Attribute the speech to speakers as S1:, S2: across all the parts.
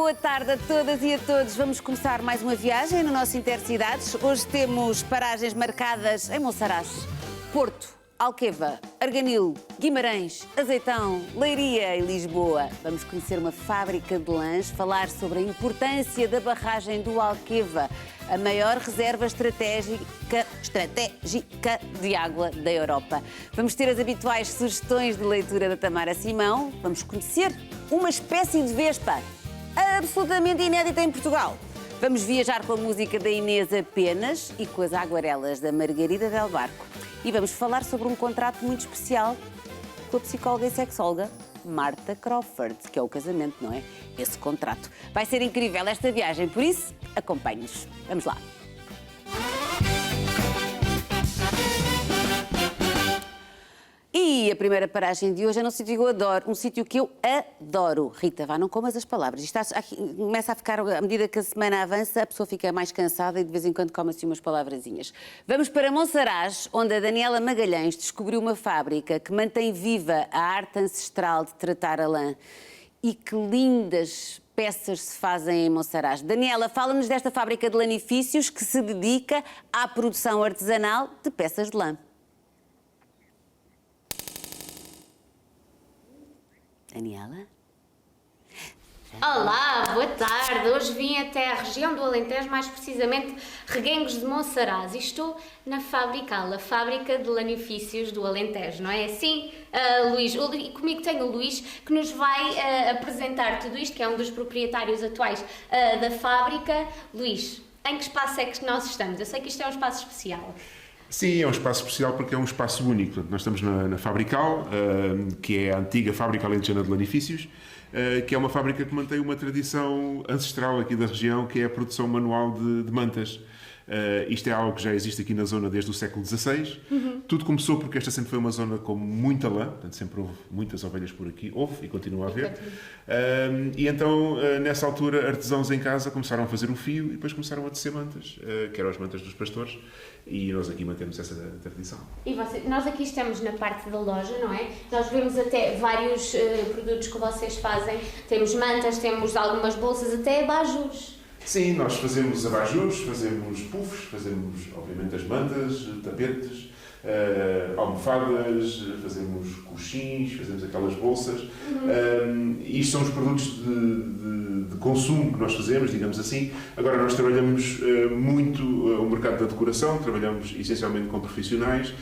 S1: boa tarde a todas e a todos. Vamos começar mais uma viagem no nosso Intercidades. Hoje temos paragens marcadas em Monsaraz, Porto, Alqueva, Arganil, Guimarães, Azeitão, Leiria e Lisboa. Vamos conhecer uma fábrica de lãs, falar sobre a importância da barragem do Alqueva, a maior reserva estratégica de água da Europa. Vamos ter as habituais sugestões de leitura da Tamara Simão. Vamos conhecer uma espécie de vespa absolutamente inédita em Portugal. Vamos viajar com a música da Inês apenas e com as aguarelas da Margarida Del Barco. E vamos falar sobre um contrato muito especial com a psicóloga e sexóloga Marta Crawford, que é o casamento, não é? Esse contrato. Vai ser incrível esta viagem, por isso, acompanhe-nos. Vamos lá. E a primeira paragem de hoje é num sítio que eu adoro, um sítio que eu adoro. Rita, vá, não comas as palavras. Isto começa a ficar, à medida que a semana avança, a pessoa fica mais cansada e de vez em quando come assim umas palavrazinhas. Vamos para Monsaraz, onde a Daniela Magalhães descobriu uma fábrica que mantém viva a arte ancestral de tratar a lã. E que lindas peças se fazem em Monsaraz. Daniela, fala-nos desta fábrica de lanifícios que se dedica à produção artesanal de peças de lã. Daniela?
S2: Olá, boa tarde. Hoje vim até a região do Alentejo, mais precisamente Reguengos de Monsaraz, e estou na Fabrical, a fábrica de lanifícios do Alentejo, não é assim, Luís? E comigo tenho o Luís, que nos vai apresentar tudo isto, que é um dos proprietários atuais da fábrica. Luís, em que espaço é que nós estamos? Eu sei que isto é um espaço especial.
S3: Sim, é um espaço especial porque é um espaço único. Portanto, nós estamos na Fabrical, que é a antiga Fábrica Alentejana de Lanifícios, que é uma fábrica que mantém uma tradição ancestral aqui da região, que é a produção manual de mantas. Isto é algo que já existe aqui na zona desde o século XVI. Tudo começou porque esta sempre foi uma zona com muita lã, portanto sempre houve muitas ovelhas por aqui, houve e continua a haver. E então, nessa altura, artesãos em casa começaram a fazer o fio e depois começaram a tecer mantas, que eram as mantas dos pastores, e nós aqui mantemos essa tradição.
S2: E nós aqui estamos na parte da loja, não é? Nós vemos até vários produtos que vocês fazem, temos mantas, temos algumas bolsas, até abajures.
S3: Sim, nós fazemos abajures, fazemos puffs, fazemos, obviamente, as mantas, tapetes, almofadas, fazemos coxins, fazemos aquelas bolsas. Isto são os produtos de consumo que nós fazemos, digamos assim. Agora, nós trabalhamos muito o mercado da decoração, trabalhamos essencialmente com profissionais,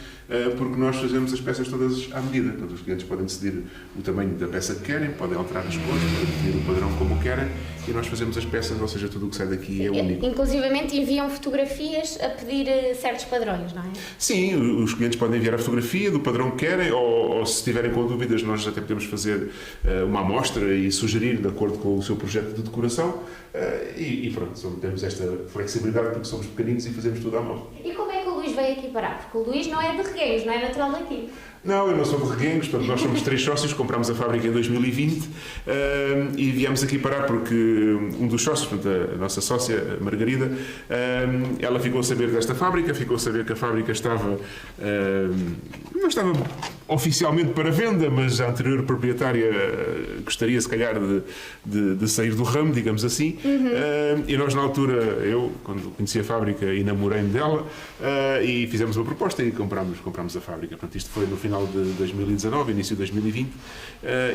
S3: porque nós fazemos as peças todas à medida. Portanto, os clientes podem decidir o tamanho da peça que querem, podem alterar as cores, podem definir o padrão como querem, e nós fazemos as peças, ou seja, tudo o que sai daqui é único.
S2: Inclusivamente enviam fotografias a pedir certos padrões, não é?
S3: Sim, os clientes podem enviar a fotografia do padrão que querem, ou se estiverem com dúvidas, nós até podemos fazer uma amostra e sugerir de acordo com o seu projeto de decoração, e pronto, temos esta flexibilidade porque somos pequeninos e fazemos tudo à mão.
S2: E como é que o Luís veio aqui parar? Porque o Luís não é de Reguengos, não é natural daqui.
S3: Não, eu não sou de Reguengos, portanto, nós somos 3 sócios, comprámos a fábrica em 2020 e viemos aqui parar porque um dos sócios, portanto, a nossa sócia, a Margarida, ela ficou a saber desta fábrica, ficou a saber que a fábrica estava, não estava oficialmente para venda, mas a anterior proprietária gostaria, se calhar, de sair do ramo, digamos assim, e nós, na altura, eu, quando conheci a fábrica, enamorei-me dela e fizemos uma proposta e comprámos a fábrica. Portanto, isto foi no final de 2019, início de 2020,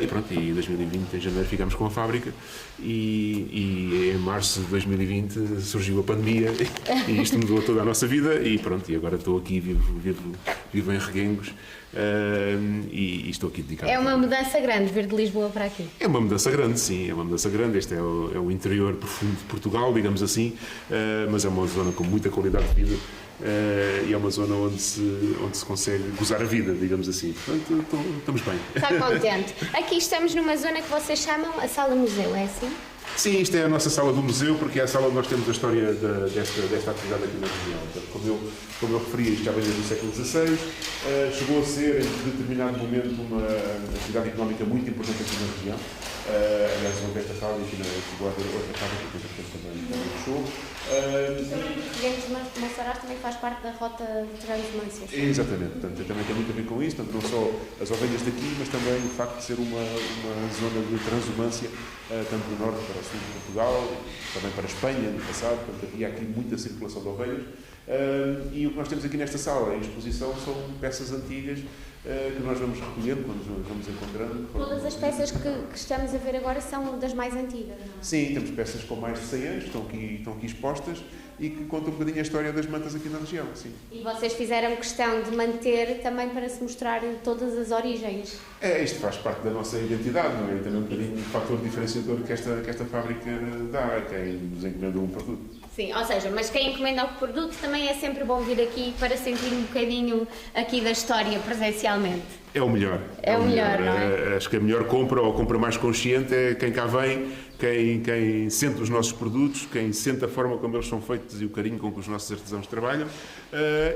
S3: e pronto, e em 2020, em janeiro, ficámos com a fábrica e em março de 2020 surgiu a pandemia e isto mudou toda a nossa vida e pronto, e agora estou aqui, vivo em Reguengos e estou aqui dedicado.
S2: É uma mudança grande vir de Lisboa para aqui?
S3: É uma mudança grande, sim, é uma mudança grande. Este é o interior profundo de Portugal, digamos assim, mas é uma zona com muita qualidade de vida. E é uma zona onde se consegue gozar a vida, digamos assim. Portanto, estamos bem.
S2: Está contente. Aqui estamos numa zona que vocês chamam a Sala Museu, é assim?
S3: Sim, isto é a nossa sala do museu, porque é a sala onde nós temos a história desta atividade aqui na região. Portanto, como eu referi, isto já vem desde o século XVI, chegou a ser, em determinado momento, uma atividade económica muito importante aqui na região. Aliás, uma desta fábrica, chegou a haver outra fábrica que também fechou.
S2: Reguengos de Monsaraz também faz parte da rota de transumância.
S3: Exatamente, portanto, também tem muito a ver com isso, portanto, não só as ovelhas daqui, mas também o facto de ser uma zona de transumância, tanto do norte para o sul de Portugal, também para a Espanha, no passado, portanto, havia aqui muita circulação de ovelhas. E o que nós temos aqui nesta sala, em exposição, são peças antigas que nós vamos recolhendo quando vamos encontrando.
S2: Todas as peças que estamos a ver agora são das mais antigas, não é?
S3: Sim, temos peças com mais de 100 anos, estão aqui expostas e que contam um bocadinho a história das mantas aqui na região, sim.
S2: E vocês fizeram questão de manter também para se mostrar todas as origens.
S3: Isto faz parte da nossa identidade, não é? Também um bocadinho o fator diferenciador que esta fábrica dá a quem nos encomenda um produto.
S2: Sim, ou seja, mas quem encomenda o produto também é sempre bom vir aqui para sentir um bocadinho aqui da história presencialmente.
S3: É o melhor.
S2: É o melhor, não é?
S3: Acho que a melhor compra, ou a compra mais consciente, é quem cá vem, quem sente os nossos produtos, quem sente a forma como eles são feitos e o carinho com que os nossos artesãos trabalham.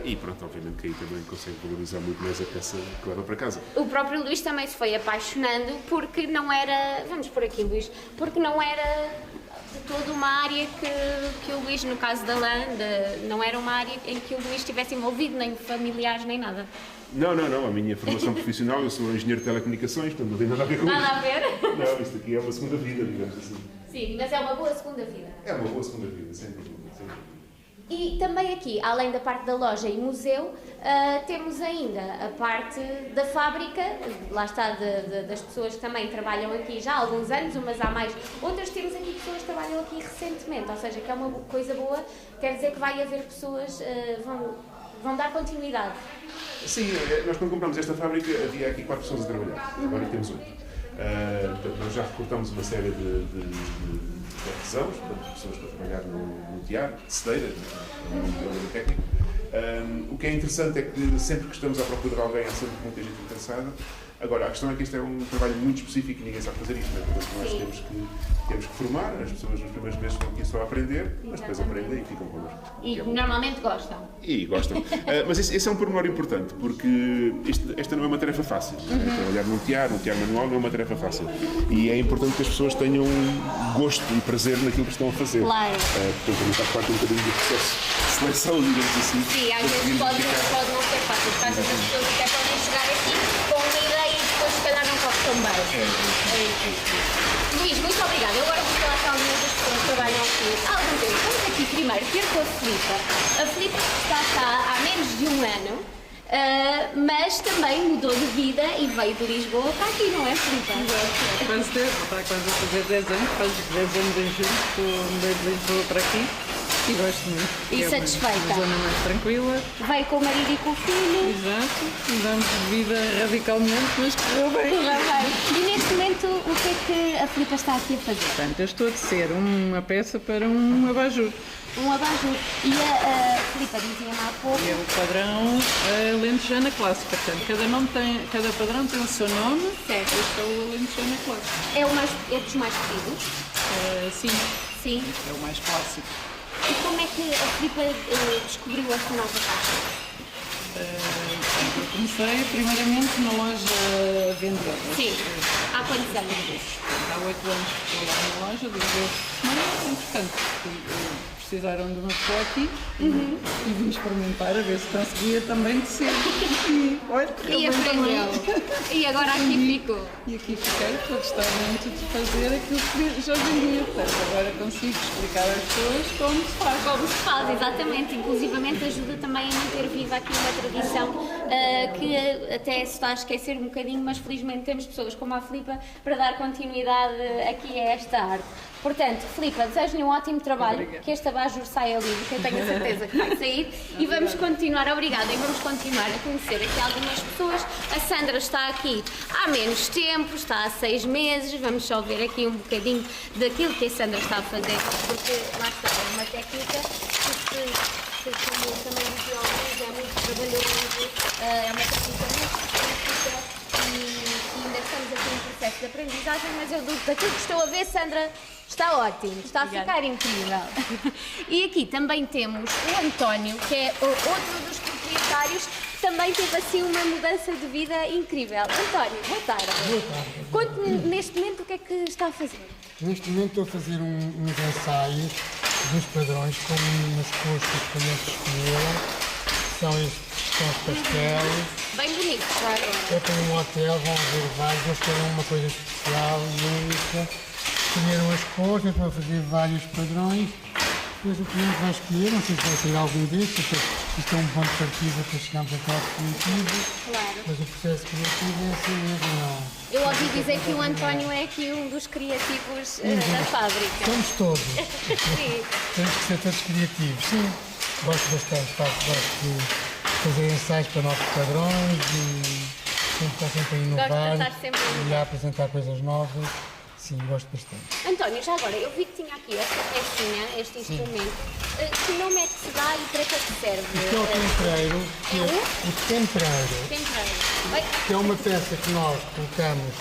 S3: E pronto, obviamente que aí também consegue valorizar muito mais a peça que leva para casa.
S2: O próprio Luís também se foi apaixonando porque não era, vamos por aqui Luís, porque não era de toda uma área que o Luís, no caso da lã, não era uma área em que o Luís estivesse envolvido, nem familiares, nem nada.
S3: Não. A minha formação profissional, eu sou engenheiro de telecomunicações, portanto não tem nada a ver com isso.
S2: Nada a ver?
S3: Não, isto aqui é uma segunda vida, digamos assim.
S2: Sim, mas é uma boa segunda vida.
S3: É uma boa segunda vida, sem dúvida.
S2: E também aqui, além da parte da loja e museu, temos ainda a parte da fábrica, lá está, das pessoas que também trabalham aqui já há alguns anos, umas há mais, outras temos aqui pessoas que trabalham aqui recentemente, ou seja, que é uma coisa boa, quer dizer que vai haver pessoas, vão dar continuidade.
S3: Sim, nós quando compramos esta fábrica havia aqui 4 pessoas a trabalhar, agora temos 8. Portanto, nós já recortamos uma série de artesãos, portanto, pessoas para trabalhar no teatro, de cedeiras, no técnico. O que é interessante é que sempre que estamos à procura de alguém há sempre muita gente interessada. Agora, a questão é que este é um trabalho muito específico e ninguém sabe fazer isto, não é? Portanto, nós temos que formar, as pessoas nos primeiros meses estão aqui só a aprender, mas depois aprendem e ficam connosco.
S2: E normalmente gostam.
S3: E gostam. Mas esse é um pormenor importante, porque esta não é uma tarefa fácil. Trabalhar num tear manual não é uma tarefa fácil. E é importante que as pessoas tenham gosto e prazer naquilo que estão a fazer.
S2: Claro.
S3: Portanto, também faz parte um bocadinho do processo de seleção, digamos assim.
S2: Sim, às vezes pode não ser fácil, porque às vezes as pessoas até podem chegar aqui com uma ideia e depois se calhar não gostam bem. Luís, muito obrigada. Eu agora vou falar com algumas das pessoas que trabalham aqui há algum tempo. Vamos aqui primeiro ter com a Filipa. A Filipa está cá há menos de um ano, mas também mudou de vida e veio de Lisboa para aqui, não é, Filipa?
S4: Exato. Quase tempo, está quase a fazer 10 anos, faz 10 anos em julho, que mudei de Lisboa para aqui. E gosto muito.
S2: E satisfeita?
S4: É uma zona mais tranquila.
S2: Veio com o marido e com o filho.
S4: Exato. Mudamos de vida radicalmente, mas correu bem.
S2: Correu bem. E neste momento, o que é que a Filipa está aqui a fazer?
S4: Portanto, eu estou a tecer uma peça para um abajur.
S2: Um abajur. E a Filipa dizia-me há pouco.
S4: E é o padrão alentejana clássica. Portanto, cada padrão tem o seu nome.
S2: Certo.
S4: Este é o alentejana clássico.
S2: É dos mais pedidos?
S4: Sim.
S2: Sim.
S4: É o mais clássico.
S2: E como é que a Filipa descobriu esta nova caixa?
S4: Eu comecei primeiramente na loja vendedora.
S2: Sim. Há quantos anos?
S4: Há 8 anos que estou lá na loja, desde mas entretanto precisaram de uma pessoa aqui e vim experimentar a ver se conseguia também tecer. E olha,
S2: E aprendeu. E agora aqui ficou.
S4: E aqui fiquei, estou a gostar muito de fazer aquilo que já vendia. Portanto, agora consigo explicar às pessoas como se faz.
S2: Como se faz, exatamente. Inclusivamente ajuda também a manter viva aqui uma tradição que até se está a esquecer um bocadinho, mas felizmente temos pessoas como a Filipa para dar continuidade aqui a esta arte. Portanto, Filipa, desejo-lhe um ótimo trabalho,
S4: Obrigada.
S2: que este abajur saia livre, que eu tenho a certeza que vai sair. E vamos continuar, obrigada, e vamos continuar a conhecer aqui algumas pessoas. A Sandra está aqui há menos tempo, está há 6 meses. Vamos só ver aqui um bocadinho daquilo que a Sandra está a fazer, porque lá está, é uma técnica que como também dizia ao Luís, é muito trabalhoso, é uma técnica muito específica e ainda estamos aqui em processo de aprendizagem, mas eu daquilo que estou a ver, Sandra, está ótimo, está a ficar incrível. E aqui também temos o António, que é outro dos proprietários, que também teve assim uma mudança de vida incrível. António, boa tarde.
S5: Boa tarde.
S2: Conte-me neste momento o que é que está a fazer.
S5: Neste momento estou a fazer uns ensaios dos padrões, como nas cores que os clientes escolheram. São estes são os pastelos.
S2: Bem bonito, já agora.
S5: É para um hotel, vão ver vários, eles querem uma coisa especial e única. Escolheram as cores, eu estou a fazer vários padrões. Depois o cliente vai escolher, não sei se vai sair algum destes, isto é um ponto de partida para chegarmos até ao definitivo.
S2: Claro.
S5: Mas o processo criativo é assim mesmo, não.
S2: Eu ouvi dizer que o António é aqui um dos criativos da fábrica.
S5: Somos todos.
S2: Sim.
S5: Temos que ser todos criativos. Sim, gosto bastante, gosto de fazer ensaios para novos padrões e sempre estar sempre a inovar
S2: Gosto de estar sempre a inovar.
S5: e a apresentar coisas novas. Sim, gosto bastante.
S2: António, já agora, eu vi que tinha aqui esta pecinha, este instrumento. Que nome é que se dá e para que é que serve?
S5: Isto é o tempero, que é o tempero,
S2: Tempero. Oi?
S5: que é uma peça que nós colocamos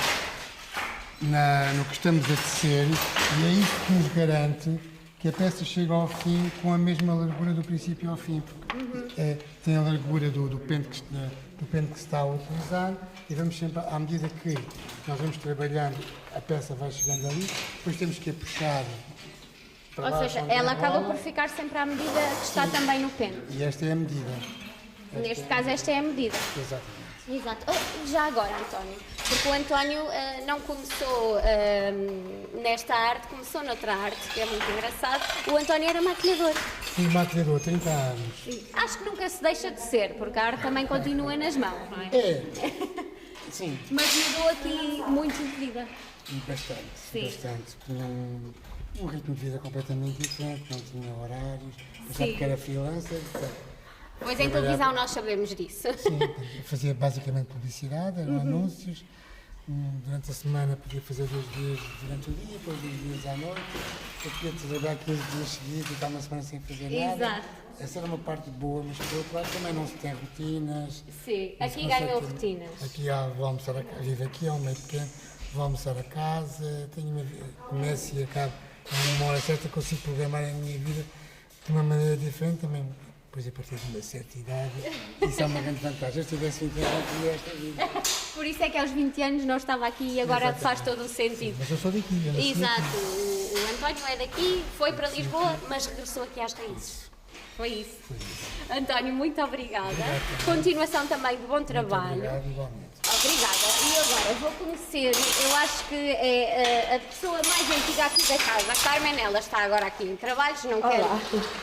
S5: no que estamos a tecer e é isto que nos garante que a peça chega ao fim com a mesma largura do princípio ao fim, porque tem a largura do pente que se está a utilizar e vamos sempre, à medida que nós vamos trabalhando, a peça vai chegando ali, depois temos que a puxar para
S2: Ou
S5: baixo
S2: seja,
S5: onde
S2: ela
S5: é
S2: acaba
S5: bola,
S2: por ficar sempre à medida que está também no pente.
S5: e esta é a medida.
S2: Neste caso, esta é a medida.
S5: Exatamente.
S2: Exato. Já agora, António, porque o António não começou nesta arte, começou noutra arte, que é muito engraçado. O António era maquilhador.
S5: Fui maquilhador, 30 anos.
S2: Acho que nunca se deixa de ser, porque a arte também continua nas mãos, não é?
S5: É. Sim.
S2: Mas mudou aqui muito de vida.
S5: Bastante.
S2: Sim.
S5: Bastante. Tinha um ritmo de vida completamente diferente, não tinha horários,
S2: Sim.
S5: achava que era freelancer. Portanto,
S2: Pois em televisão nós sabemos disso.
S5: sim, fazia basicamente publicidade, eram anúncios. Durante a semana podia fazer 2 dias durante o dia, depois 2 dias à noite. Eu podia trabalhar 15 dias seguidos e estar uma semana sem fazer nada.
S2: Exato.
S5: Essa era uma parte boa, mas por outro lado também não se tem rotinas.
S2: Sim,
S5: Não se
S2: aqui
S5: consegue
S2: ganhou
S5: ter-
S2: rotinas.
S5: Aqui vou almoçar, vivo aqui, é um meio pequeno, vou almoçar a casa, tenho uma vida, começo e acabo a uma hora certa, consigo programar a minha vida de uma maneira diferente também. Depois, a partir de uma certa idade, isso é uma grande vantagem. Se eu tivesse 20 anos, não teria esta vida.
S2: Por isso é que aos 20 anos não estava aqui e agora faz todo o sentido.
S5: Mas eu sou daqui, eu nasci
S2: Exato,
S5: aqui.
S2: o António é daqui, foi para Lisboa, mas regressou aqui às raízes. Foi isso. António, muito obrigada. Continuação também de bom
S5: Muito
S2: trabalho.
S5: obrigado, igualmente.
S2: Obrigada. E agora vou conhecer, eu acho que é a pessoa mais antiga aqui da casa, a Carmen. Ela está agora aqui em trabalhos, não quero.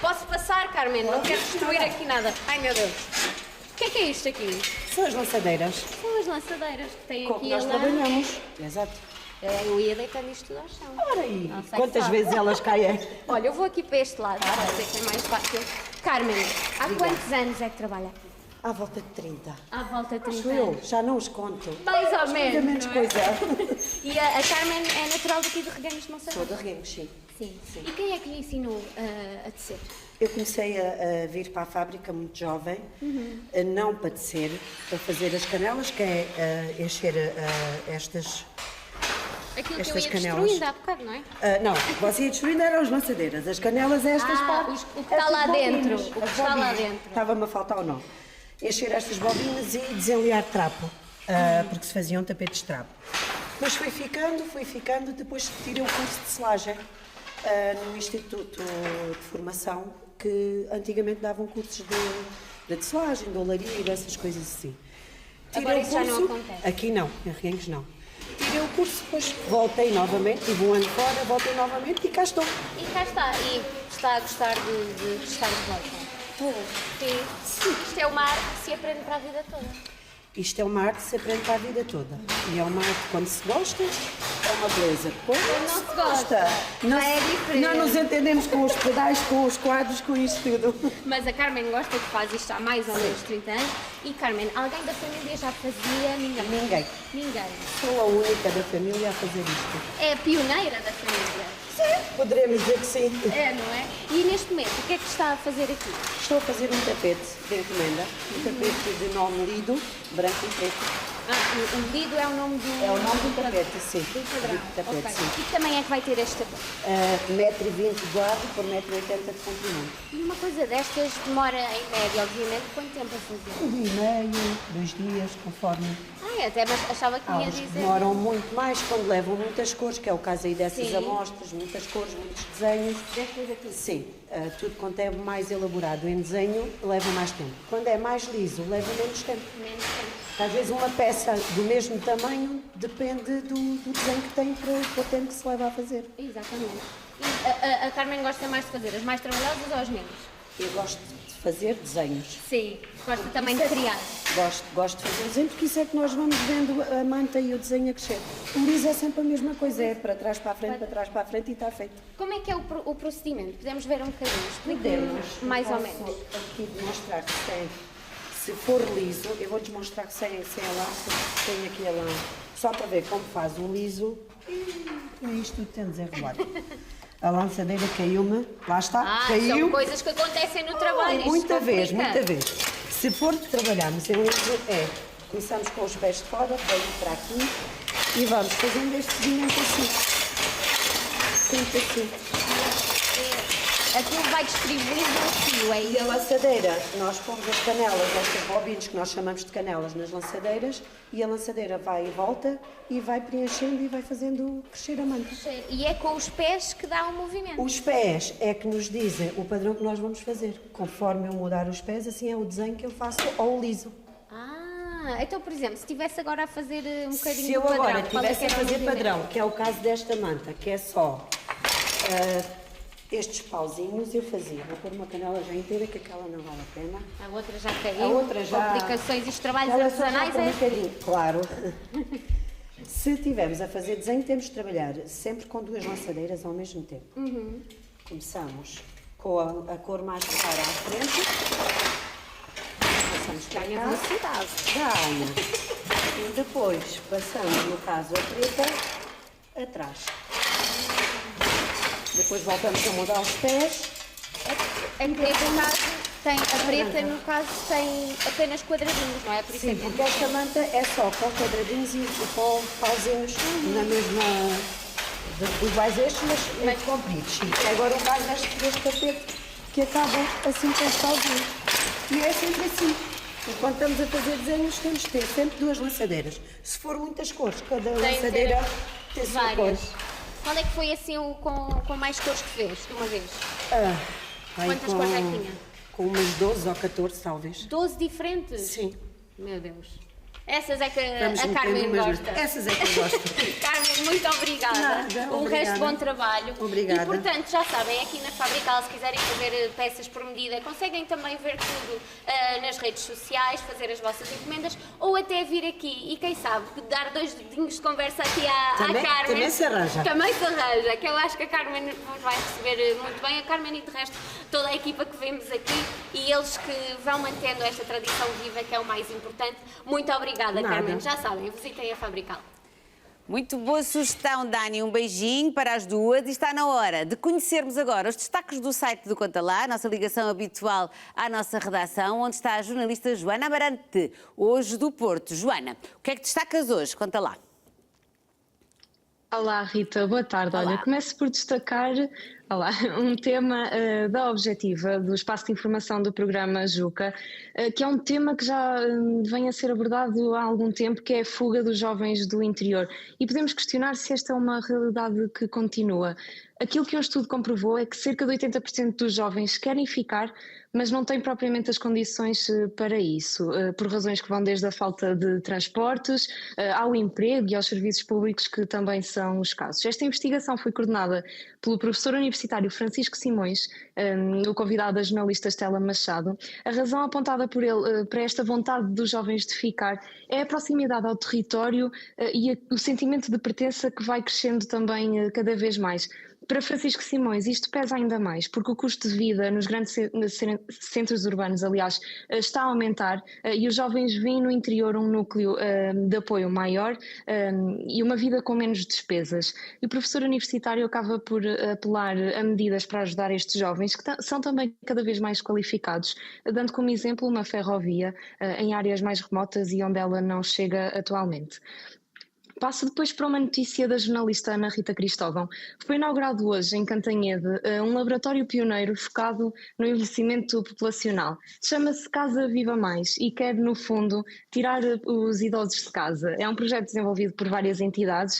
S2: Posso passar, Carmen? Não quero destruir aqui nada. Ai meu Deus. O que é isto aqui?
S6: São as lançadeiras
S2: São as lançadeiras que têm
S6: com
S2: aqui
S6: que nós
S2: a lã.
S6: trabalhamos. Exato.
S2: Eu ia deitando isto tudo ao chão.
S6: Ora aí,
S2: Não sei
S6: quantas
S2: se
S6: vezes elas caem?
S2: Olha, eu vou aqui para este lado, para dizer que é mais fácil. Carmen, há quantos anos é que trabalha?
S6: À volta de 30.
S2: À volta de 30
S6: Acho eu,
S2: anos.
S6: já não os conto.
S2: Mais ou
S6: Ainda
S2: menos.
S6: menos
S2: não é?
S6: coisa.
S2: E a Carmen é natural daqui de Reguengos de Monsanto?
S6: Sou de Reguengos, sim.
S2: Sim. E quem é que lhe ensinou a tecer?
S6: Eu comecei a vir para a fábrica muito jovem, não para tecer, para fazer as canelas, que é encher estas...
S2: Aquilo que eu
S6: Estas
S2: ia
S6: canelas.
S2: destruindo há bocado, não é?
S6: não, você ia destruindo eram as lançadeiras, as canelas é estas partes.
S2: o que está
S6: estas
S2: lá
S6: bobinas,
S2: dentro, o que
S6: as
S2: está lá
S6: bobinas.
S2: dentro.
S6: Estava-me a faltar ou não. Encher estas bobinas e desenliar trapo, porque se faziam tapetes de trapo. Depois fui ficando, depois tirei o curso de selagem no Instituto de Formação, que antigamente davam cursos de tecelagem, de olaria e dessas coisas assim.
S2: Agora isso já não acontece.
S6: Aqui não, em Reguengos não. Tirei o curso, depois voltei novamente, tive um ano fora, voltei novamente e cá estou.
S2: E cá está. E está a gostar de estar de volta?
S6: Estou.
S2: Sim. Isto é uma arte que se aprende para a vida toda.
S6: Isto é uma arte que se aprende para a vida toda. E é uma arte que, quando se gosta, é uma beleza. Quando
S2: não se gosta,
S6: não,
S2: é diferente.
S6: não nos entendemos com os pedais, com os quadros, com isto tudo.
S2: Mas a Carmen gosta que faz isto há mais ou menos 30 anos. E Carmen, alguém da família já fazia? Ninguém. Ninguém.
S6: Sou a única da família a fazer isto.
S2: É a pioneira da família.
S6: Poderemos dizer que sim.
S2: É, não é? E neste momento, o que é que está a fazer aqui?
S6: Estou a fazer um tapete de encomenda, um tapete de nome lido, branco e preto.
S2: O Lido é o nome do...
S6: É o nome do tapete, sim.
S2: Do padrão.
S6: Do tapete,
S2: Ok.
S6: sim.
S2: E que tamanho é que vai ter este tapete?
S6: 1,20 m de lado por 1,80 m de comprimento.
S2: E uma coisa destas demora, em média, obviamente, quanto tempo a fazer?
S6: 1 dia e meio, 2 dias, conforme.
S2: Até mas achava que
S6: Há
S2: ia
S6: uns que
S2: dizer...
S6: demoram muito mais quando levam muitas cores, que é o caso aí dessas
S2: Sim.
S6: amostras, muitas cores, muitos desenhos.
S2: Destas aqui.
S6: Sim, tudo quanto é mais elaborado em desenho leva mais tempo. Quando é mais liso, leva menos tempo.
S2: Menos tempo.
S6: Às vezes uma peça do mesmo tamanho depende do desenho que tem para o tempo que se leva a fazer.
S2: Exatamente. E a Carmen gosta mais de fazer as mais trabalhosas ou as menos?
S6: Eu gosto de fazer desenhos.
S2: Sim. Gosta também de criar.
S6: Gosto de fazer desenho, porque isso é que nós vamos vendo a manta e o desenho a crescer. O liso é sempre a mesma coisa, é para trás para a frente, para trás para a frente e está feito.
S2: Como é que é o procedimento? Podemos ver um bocadinho?
S6: Podemos.
S2: Mais ou
S6: Eu
S2: menos.
S6: posso aqui demonstrar que se for liso, eu vou-lhes mostrar que sem a lança, tem aqui a lança, só para ver como faz o liso. É isto tudo tem desenrolado. A lançadeira caiu-me, lá está,
S2: São
S6: caiu.
S2: coisas que acontecem no trabalho. isto
S6: Muita vez,
S2: complica.
S6: muita vez. Se for trabalharmos em liso, começamos com os pés de fora, vem para aqui e vamos fazendo este seguimento assim. Sempre assim.
S2: Aquilo vai distribuindo o fio, é
S6: E
S2: isso?
S6: a lançadeira, nós pomos as canelas, estas bobinas que nós chamamos de canelas nas lançadeiras, e a lançadeira vai e volta e vai preenchendo e vai fazendo crescer a manta.
S2: E é com os pés que dá o movimento.
S6: Os pés é que nos dizem o padrão que nós vamos fazer. Conforme eu mudar os pés, assim é o desenho que eu faço ao liso.
S2: Então, por exemplo, se estivesse agora a fazer um bocadinho
S6: Se eu
S2: de padrão,
S6: agora
S2: qual é que
S6: estivesse a
S2: era o
S6: fazer
S2: movimento?
S6: padrão, que é o caso desta manta, que é só estes pauzinhos, eu fazia. Vou pôr uma canela já inteira, que aquela não vale a pena.
S2: A outra já caiu.
S6: A outra já-
S2: Complicações e os trabalhos
S6: Ela só
S2: artesanais
S6: já com um
S2: é...
S6: bocadinho, claro. Se estivermos a fazer desenho, temos de trabalhar sempre com 2 lançadeiras ao mesmo tempo. Começamos com a cor mais clara à frente. Passamos para
S2: Ganha
S6: cá.
S2: velocidade.
S6: Ganha. E depois passamos, no caso, a preta atrás. Depois voltamos a mudar os pés.
S2: É que neste caso tem a preta, no caso tem apenas quadradinhos, não é? Por isso
S6: Sim,
S2: é que-
S6: porque esta manta é só com quadradinhos e com pauzinhos na mesma. Iguais estes, mas compridos. Sim. Agora o caso deste tapete que acabam assim com os pauzinhos. E é sempre assim. E quando estamos a fazer desenhos, temos de ter sempre 2 lançadeiras. Se for muitas cores, cada
S2: de
S6: lançadeira
S2: ter
S6: tem a sua cor.
S2: várias. Qual é que foi assim o com mais cores que fez, de uma vez?
S6: Aí
S2: Quantas cores é que tinha?
S6: Com umas 12 ou 14, talvez.
S2: 12 diferentes?
S6: Sim.
S2: Meu Deus. Essas é que
S6: Vamos
S2: a
S6: metendo
S2: Carmen
S6: umas-
S2: gosta.
S6: Essas é que eu gosto.
S2: Carmen, muito obrigada.
S6: Nada,
S2: Um
S6: obrigada.
S2: resto de bom trabalho.
S6: Obrigada.
S2: E portanto, já sabem, aqui na Fabrical, se quiserem fazer peças por medida, conseguem também ver tudo nas redes sociais, fazer as vossas encomendas ou até vir aqui e quem sabe dar 2 dedinhos de conversa aqui à
S6: Também-
S2: Carmen.
S6: também se arranja.
S2: Também se arranja, que eu acho que a Carmen vos vai receber muito bem. A Carmen e de resto toda a equipa que vemos aqui e eles que vão mantendo esta tradição viva, que é o mais importante. Muito obrigada,
S6: Nada.
S2: Carmen. Já sabem, visitem a Fabrical.
S1: Muito boa sugestão, Dani. Um beijinho para as duas. E está na hora de conhecermos agora os destaques do site do Conta Lá, a nossa ligação habitual à nossa redação, onde está a jornalista Joana Amarante, hoje do Porto. Joana, o que é que destacas hoje? Conta lá.
S7: Olá Rita, boa tarde.
S1: Olá.
S7: Olha, começo por destacar um tema da Objetiva, do Espaço de Informação do programa Juca, que é um tema que já vem a ser abordado há algum tempo, que é a fuga dos jovens do interior. E podemos questionar se esta é uma realidade que continua. Aquilo que um estudo comprovou é que cerca de 80% dos jovens querem ficar, mas não têm propriamente as condições para isso, por razões que vão desde a falta de transportes ao emprego e aos serviços públicos, que também são escassos. Esta investigação foi coordenada pelo professor universitário Francisco Simões, o convidado da jornalista Estela Machado. A razão apontada por ele para esta vontade dos jovens de ficar é a proximidade ao território e o sentimento de pertença que vai crescendo também cada vez mais. Para Francisco Simões, isto pesa ainda mais, porque o custo de vida nos grandes centros urbanos, aliás, está a aumentar e os jovens veem no interior um núcleo de apoio maior e uma vida com menos despesas. E o professor universitário acaba por apelar a medidas para ajudar estes jovens, que são também cada vez mais qualificados, dando como exemplo uma ferrovia em áreas mais remotas e onde ela não chega atualmente. Passo depois para uma notícia da jornalista Ana Rita Cristóvão. Foi inaugurado hoje, em Cantanhede, um laboratório pioneiro focado no envelhecimento populacional. Chama-se Casa Viva Mais e quer, no fundo, tirar os idosos de casa. É um projeto desenvolvido por várias entidades,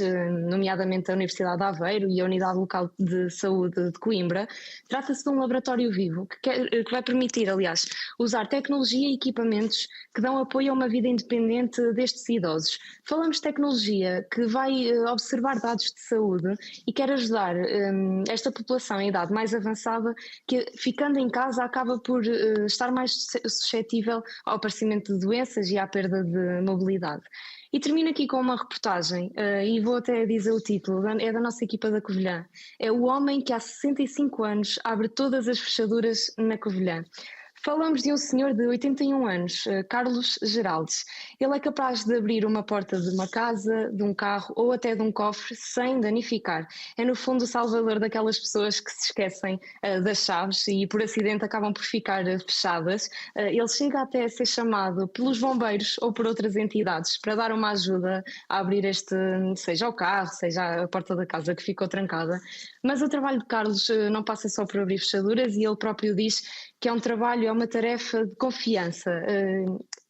S7: nomeadamente a Universidade de Aveiro e a Unidade Local de Saúde de Coimbra. Trata-se de um laboratório vivo que vai permitir, aliás, usar tecnologia e equipamentos que dão apoio a uma vida independente destes idosos. Falamos de tecnologia que vai observar dados de saúde e quer ajudar esta população em idade mais avançada que, ficando em casa, acaba por estar mais suscetível ao aparecimento de doenças e à perda de mobilidade. E termino aqui com uma reportagem, e vou até dizer o título, é da nossa equipa da Covilhã. É o homem que há 65 anos abre todas as fechaduras na Covilhã. Falamos de um senhor de 81 anos, Carlos Geraldes. Ele é capaz de abrir uma porta de uma casa, de um carro ou até de um cofre sem danificar. É no fundo o salvador daquelas pessoas que se esquecem das chaves e por acidente acabam por ficar fechadas. Ele chega até a ser chamado pelos bombeiros ou por outras entidades para dar uma ajuda a abrir seja o carro, seja a porta da casa que ficou trancada. Mas o trabalho de Carlos não passa só por abrir fechaduras e ele próprio diz que é um trabalho, é uma tarefa de confiança.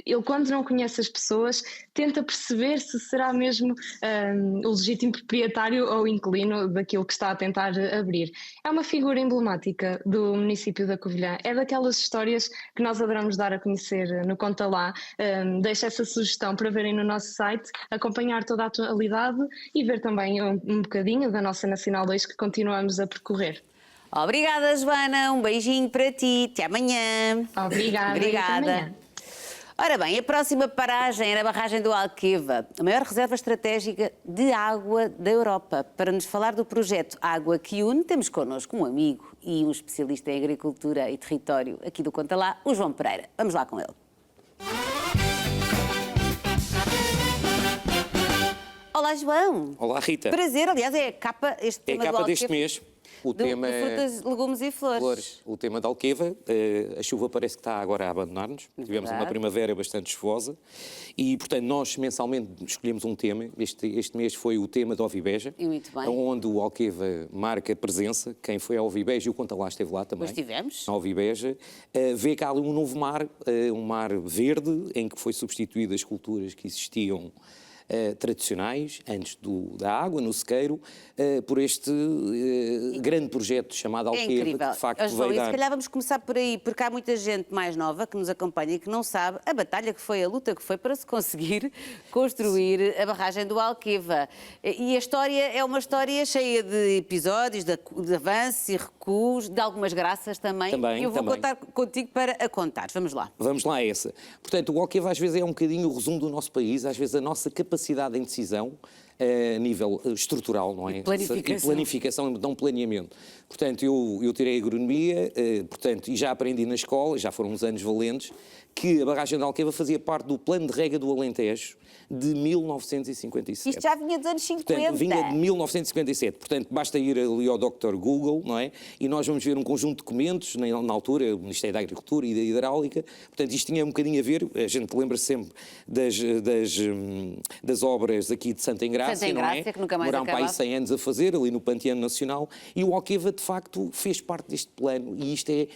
S7: Ele, quando não conhece as pessoas, tenta perceber se será mesmo o legítimo proprietário ou inquilino daquilo que está a tentar abrir. É uma figura emblemática do município da Covilhã. É daquelas histórias que nós adoramos dar a conhecer no Conta Lá. Deixo essa sugestão para verem no nosso site, acompanhar toda a atualidade e ver também um bocadinho da nossa Nacional 2 que continuamos a percorrer.
S1: Obrigada, Joana. Um beijinho para ti. Até amanhã.
S7: Obrigada.
S1: Obrigada.
S7: Até amanhã.
S1: Ora bem, a próxima paragem é na barragem do Alqueva, a maior reserva estratégica de água da Europa. Para nos falar do projeto Água que Une, temos connosco um amigo e um especialista em agricultura e território aqui do Conta Lá, o João Pereira. Vamos lá com ele. Olá, João.
S8: Olá, Rita.
S1: Prazer, aliás, é a capa, este tema
S8: É a capa
S1: do
S8: deste
S1: Alqueva,
S8: mês. O tema
S1: de frutas, legumes e flores.
S8: O tema da Alqueva. A chuva parece que está agora a abandonar-nos. Tivemos uma primavera bastante chuvosa e, portanto, nós mensalmente escolhemos um tema. Este mês foi o tema da Ovibeja, onde o Alqueva marca presença. Quem foi à Ovibeja e o Conta Lá esteve lá também.
S1: Nós estivemos.
S8: Na Ovibeja. Vê cá ali um novo mar, um mar verde, em que foi substituído as culturas que existiam tradicionais, antes da água, no sequeiro, por este grande projeto chamado Alqueva,
S1: incrível.
S8: que de facto
S1: João,
S8: veio
S1: e
S8: dar...
S1: se calhar vamos começar por aí, porque há muita gente mais nova que nos acompanha e que não sabe a batalha que foi, a luta que foi para se conseguir construir a barragem do Alqueva. E a história é uma história cheia de episódios, de avanços e recuos, de algumas graças também. E eu vou contar contigo para a contar. Vamos lá.
S8: Vamos lá a essa. Portanto, o Alqueva às vezes é um bocadinho o resumo do nosso país, às vezes a nossa capacidade em decisão a nível estrutural, não é?
S1: E
S8: planificação, não planeamento. Portanto, eu tirei agronomia, portanto, e já aprendi na escola, já foram uns anos valentes, que a barragem de Alqueva fazia parte do plano de rega do Alentejo de 1957.
S1: Isto já vinha dos anos 50.
S8: Portanto, vinha de 1957. Portanto, basta ir ali ao Dr. Google, não é? E nós vamos ver um conjunto de documentos, na altura, o Ministério da Agricultura e da Hidráulica. Portanto, isto tinha um bocadinho a ver, a gente lembra sempre das obras aqui de Santa Engrácia, não é?
S1: Que nunca mais
S8: demoraram para aí 100 anos a fazer, ali no Panteão Nacional. E o Alqueva, de facto, fez parte deste plano. E isto é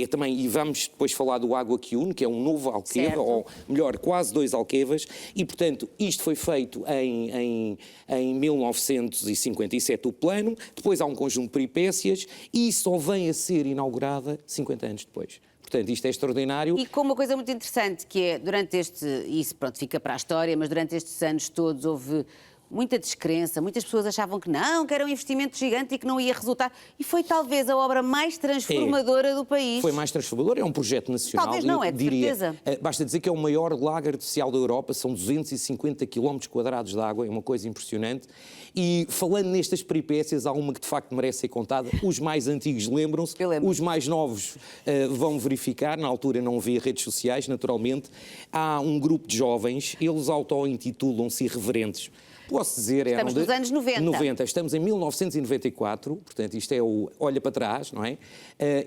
S8: também, e vamos depois falar do Água que Une, que é um novo Alqueva,
S1: certo.
S8: Ou melhor, quase 2 Alquevas. E, portanto, isto foi feito em 1957 o plano, depois há um conjunto de peripécias e só vem a ser inaugurada 50 anos depois. Portanto, isto é extraordinário.
S1: E com uma coisa muito interessante, que é, durante isso pronto, fica para a história, mas durante estes anos todos houve muita descrença, muitas pessoas achavam que era um investimento gigante e que não ia resultar. E foi talvez a obra mais transformadora do país.
S8: Foi mais transformadora, é um projeto nacional.
S1: Talvez não, de certeza.
S8: Basta dizer que é o maior lago artificial da Europa, são 250 km² de água, é uma coisa impressionante. E falando nestas peripécias, há uma que de facto merece ser contada. Os mais antigos lembram-se, os mais novos vão verificar. Na altura não havia redes sociais, naturalmente. Há um grupo de jovens, eles auto-intitulam-se irreverentes. Posso dizer,
S1: estamos nos anos 90.
S8: Estamos em 1994, portanto, isto é o olha para trás, não é?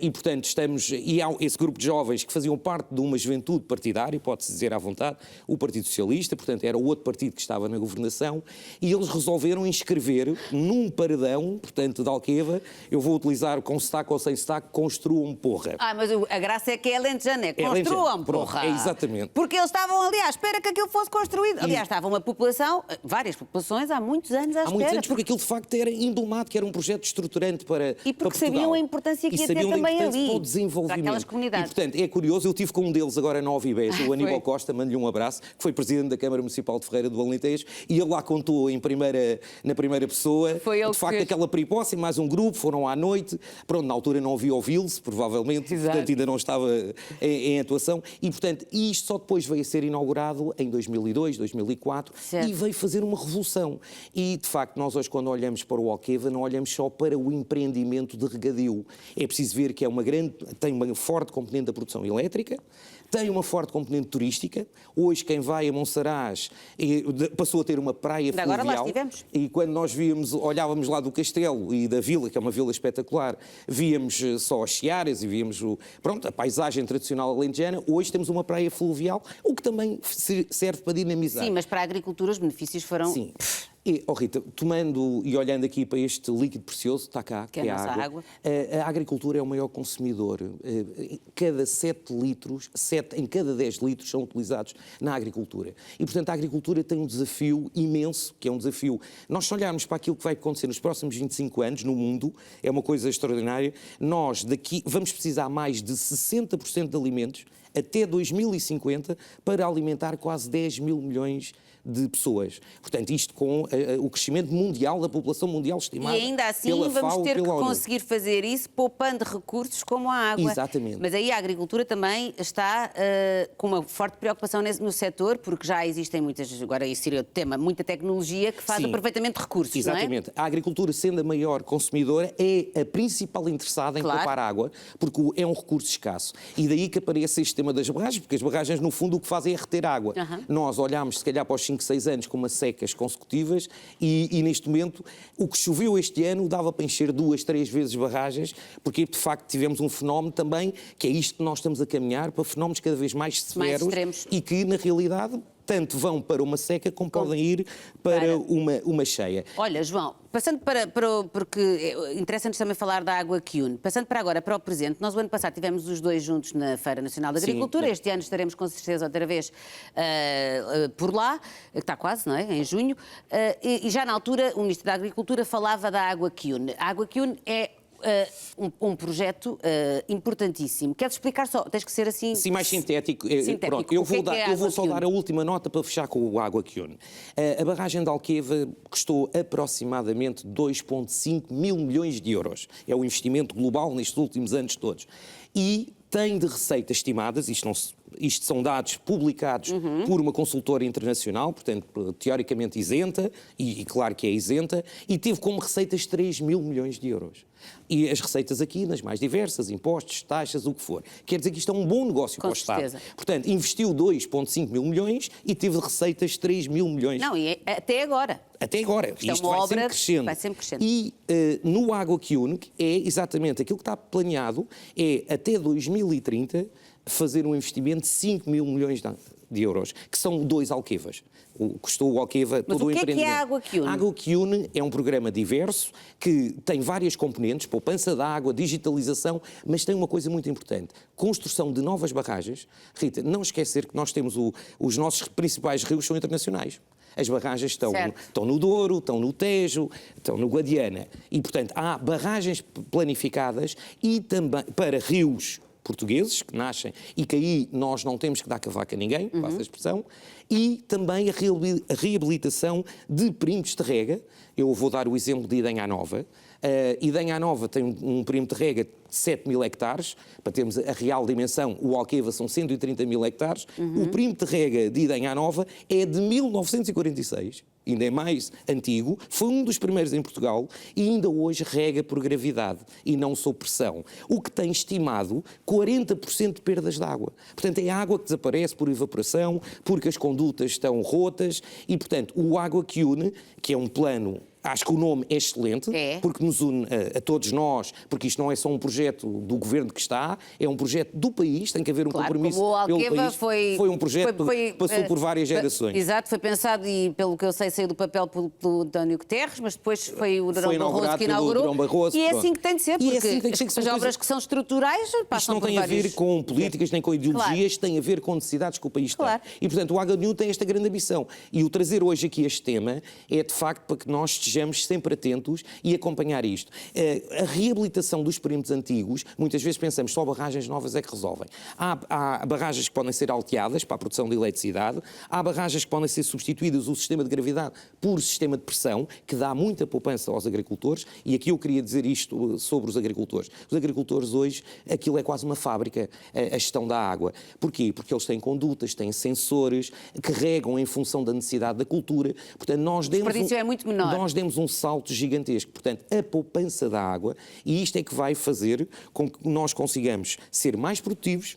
S8: E, portanto, e há esse grupo de jovens que faziam parte de uma juventude partidária, pode-se dizer à vontade, o Partido Socialista, portanto, era o outro partido que estava na governação, e eles resolveram inscrever num paredão, portanto, de Alqueva, eu vou utilizar com sotaque ou sem sotaque, construam porra.
S1: Mas a graça é que é alentejano, construam porra.
S8: Pronto, exatamente.
S1: Porque eles estavam ali à espera que aquilo fosse construído. Aliás, estava uma população, várias populações, há muitos anos à espera.
S8: Há muitos anos, porque aquilo de facto era emblemático, era um projeto estruturante para
S1: E porque
S8: para
S1: sabiam a importância que ia ter também ali,
S8: para o desenvolvimento.
S1: para aquelas comunidades.
S8: E, portanto, é curioso, eu tive com um deles agora na Ovibés, o Aníbal Costa, mando-lhe um abraço, que foi presidente da Câmara Municipal de Ferreira do Alentejo, e ele lá contou na primeira pessoa, de facto, aquela peripócia, mais um grupo, foram à noite, pronto, na altura não havia ouvi-los, provavelmente, portanto ainda não estava em atuação, e portanto, isto só depois veio a ser inaugurado em 2002, 2004, certo. E veio fazer uma revolução. E, de facto, nós hoje, quando olhamos para o Alqueva, não olhamos só para o empreendimento de regadio. É preciso ver que tem uma forte componente da produção elétrica, tem uma forte componente turística. Hoje, quem vai a Monsaraz passou a ter uma praia fluvial.
S1: Agora lá estivemos.
S8: E quando nós olhávamos lá do castelo e da vila, que é uma vila espetacular, víamos só as searas e víamos a paisagem tradicional alentejana. Hoje temos uma praia fluvial, o que também serve para dinamizar.
S1: Sim, mas para a agricultura os benefícios foram...
S8: Sim. E, Rita, tomando e olhando aqui para este líquido precioso, está cá, que é a água. A agricultura é o maior consumidor. Cada 7 litros, 7 em cada 10 litros são utilizados na agricultura. E, portanto, a agricultura tem um desafio imenso, que é um desafio... Nós, se olharmos para aquilo que vai acontecer nos próximos 25 anos no mundo, é uma coisa extraordinária. Nós, daqui, vamos precisar mais de 60% de alimentos até 2050 para alimentar quase 10 mil milhões de pessoas. Portanto, isto com o crescimento mundial da população mundial estimada.
S1: E ainda assim vamos ter que conseguir fazer isso poupando recursos como a água.
S8: Exatamente.
S1: Mas aí a agricultura também está com uma forte preocupação no setor, porque já existem agora isso seria outro tema, muita tecnologia que faz aproveitamento de recursos,
S8: exatamente.
S1: Não é?
S8: A agricultura, sendo a maior consumidora, é a principal interessada em poupar água, porque é um recurso escasso. E daí que aparece este tema das barragens, porque as barragens, no fundo, o que fazem é reter água. Nós olhamos, se calhar, para os 5-6 anos com umas secas consecutivas e neste momento o que choveu este ano dava para encher 2-3 vezes barragens, porque de facto tivemos um fenómeno também, que é isto que nós estamos a caminhar para fenómenos cada vez mais severos e que na realidade tanto vão para uma seca como podem ir para uma cheia.
S1: Olha, João, passando porque interessa-nos também falar da água Kiun, passando para agora para o presente, nós o ano passado tivemos os dois juntos na Feira Nacional da Agricultura, este ano estaremos com certeza outra vez por lá, está quase, não é? Em junho, e já na altura o Ministro da Agricultura falava da água Kiun. A água Kiun é um projeto importantíssimo. Queres explicar só? Tens que ser assim...
S8: Sim, mais sintético. Pronto, eu vou só dar a última nota para fechar com o Água Kiun. A barragem de Alqueva custou aproximadamente 2,5 mil milhões de euros. É o investimento global nestes últimos anos todos. E tem de receitas estimadas, isto são dados publicados por uma consultora internacional, portanto, teoricamente isenta, e claro que é isenta, e teve como receitas 3 mil milhões de euros. E as receitas aqui, nas mais diversas, impostos, taxas, o que for. Quer dizer que isto é um bom negócio para o Estado. Portanto, investiu 2,5 mil milhões e teve receitas 3 mil milhões.
S1: Não, e até agora.
S8: Até agora. Isto vai sempre crescendo. E no Água Kiun, é exatamente aquilo que está planeado, é até 2030 fazer um investimento de 5 mil milhões de euros, que são 2 Alquevas. Custou o Alqueva todo o empreendimento.
S1: Mas o que é a Água Kiun?
S8: A Água Kiun é um programa diverso que tem várias componentes, poupança de água, digitalização, mas tem uma coisa muito importante, construção de novas barragens. Rita, não esquecer que nós temos os nossos principais rios são internacionais. As barragens estão no Douro, estão no Tejo, estão no Guadiana. E, portanto, há barragens planificadas e também para rios portugueses que nascem e que aí nós não temos que dar cavaco a ninguém, passa a expressão, e também a reabilitação de perímetros de rega. Eu vou dar o exemplo de Idenha Nova. Idenha Nova tem um perímetro de rega de 7 mil hectares, para termos a real dimensão, o Alqueva são 130 mil hectares, o perímetro de rega de Idenha Nova é de 1946, ainda é mais antigo, foi um dos primeiros em Portugal e ainda hoje rega por gravidade e não sob pressão, o que tem estimado 40% de perdas de água. Portanto, é água que desaparece por evaporação, porque as condutas estão rotas e, portanto, o Água que Une, que é um plano. Acho que o nome é excelente, porque nos une a todos nós, porque isto não é só um projeto do governo que está, é um projeto do país, tem que haver um compromisso pelo país. Foi um projeto que passou por várias gerações.
S1: Exato, foi pensado e, pelo que eu sei, saiu do papel pelo António Guterres, mas depois foi o Durão Barroso que inaugurou. E é assim que tem de ser, porque as obras que são estruturais passam por vários...
S8: Isto não tem a ver com políticas nem com ideologias, tem a ver com necessidades que o país tem. E, portanto, o Água tem esta grande ambição. E o trazer hoje aqui este tema é, de facto, para que nós estejamos sempre atentos e acompanhar isto. A reabilitação dos perímetros antigos, muitas vezes pensamos só barragens novas é que resolvem. Há barragens que podem ser alteadas para a produção de eletricidade, há barragens que podem ser substituídas o sistema de gravidade por sistema de pressão, que dá muita poupança aos agricultores, e aqui eu queria dizer isto sobre os agricultores. Os agricultores hoje, aquilo é quase uma fábrica, a gestão da água. Porquê? Porque eles têm condutas, têm sensores, que regam em função da necessidade da cultura. Portanto, nós demos um salto gigantesco. Portanto, a poupança da água, e isto é que vai fazer com que nós consigamos ser mais produtivos,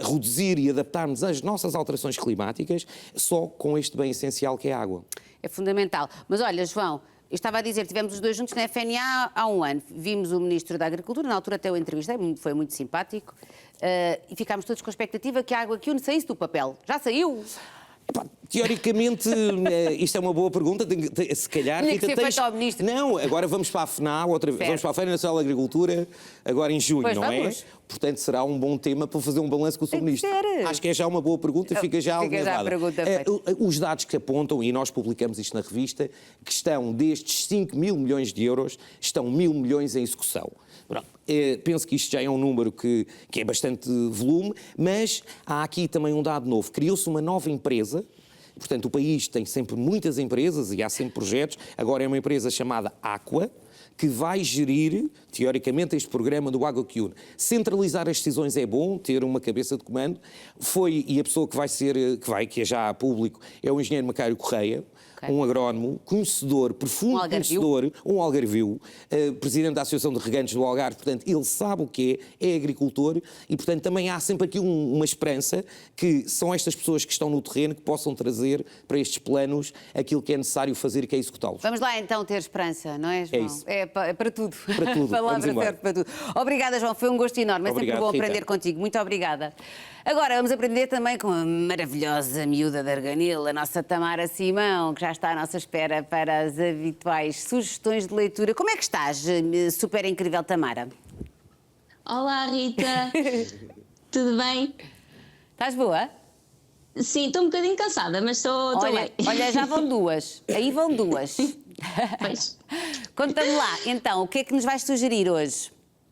S8: reduzir e adaptarmos às nossas alterações climáticas, só com este bem essencial que é a água.
S1: É fundamental. Mas olha, João, eu estava a dizer, tivemos os dois juntos na FNA há um ano. Vimos o Ministro da Agricultura, na altura até o entrevistei, foi muito simpático, e ficámos todos com a expectativa que a Água que Une saísse do papel. Já saiu?
S8: Teoricamente, isto é uma boa pergunta, se calhar...
S1: Tinha que ser feito ao Ministro.
S8: Não, agora vamos para a FNA, vamos para a Feira Nacional da Agricultura, agora em junho, não é? Portanto, será um bom tema para fazer um balanço com o Sr. Ministro. Acho que é já uma boa pergunta e fica já a pergunta feita. Os dados que apontam, e nós publicamos isto na revista, que estão destes 5 mil milhões de euros, estão 1.000 milhões em execução. Penso que isto já é um número que é bastante volume, mas há aqui também um dado novo. Criou-se uma nova empresa, portanto o país tem sempre muitas empresas e há sempre projetos, agora é uma empresa chamada Aqua, que vai gerir, teoricamente, este programa do Água que Une. Centralizar as decisões é bom, ter uma cabeça de comando. E a pessoa que é já a público, é o engenheiro Macário Correia, um agrónomo, conhecedor, profundo conhecedor, um algarvio, presidente da Associação de Regantes do Algarve, portanto, ele sabe o que é agricultor e, portanto, também há sempre aqui uma esperança que são estas pessoas que estão no terreno que possam trazer para estes planos aquilo que é necessário fazer e que é executá-los.
S1: Vamos lá então ter esperança, não é, João?
S8: É isso.
S1: É para tudo.
S8: Para tudo.
S1: A palavra serve para tudo. Obrigada, João, foi um gosto enorme.
S8: Obrigado,
S1: é sempre bom
S8: Rita.
S1: aprender contigo. Muito obrigada. Agora vamos aprender também com a maravilhosa miúda de Arganil, a nossa Tamara Simão, que já está à nossa espera para as habituais sugestões de leitura. Como é que estás, super incrível Tamara?
S9: Olá, Rita. Tudo bem?
S1: Estás boa?
S9: Sim, estou um bocadinho cansada, mas estou bem.
S1: Olha, já vão duas. Aí vão duas.
S9: Pois.
S1: Conta-me lá, então, o que é que nos vais sugerir hoje?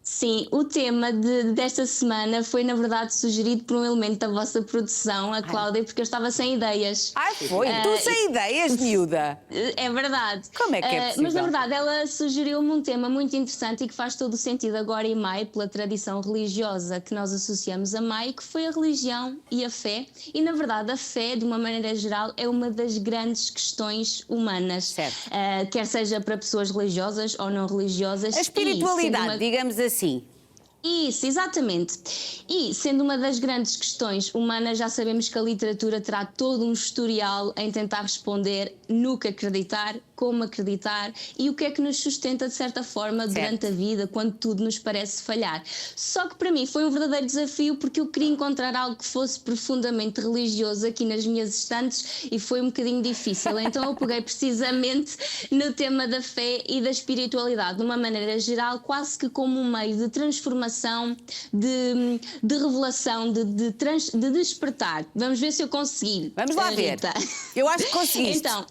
S9: Sim, o tema desta semana foi, na verdade, sugerido por um elemento da vossa produção, a Cláudia, porque eu estava sem ideias.
S1: Foi? Tu sem ideias, miúda?
S9: É verdade.
S1: Como é que é possível?
S9: Mas, na verdade, ela sugeriu-me um tema muito interessante e que faz todo o sentido agora em maio, pela tradição religiosa que nós associamos a maio, que foi a religião e a fé. E, na verdade, a fé, de uma maneira geral, é uma das grandes questões humanas.
S1: Certo.
S9: Quer seja para pessoas religiosas ou não religiosas.
S1: A espiritualidade, digamos assim.
S9: Isso, exatamente. E, sendo uma das grandes questões humanas, já sabemos que a literatura terá todo um historial em tentar responder no que acreditar, como acreditar e o que é que nos sustenta, de certa forma, durante a vida, quando tudo nos parece falhar. Só que, para mim, foi um verdadeiro desafio porque eu queria encontrar algo que fosse profundamente religioso aqui nas minhas estantes e foi um bocadinho difícil. Então eu peguei precisamente no tema da fé e da espiritualidade, de uma maneira geral, quase que como um meio de transformação, de revelação, de despertar. Vamos ver se eu consegui.
S1: Vamos lá ver. Eu acho que conseguiste.
S9: Então,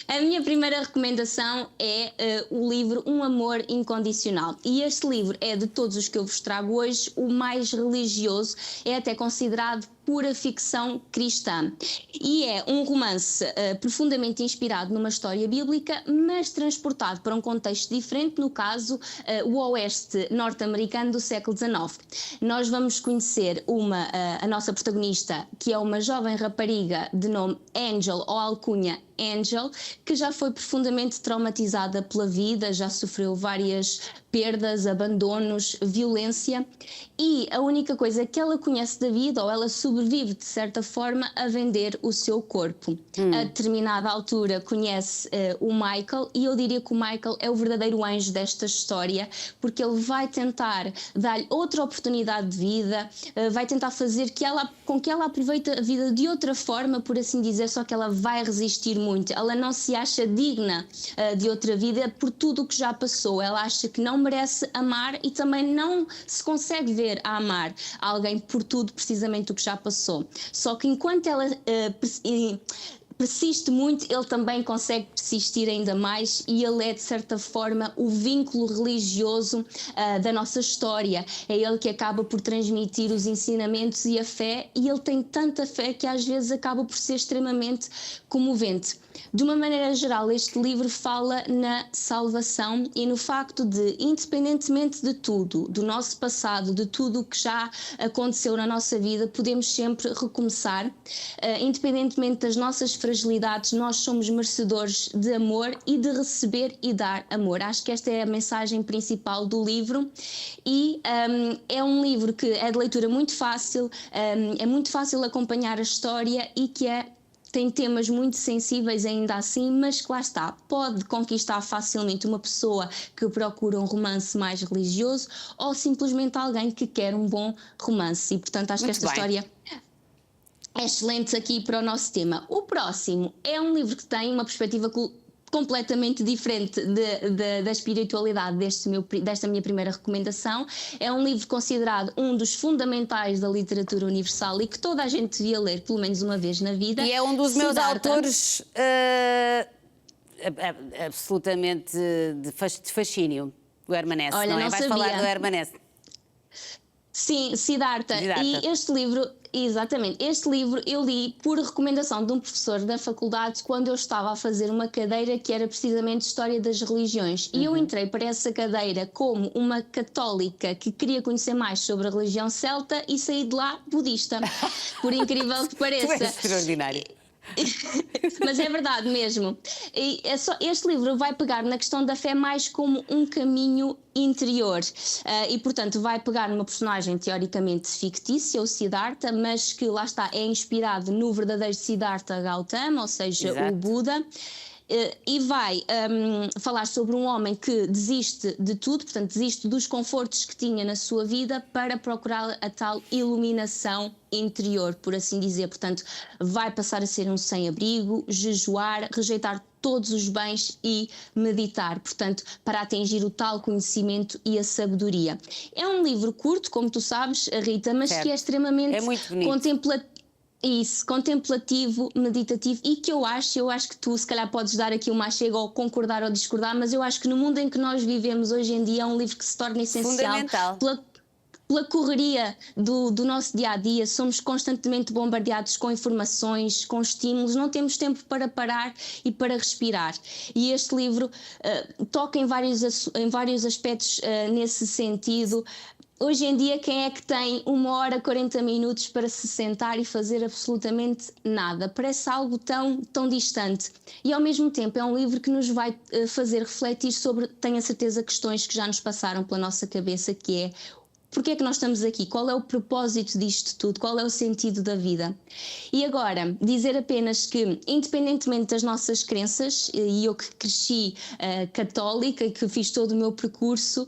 S9: A minha primeira recomendação é o livro Um Amor Incondicional. E este livro é, de todos os que eu vos trago hoje, o mais religioso, é até considerado pura ficção cristã. E é um romance profundamente inspirado numa história bíblica, mas transportado para um contexto diferente, no caso, o oeste norte-americano do século XIX. Nós vamos conhecer a nossa protagonista, que é uma jovem rapariga de nome Angel, ou alcunha Angel, que já foi profundamente traumatizada pela vida, já sofreu várias perdas, abandonos, violência, e a única coisa que ela conhece da vida, ou ela sobrevive de certa forma a vender o seu corpo. A determinada altura conhece o Michael, e eu diria que o Michael é o verdadeiro anjo desta história, porque ele vai tentar dar-lhe outra oportunidade de vida, vai tentar fazer com que ela aproveite a vida de outra forma, por assim dizer, só que ela vai resistir muito. Ela não se acha digna de outra vida por tudo o que já passou. Ela acha que não merece amar e também não se consegue ver a amar alguém por tudo precisamente o que já passou. Só que enquanto ela persiste muito, ele também consegue persistir ainda mais, e ele é de certa forma o vínculo religioso da nossa história. É ele que acaba por transmitir os ensinamentos e a fé, e ele tem tanta fé que às vezes acaba por ser extremamente comovente. De uma maneira geral, este livro fala na salvação e no facto de, independentemente de tudo, do nosso passado, de tudo o que já aconteceu na nossa vida, podemos sempre recomeçar. Independentemente das nossas fragilidades, nós somos merecedores de amor e de receber e dar amor. Acho que esta é a mensagem principal do livro, e é um livro que é de leitura muito fácil, é muito fácil acompanhar a história, e que tem temas muito sensíveis ainda assim, mas que lá está, pode conquistar facilmente uma pessoa que procura um romance mais religioso, ou simplesmente alguém que quer um bom romance. E portanto acho que esta história é excelente aqui para o nosso tema. O próximo é um livro que tem uma perspectiva completamente diferente da espiritualidade desta minha primeira recomendação. É um livro considerado um dos fundamentais da literatura universal e que toda a gente devia ler pelo menos uma vez na vida.
S1: E é um dos meus autores absolutamente de fascínio, o Herman Hesse, não é? Vais falar do Herman Hesse.
S9: Sim, Siddhartha. E este livro, exatamente, este livro eu li por recomendação de um professor da faculdade quando eu estava a fazer uma cadeira que era precisamente História das Religiões. E eu entrei para essa cadeira como uma católica que queria conhecer mais sobre a religião celta, e saí de lá budista, por incrível que pareça.
S1: Tu és extraordinário.
S9: Mas é verdade mesmo. E este livro vai pegar na questão da fé mais como um caminho interior, e portanto vai pegar numa personagem teoricamente fictícia, o Siddhartha, mas que lá está, é inspirado no verdadeiro Siddhartha Gautama, ou seja, o Buda. E vai falar sobre um homem que desiste de tudo, portanto desiste dos confortos que tinha na sua vida para procurar a tal iluminação interior, por assim dizer. Portanto, vai passar a ser um sem-abrigo, jejuar, rejeitar todos os bens e meditar, portanto, para atingir o tal conhecimento e a sabedoria. É um livro curto, como tu sabes, Rita, mas que é extremamente contemplativo, meditativo, e que eu acho que tu se calhar podes dar aqui uma chega ou concordar ou discordar, mas eu acho que no mundo em que nós vivemos hoje em dia é um livro que se torna essencial pela correria do nosso dia-a-dia. Somos constantemente bombardeados com informações, com estímulos, não temos tempo para parar e para respirar. E este livro toca em vários aspectos nesse sentido. Hoje em dia, quem é que tem 1h 40 minutos para se sentar e fazer absolutamente nada? Parece algo tão distante. E ao mesmo tempo é um livro que nos vai fazer refletir sobre, tenho a certeza, questões que já nos passaram pela nossa cabeça, que é: porquê é que nós estamos aqui? Qual é o propósito disto tudo? Qual é o sentido da vida? E agora, dizer apenas que, independentemente das nossas crenças, e eu que cresci católica e que fiz todo o meu percurso,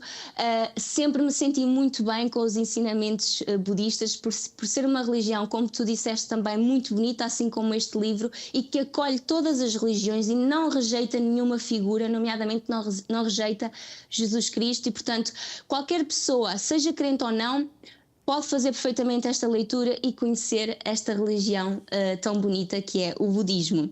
S9: sempre me senti muito bem com os ensinamentos budistas, por ser uma religião, como tu disseste também, muito bonita, assim como este livro, e que acolhe todas as religiões e não rejeita nenhuma figura, nomeadamente não rejeita Jesus Cristo. E, portanto, qualquer pessoa, seja crente ou não, pode fazer perfeitamente esta leitura e conhecer esta religião tão bonita que é o budismo.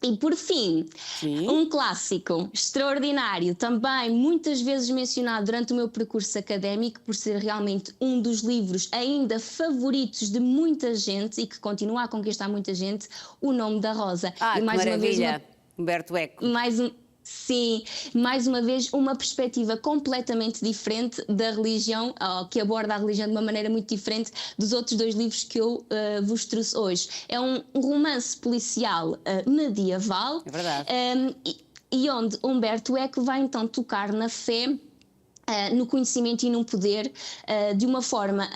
S9: E por fim, um clássico extraordinário, também muitas vezes mencionado durante o meu percurso académico, por ser realmente um dos livros ainda favoritos de muita gente e que continua a conquistar muita gente, O Nome da Rosa.
S1: Ah,
S9: e
S1: que
S9: mais
S1: maravilha,
S9: uma vez,
S1: Humberto Eco.
S9: Sim, mais uma vez uma perspectiva completamente diferente da religião, que aborda a religião de uma maneira muito diferente dos outros dois livros que eu vos trouxe hoje. É um romance policial medieval,
S1: é verdade.
S9: E onde Humberto Eco vai então tocar na fé, no conhecimento e no poder, de uma forma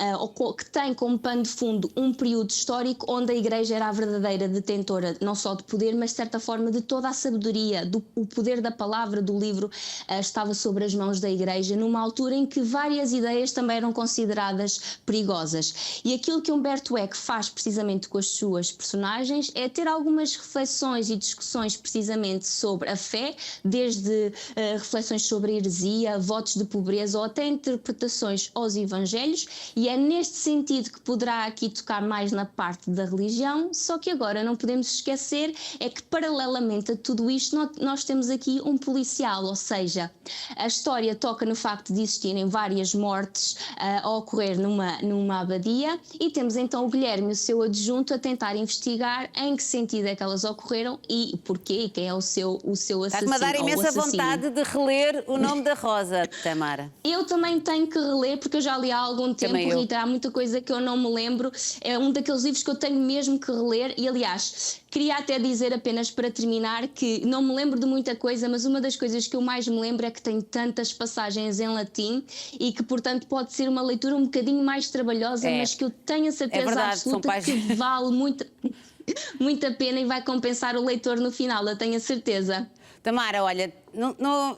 S9: que tem como pano de fundo um período histórico onde a Igreja era a verdadeira detentora não só de poder, mas de certa forma de toda a sabedoria, o poder da palavra do livro estava sobre as mãos da Igreja, numa altura em que várias ideias também eram consideradas perigosas. E aquilo que Humberto Eco faz precisamente com as suas personagens é ter algumas reflexões e discussões precisamente sobre a fé, desde reflexões sobre a heresia, votos de pobreza ou até interpretações aos evangelhos, e é neste sentido que poderá aqui tocar mais na parte da religião, só que agora não podemos esquecer é que paralelamente a tudo isto nós temos aqui um policial, ou seja, a história toca no facto de existirem várias mortes a ocorrer numa abadia, e temos então o Guilherme, o seu adjunto, a tentar investigar em que sentido é que elas ocorreram e porquê, e quem é o seu assassino.
S1: Estás-me a dar imensa vontade de reler O Nome da Rosa, Tamara.
S9: Eu também tenho que reler, porque eu já li há algum tempo, Rita, há muita coisa que eu não me lembro. É um daqueles livros que eu tenho mesmo que reler e, aliás, queria até dizer apenas para terminar que não me lembro de muita coisa, mas uma das coisas que eu mais me lembro é que tem tantas passagens em latim e que, portanto, pode ser uma leitura um bocadinho mais trabalhosa, mas que eu tenho a certeza absoluta que vale muito a pena e vai compensar o leitor no final, eu tenho a certeza.
S1: Tamara, olha, não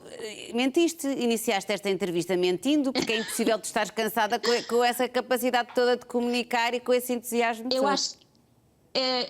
S1: mentiste, iniciaste esta entrevista mentindo, porque é impossível tu estares cansada com essa capacidade toda de comunicar e com esse entusiasmo.
S9: Eu acho que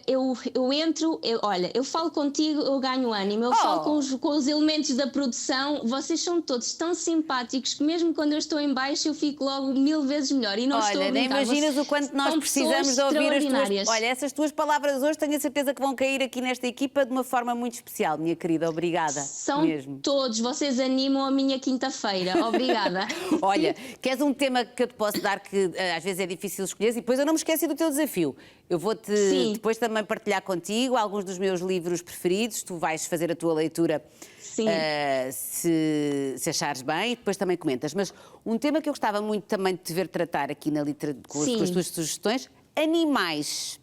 S9: eu entro, olha, eu falo contigo, eu ganho ânimo, eu falo com os elementos da produção, vocês são todos tão simpáticos que mesmo quando eu estou em baixo eu fico logo 1000 vezes melhor e não estou a brincar.
S1: Nem imaginas o quanto nós precisamos de ouvir as tuas... Olha, essas tuas palavras hoje tenho a certeza que vão cair aqui nesta equipa de uma forma muito especial, minha querida, obrigada.
S9: São
S1: mesmo.
S9: Todos, vocês animam a minha quinta-feira, obrigada.
S1: Olha, queres um tema que eu te posso dar que às vezes é difícil escolher e depois eu não me esqueci do teu desafio. Eu vou-te depois também partilhar contigo alguns dos meus livros preferidos, tu vais fazer a tua leitura se achares bem e depois também comentas. Mas um tema que eu gostava muito também de te ver tratar aqui na literatura com as tuas sugestões, animais.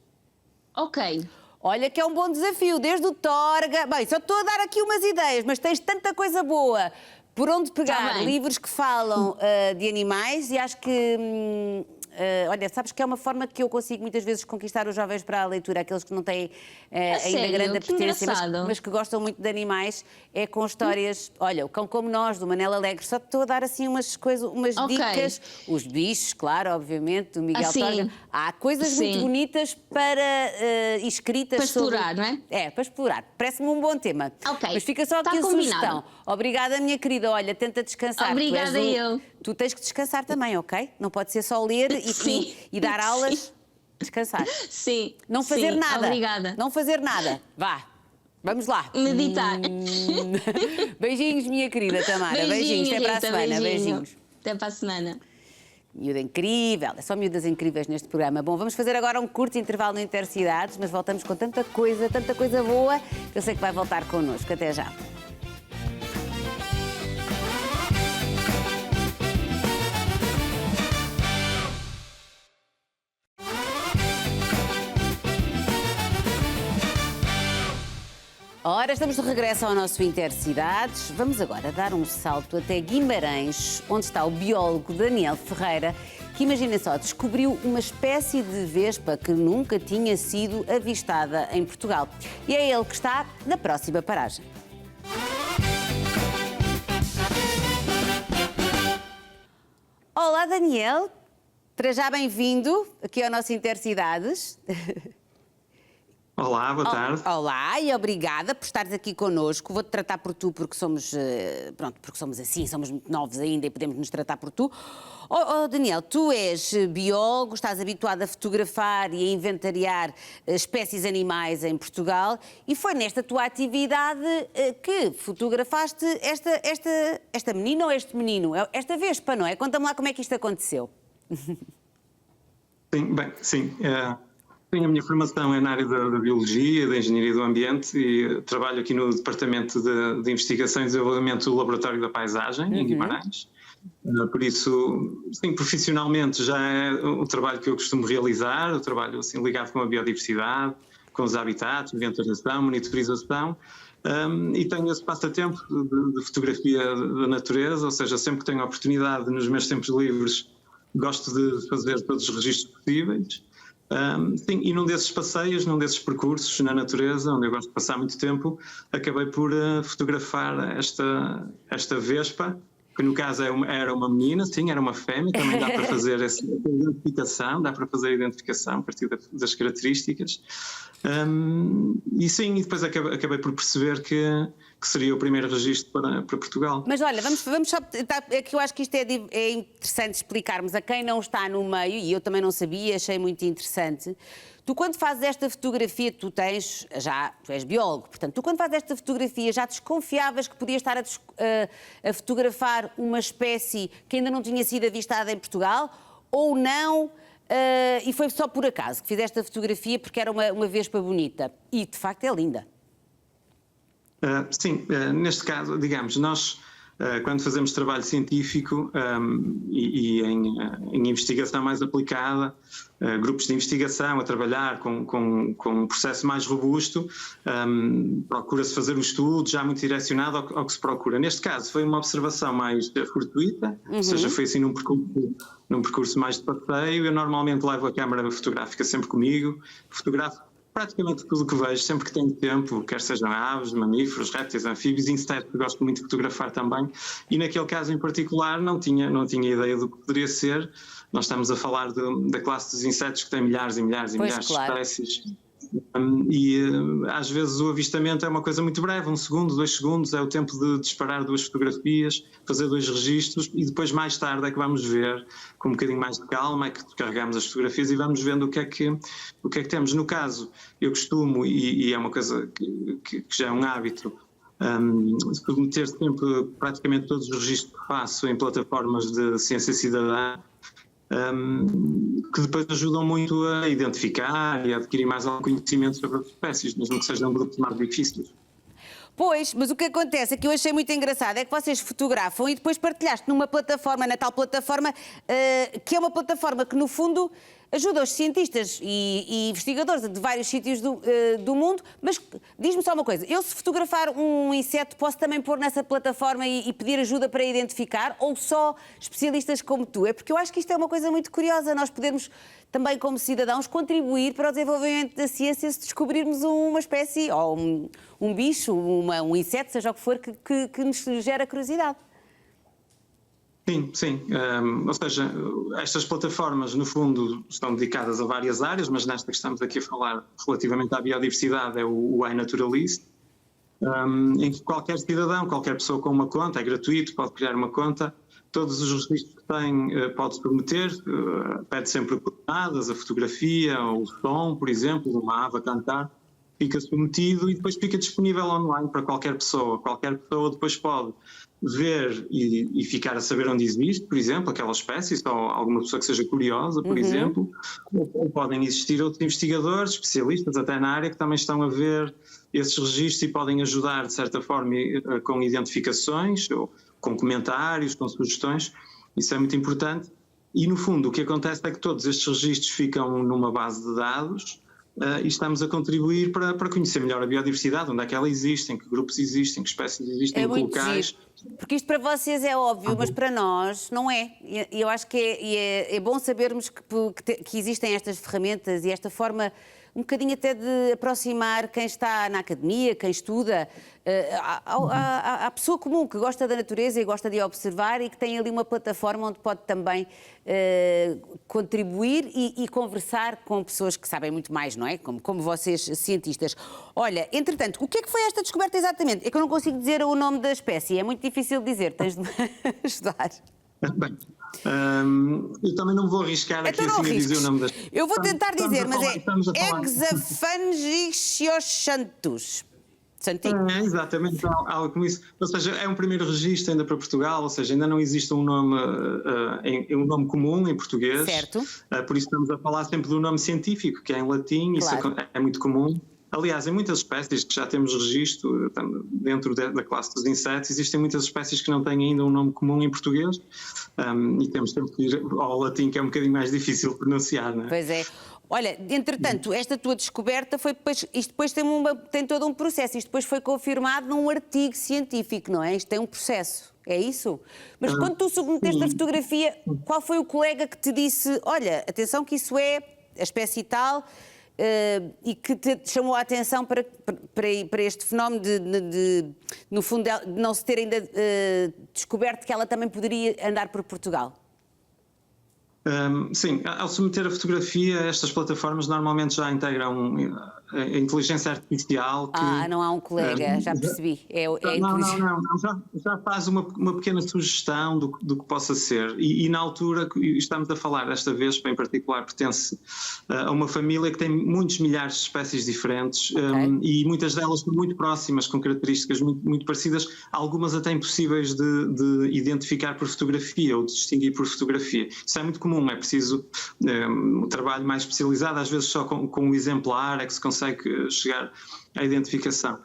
S9: Ok.
S1: Olha que é um bom desafio, desde o Torga... Bem, só estou a dar aqui umas ideias, mas tens tanta coisa boa por onde pegar, livros que falam de animais e acho que... olha, sabes que é uma forma que eu consigo muitas vezes conquistar os jovens para a leitura, aqueles que não têm ainda grande apetência, mas que gostam muito de animais, é com histórias, olha, O Cão Como Nós, do Manel Alegre, só estou a dar assim umas dicas, os bichos, claro, obviamente, do Miguel Torga. Há coisas muito bonitas para escritas
S9: para explorar, não é?
S1: É, para explorar. Parece-me um bom tema. Mas fica só aqui a sugestão. Obrigada, minha querida, olha, tenta descansar.
S9: Obrigada eu.
S1: Tu tens que descansar também, ok? Não pode ser só ler e dar aulas, descansar.
S9: Sim.
S1: Não fazer nada.
S9: Obrigada.
S1: Não fazer nada. Vá. Vamos lá.
S9: Meditar.
S1: Beijinhos, minha querida Tamara. Beijinhos. Até para a semana. Beijinhos.
S9: Até para a semana.
S1: Miúda incrível. É só miúdas incríveis neste programa. Bom, vamos fazer agora um curto intervalo no Intercidades, mas voltamos com tanta coisa boa, que eu sei que vai voltar connosco. Até já. Ora, estamos de regresso ao nosso Intercidades. Vamos agora dar um salto até Guimarães, onde está o biólogo Daniel Ferreira, que, imaginem só, descobriu uma espécie de vespa que nunca tinha sido avistada em Portugal. E é ele que está na próxima paragem. Olá, Daniel. Para já bem-vindo aqui ao nosso Intercidades.
S10: Olá, boa tarde.
S1: Olá e obrigada por estares aqui connosco. Vou-te tratar por tu porque somos, porque somos assim, somos muito novos ainda e podemos nos tratar por tu. Daniel, tu és biólogo, estás habituado a fotografar e a inventariar espécies animais em Portugal e foi nesta tua atividade que fotografaste esta menina ou este menino? Esta vespa, não é? Conta-me lá como é que isto aconteceu.
S10: Sim. A minha formação é na área da biologia, da engenharia do ambiente e trabalho aqui no Departamento de Investigação e Desenvolvimento do Laboratório da Paisagem, em Guimarães. Por isso, sim, profissionalmente já é o trabalho que eu costumo realizar, o trabalho assim, ligado com a biodiversidade, com os habitats, inventariação, monitorização. E tenho esse passatempo de fotografia da natureza, ou seja, sempre que tenho a oportunidade, nos meus tempos livres, gosto de fazer todos os registros possíveis. Sim, e num desses passeios, num desses percursos na natureza, onde eu gosto de passar muito tempo, acabei por fotografar esta vespa, que no caso era uma menina, sim, era uma fêmea, também dá para fazer essa identificação, a partir das características. E sim, e depois acabei por perceber que seria o primeiro registro para Portugal.
S1: Mas olha, vamos só... É que eu acho que isto é interessante explicarmos a quem não está no meio, e eu também não sabia, achei muito interessante. Tu, quando fazes esta fotografia, tu és biólogo, portanto, tu quando fazes esta fotografia já desconfiavas que podias estar a fotografar uma espécie que ainda não tinha sido avistada em Portugal, ou não, e foi só por acaso que fizeste a fotografia porque era uma vespa bonita. E, de facto, é linda.
S10: Sim, neste caso, digamos, nós quando fazemos trabalho científico e em investigação mais aplicada, grupos de investigação a trabalhar com um processo mais robusto, procura-se fazer um estudo já muito direcionado ao que se procura. Neste caso foi uma observação mais fortuita, ou seja, foi assim num percurso mais de passeio. Eu normalmente levo a câmara fotográfica sempre comigo, fotografo praticamente tudo o que vejo, sempre que tenho tempo, quer sejam aves, mamíferos, répteis, anfíbios, insetos, que gosto muito de fotografar também. E naquele caso em particular não tinha ideia do que poderia ser. Nós estamos a falar da classe dos insetos que tem milhares e milhares e milhares de espécies. Às vezes o avistamento é uma coisa muito breve, 1 segundo, 2 segundos, é o tempo de disparar 2 fotografias, fazer 2 registros e depois mais tarde é que vamos ver, com um bocadinho mais de calma, é que carregamos as fotografias e vamos vendo o que é que temos. No caso, eu costumo, e é uma coisa que já é um hábito, submeter sempre praticamente todos os registros que faço em plataformas de ciência cidadã, que depois ajudam muito a identificar e a adquirir mais algum conhecimento sobre as espécies, mesmo que sejam grupos mais difíceis.
S1: Pois, mas o que acontece é que eu achei muito engraçado é que vocês fotografam e depois partilhaste numa plataforma, na tal plataforma, que é uma plataforma que no fundo ajuda os cientistas e investigadores de vários sítios do mundo, mas diz-me só uma coisa, eu se fotografar um inseto posso também pôr nessa plataforma e pedir ajuda para identificar, ou só especialistas como tu? É porque eu acho que isto é uma coisa muito curiosa, nós podemos também como cidadãos contribuir para o desenvolvimento da ciência se descobrirmos uma espécie, ou um bicho, um inseto, seja o que for, que nos gera curiosidade.
S10: Sim. Ou seja, estas plataformas, no fundo, estão dedicadas a várias áreas, mas nesta que estamos aqui a falar relativamente à biodiversidade é o iNaturalist, em que qualquer cidadão, qualquer pessoa com uma conta, é gratuito, pode criar uma conta, todos os registros que tem pode submeter, pede sempre coordenadas, a fotografia, ou o som, por exemplo, de uma ave a cantar, fica submetido e depois fica disponível online para qualquer pessoa. Qualquer pessoa depois pode ver e ficar a saber onde existe, por exemplo, aquela espécie, ou alguma pessoa que seja curiosa, por exemplo, ou podem existir outros investigadores, especialistas até na área, que também estão a ver esses registros e podem ajudar, de certa forma, com identificações, ou com comentários, com sugestões. Isso é muito importante. E, no fundo, o que acontece é que todos estes registros ficam numa base de dados e estamos a contribuir para conhecer melhor a biodiversidade, onde é que ela existe, em que grupos existem, que espécies existem, em que locais.
S1: Porque isto para vocês é óbvio, mas para nós não é. E eu acho que é bom sabermos que existem estas ferramentas e esta forma um bocadinho até de aproximar quem está na academia, quem estuda, à pessoa comum que gosta da natureza e gosta de observar e que tem ali uma plataforma onde pode também contribuir e conversar com pessoas que sabem muito mais, não é? Como vocês, cientistas. Olha, entretanto, o que é que foi esta descoberta exatamente? É que eu não consigo dizer o nome da espécie, é muito difícil de dizer, tens de me ajudar.
S10: Bem, Eu também não vou arriscar aqui
S1: Então
S10: assim a dizer o nome das...
S1: Eu vou tentar dizer, mas é
S10: estamos a falar.
S1: Hexafangios Santos. Santinho.
S10: É, exatamente, algo como isso. Ou seja, é um primeiro registro ainda para Portugal, ou seja, ainda não existe um nome, um nome comum em português.
S1: Certo.
S10: Por isso estamos a falar sempre do nome científico, que é em latim,
S1: Claro.
S10: isso é muito comum. Aliás, em muitas espécies que já temos registro, dentro da classe dos insetos, existem muitas espécies que não têm ainda um nome comum em português, e temos sempre que ir ao latim, que é um bocadinho mais difícil de pronunciar, não é?
S1: Pois é. Olha, entretanto, esta tua descoberta foi depois, isto depois tem todo um processo, isto depois foi confirmado num artigo científico, não é? Isto tem um processo, é isso? Mas quando tu submeteste a fotografia, qual foi o colega que te disse, olha, atenção que isso é a espécie tal, e que te chamou a atenção para este fenómeno de no fundo, de não se ter ainda descoberto que ela também poderia andar por Portugal?
S10: Sim, ao submeter a fotografia, estas plataformas normalmente já integram a inteligência artificial. Que,
S1: não há um colega, já percebi.
S10: Já faz uma pequena sugestão do que possa ser. E na altura, estamos a falar desta vez, em particular, pertence a uma família que tem muitos milhares de espécies diferentes, e muitas delas muito próximas, com características muito parecidas, algumas até impossíveis de identificar por fotografia ou de distinguir por fotografia. Isso é muito comum. É preciso um trabalho mais especializado, às vezes só com um exemplar é que se consegue chegar à identificação.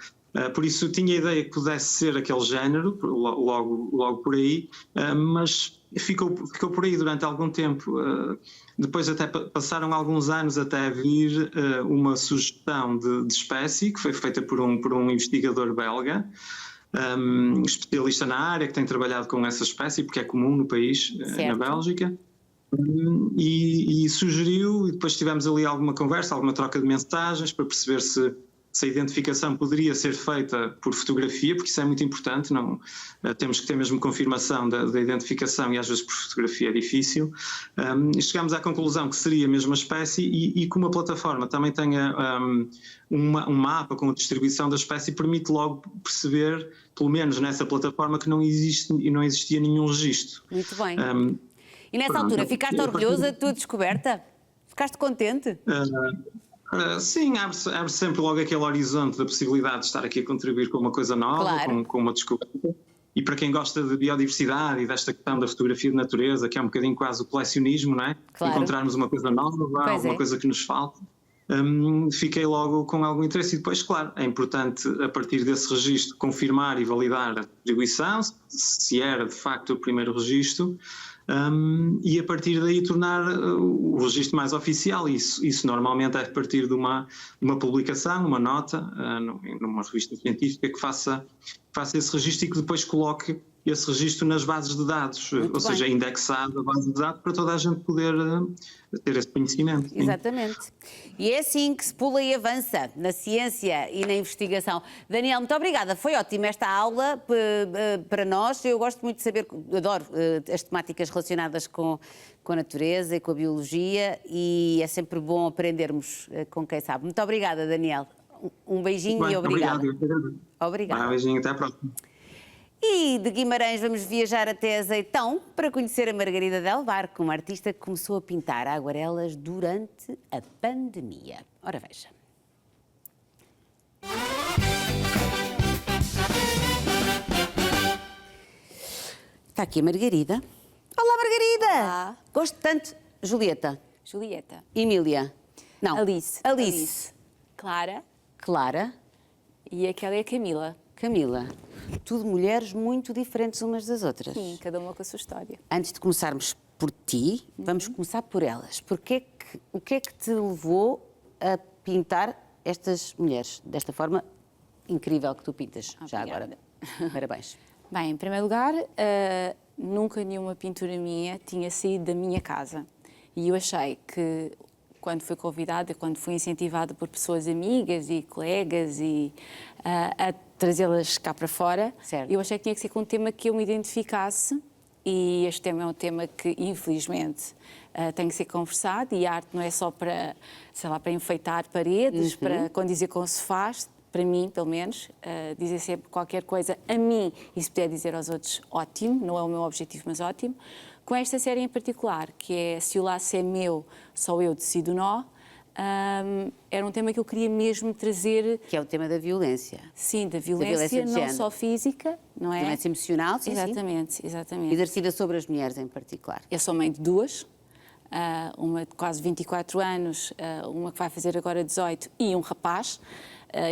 S10: Por isso tinha a ideia que pudesse ser aquele género, logo por aí, mas ficou por aí durante algum tempo. Depois até passaram alguns anos até vir uma sugestão de espécie, que foi feita por um investigador belga, especialista na área, que tem trabalhado com essa espécie, porque é comum no país, na Bélgica. E sugeriu, e depois tivemos ali alguma conversa, alguma troca de mensagens para perceber se a identificação poderia ser feita por fotografia, porque isso é muito importante, temos que ter mesmo confirmação da identificação e às vezes por fotografia é difícil. Chegámos à conclusão que seria a mesma espécie e como a plataforma também tenha um mapa com a distribuição da espécie, permite logo perceber, pelo menos nessa plataforma, que não existia nenhum registro.
S1: Muito bem. E nessa altura, ficaste orgulhoso da tua descoberta? Ficaste contente?
S10: Sim, abre sempre logo aquele horizonte da possibilidade de estar aqui a contribuir com uma coisa nova,
S1: claro.
S10: com uma descoberta. E para quem gosta de biodiversidade e desta questão da fotografia de natureza, que é um bocadinho quase o colecionismo, não é?
S1: Claro.
S10: Encontrarmos uma coisa nova, alguma coisa que nos falta. Fiquei logo com algum interesse e depois, claro, é importante a partir desse registro confirmar e validar a atribuição, se era de facto o primeiro registro, e a partir daí tornar o registro mais oficial. Isso normalmente é a partir de uma publicação, uma nota, numa revista científica que faça esse registro e que depois coloque esse registro nas bases de dados, ou seja, indexado a base de dados para toda a gente poder ter esse conhecimento. Sim.
S1: Exatamente. E é assim que se pula e avança na ciência e na investigação. Daniel, muito obrigada. Foi ótima esta aula para nós. Eu gosto muito de saber, adoro as temáticas relacionadas com a natureza e com a biologia e é sempre bom aprendermos com quem sabe. Muito obrigada, Daniel. Um beijinho e obrigada. Obrigada.
S10: Um beijinho, até à próxima.
S1: E de Guimarães vamos viajar até Azeitão para conhecer a Margarida Del Barco, uma artista que começou a pintar aguarelas durante a pandemia. Ora veja. Está aqui a Margarida. Olá, Margarida!
S11: Olá.
S1: Gosto tanto. Julieta.
S11: Julieta.
S1: Emília. Não.
S11: Alice.
S1: Clara.
S11: E aquela é a Camila.
S1: Camila. Tudo mulheres muito diferentes umas das outras.
S11: Sim, cada uma com a sua história.
S1: Antes de começarmos por ti, vamos começar por elas. O que é que te levou a pintar estas mulheres desta forma incrível que tu pintas já agora? Parabéns.
S11: Bem, em primeiro lugar, nunca nenhuma pintura minha tinha saído da minha casa. E eu achei que, quando fui convidada, quando fui incentivada por pessoas amigas e colegas a trazê-las cá para fora, eu achei que tinha que ser com um tema que eu me identificasse e este tema é um tema que, infelizmente, tem que ser conversado e a arte não é só para, sei lá, para enfeitar paredes, para condizer com sofás, para mim, pelo menos, dizer sempre qualquer coisa a mim e se puder dizer aos outros, ótimo, não é o meu objetivo, mas ótimo. Com esta série em particular, que é Se o Laço é Meu, Só Eu Decido o Nó, era um tema que eu queria mesmo trazer...
S1: Que é o tema da violência.
S11: Sim, da violência não só física, não é?
S1: Violência emocional, sim,
S11: exatamente, exatamente.
S1: Exercida sobre as mulheres em particular.
S11: Eu sou mãe de duas, uma de quase 24 anos, uma que vai fazer agora 18 e um rapaz,